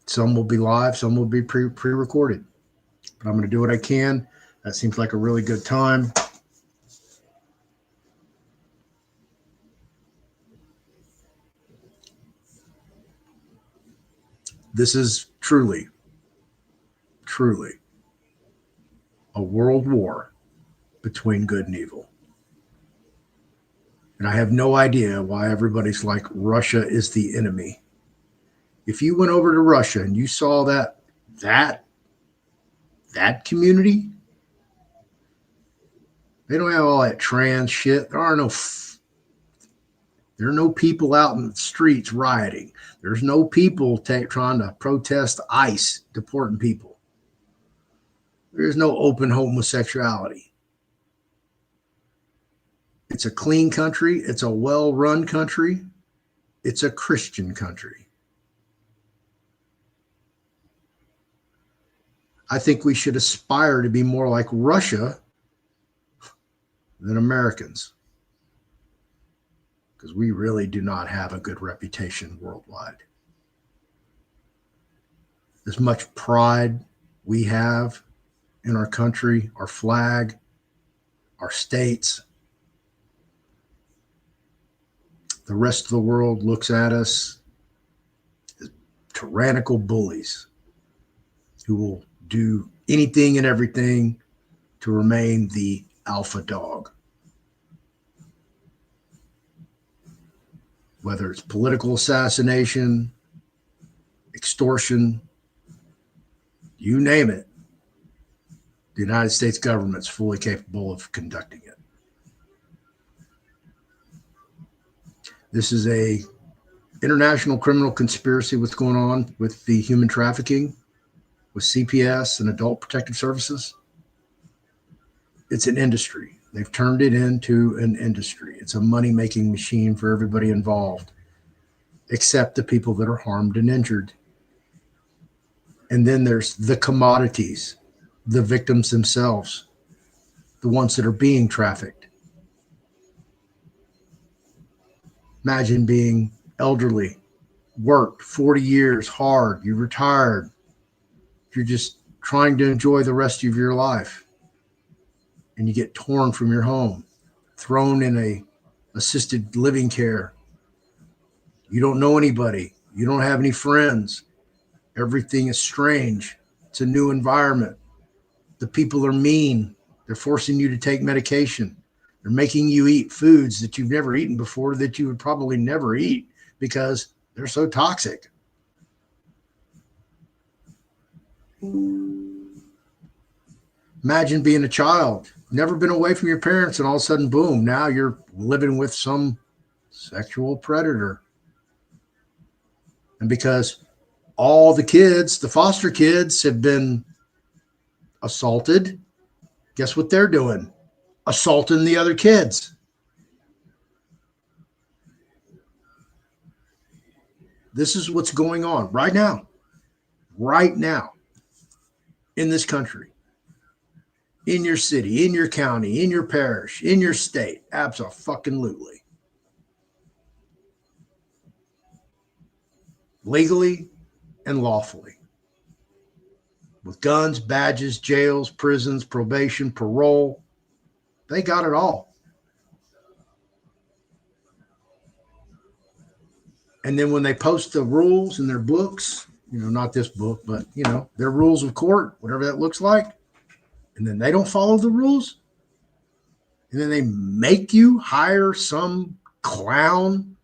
Some will be live. Some will be pre-recorded. But I'm going to do what I can. That seems like a really good time. This is truly a world war between good and evil. And I have no idea why everybody's like Russia is the enemy. If you went over to Russia and you saw that community, they don't have all that trans shit. There are no people out in the streets rioting. There's no people trying to protest ICE deporting people. There's no open homosexuality. It's a clean country. It's a well-run country. It's a Christian country. I think we should aspire to be more like Russia than Americans, because we really do not have a good reputation worldwide. As much pride we have in our country, our flag, our states, the rest of the world looks at us as tyrannical bullies who will do anything and everything to remain the alpha dog. Whether it's political assassination, extortion, you name it. The United States government's fully capable of conducting it. This is a international criminal conspiracy. What's going on with the human trafficking, with CPS and adult protective services? It's an industry. They've turned it into an industry. It's a money-making machine for everybody involved, except the people that are harmed and injured. And then there's the commodities, the victims themselves, the ones that are being trafficked. Imagine being elderly, worked 40 years hard, you retired, you're just trying to enjoy the rest of your life, and you get torn from your home, thrown in a assisted living care. You don't know anybody. You don't have any friends. Everything is strange. It's a new environment. The people are mean. They're forcing you to take medication. They're making you eat foods that you've never eaten before, that you would probably never eat because they're so toxic. Imagine being a child, never been away from your parents, and all of a sudden, boom, now you're living with some sexual predator. And because all the kids, the foster kids, have been assaulted, guess what they're doing? Assaulting the other kids. This is what's going on right now in this country, in your city, in your county, in your parish, in your state. Abso-fucking-lutely. Legally and lawfully. With guns, badges, jails, prisons, probation, parole. They got it all. And then when they post the rules in their books, not this book, but, their rules of court, whatever that looks like, and then they don't follow the rules, and then they make you hire some clown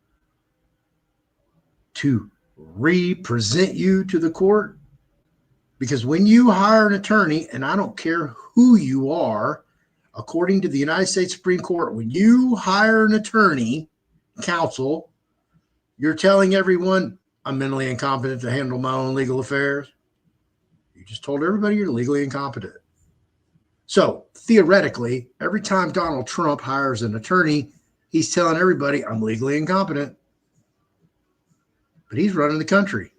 to represent you to the court. Because when you hire an attorney, and I don't care who you are, according to the United States Supreme Court, when you hire an attorney, counsel, you're telling everyone, I'm mentally incompetent to handle my own legal affairs. You just told everybody you're legally incompetent. So theoretically, every time Donald Trump hires an attorney, he's telling everybody, I'm legally incompetent. But he's running the country.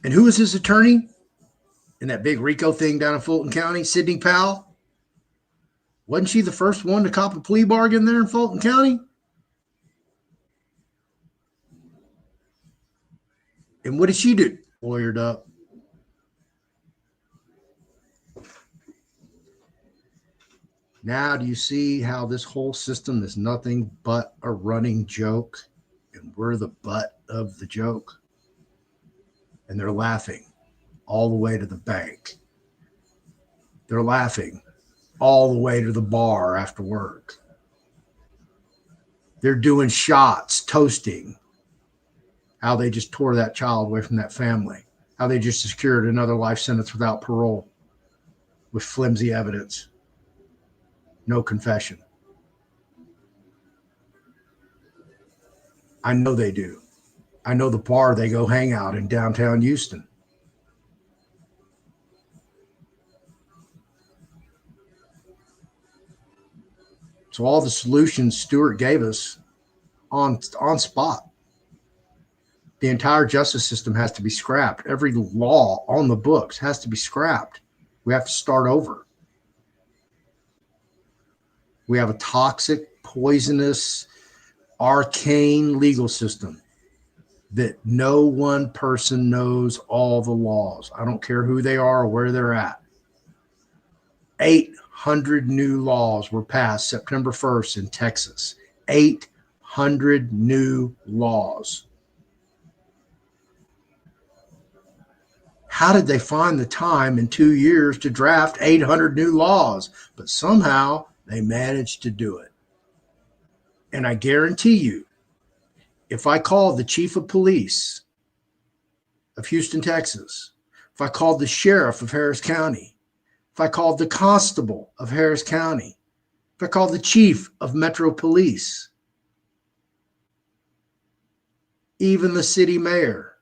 And who is his attorney? In that big RICO thing down in Fulton County, Sidney Powell. Wasn't she the first one to cop a plea bargain there in Fulton County? And what did she do? Lawyered up. Now do you see how this whole system is nothing but a running joke? And we're the butt of the joke. And they're laughing all the way to the bank. They're laughing all the way to the bar after work. They're doing shots, toasting. How they just tore that child away from that family. How they just secured another life sentence without parole with flimsy evidence. No confession. I know they do. I know the bar they go hang out in downtown Houston. So all the solutions Stewart gave us on spot. The entire justice system has to be scrapped. Every law on the books has to be scrapped. We have to start over. We have a toxic, poisonous, arcane legal system that no one person knows all the laws. I don't care who they are or where they're at. 800 new laws were passed September 1st in Texas. 800 new laws. How did they find the time in 2 years to draft 800 new laws? But somehow they managed to do it. And I guarantee you, if I call the chief of police of Houston, Texas, if I called the sheriff of Harris County, if I called the constable of Harris County, if I called the chief of Metro Police, even the city mayor,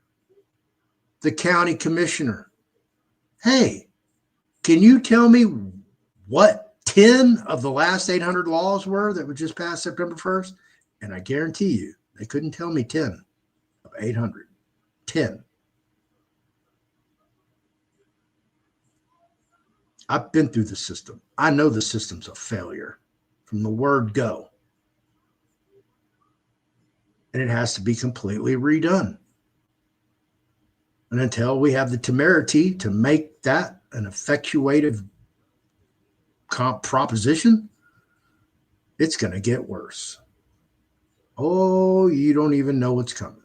the county commissioner, hey, can you tell me what 10 of the last 800 laws were that were just passed September 1st? And I guarantee you, they couldn't tell me 10 of 800. 10. I've been through the system. I know the system's a failure from the word go. And it has to be completely redone. And until we have the temerity to make that an effectuative proposition, it's going to get worse. Oh, you don't even know what's coming.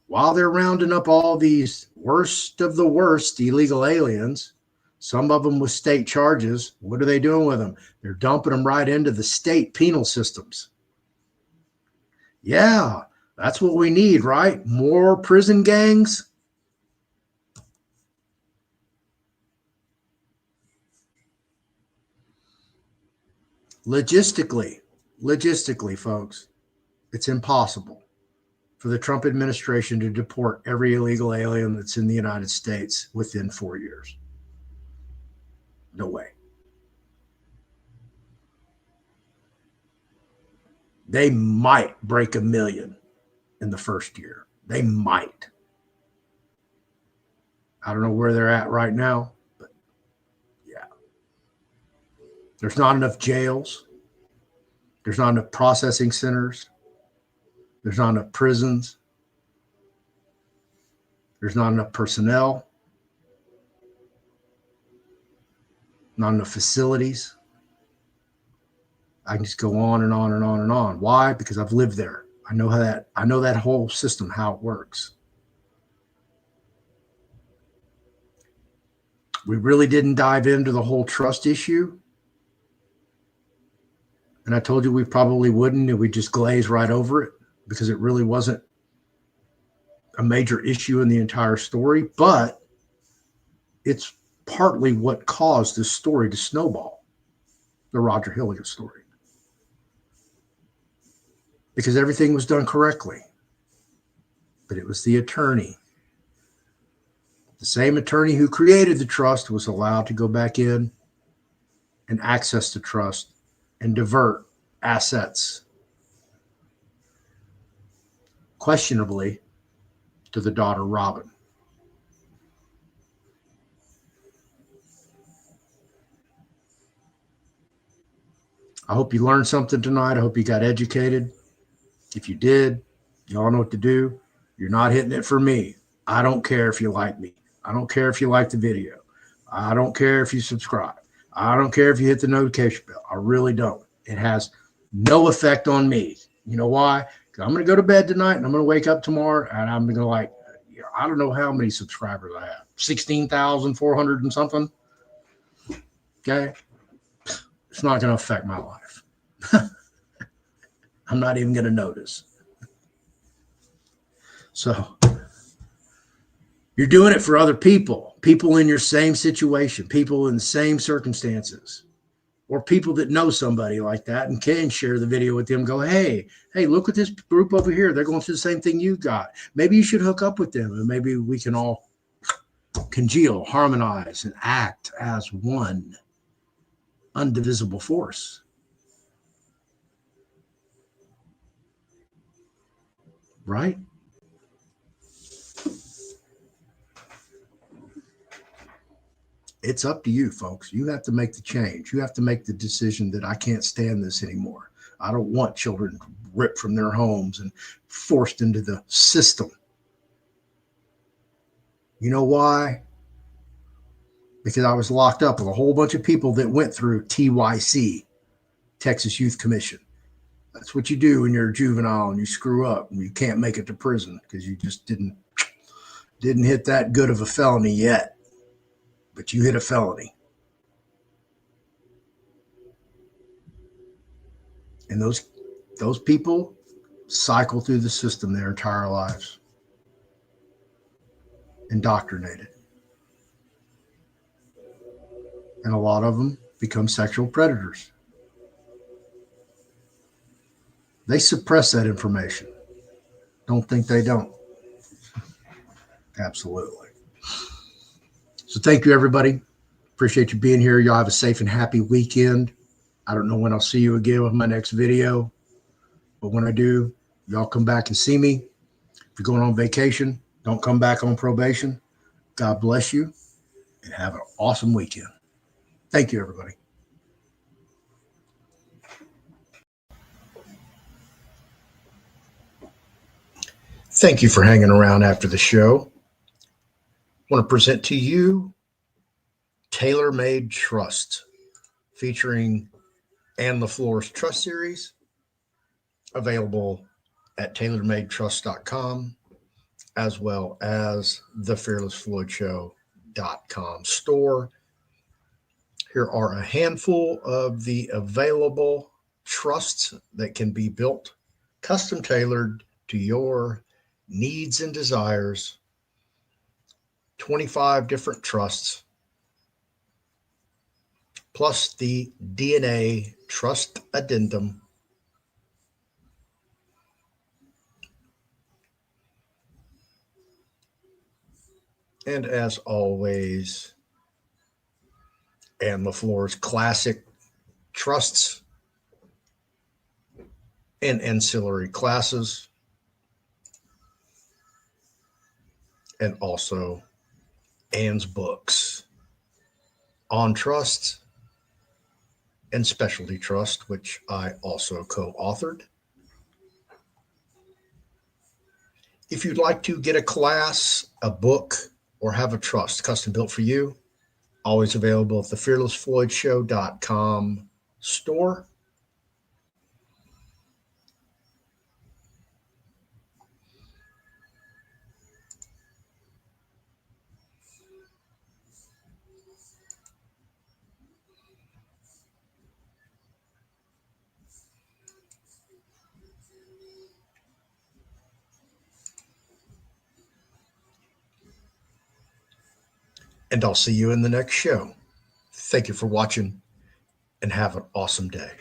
While they're rounding up all these worst of the worst illegal aliens, some of them with state charges, what are they doing with them? They're dumping them right into the state penal systems. Yeah, that's what we need, right? More prison gangs. Logistically, folks, it's impossible for the Trump administration to deport every illegal alien that's in the United States within 4 years. No way. They might break 1 million in the first year. They might. I don't know where they're at right now, but yeah. There's not enough jails. There's not enough processing centers. There's not enough prisons. There's not enough personnel. Not enough facilities. I can just go on and on and on and on. Why? Because I've lived there. I know that whole system, how it works. We really didn't dive into the whole trust issue. And I told you we probably wouldn't, and we'd just glaze right over it because it really wasn't a major issue in the entire story. But it's partly what caused this story to snowball, the Roger Hillygus story. Because everything was done correctly. But it was the attorney. The same attorney who created the trust was allowed to go back in and access the trust and divert assets, questionably, to the daughter Robin. I hope you learned something tonight. I hope you got educated. If you did, you all know what to do. You're not hitting it for me. I don't care if you like me. I don't care if you like the video. I don't care if you subscribe. I don't care if you hit the notification bell. I really don't. It has no effect on me. You know why? Because I'm going to go to bed tonight and I'm going to wake up tomorrow and I'm going to I don't know how many subscribers I have. 16,400 and something. Okay. It's not going to affect my life. I'm not even going to notice. So you're doing it for other people in your same situation, people in the same circumstances, or people that know somebody like that and can share the video with them. Go, hey, look at this group over here. They're going through the same thing you got. Maybe you should hook up with them and maybe we can all congeal, harmonize, and act as one undivisible force. Right? It's up to you, folks. You have to make the change. You have to make the decision that I can't stand this anymore. I don't want children ripped from their homes and forced into the system. You know why? Because I was locked up with a whole bunch of people that went through TYC, Texas Youth Commission. That's what you do when you're a juvenile and you screw up and you can't make it to prison because you just didn't hit that good of a felony yet. But you hit a felony. And those people cycle through the system their entire lives. Indoctrinated. and a lot of them become sexual predators. They suppress that information. Don't think they don't. Absolutely. So thank you, everybody. Appreciate you being here. Y'all have a safe and happy weekend. I don't know when I'll see you again with my next video, but when I do, y'all come back and see me. If you're going on vacation, don't come back on probation. God bless you and have an awesome weekend. Thank you, everybody. Thank you for hanging around after the show. I want to present to you Tailor-Made Trust, featuring Ann LaFleur's Trust Series, available at tailormadetrust.com, as well as thefearlessfloydshow.com store. Here are a handful of the available trusts that can be built, custom tailored to your needs and desires. 25 different trusts, plus the DNA trust addendum. And as always, Ann LaFleur's classic trusts and ancillary classes, and also Ann's books on trust and specialty trust, which I also co-authored. If you'd like to get a class, a book, or have a trust custom built for you, always available at thefearlessfloydshow.com store. And I'll see you in the next show. Thank you for watching and have an awesome day.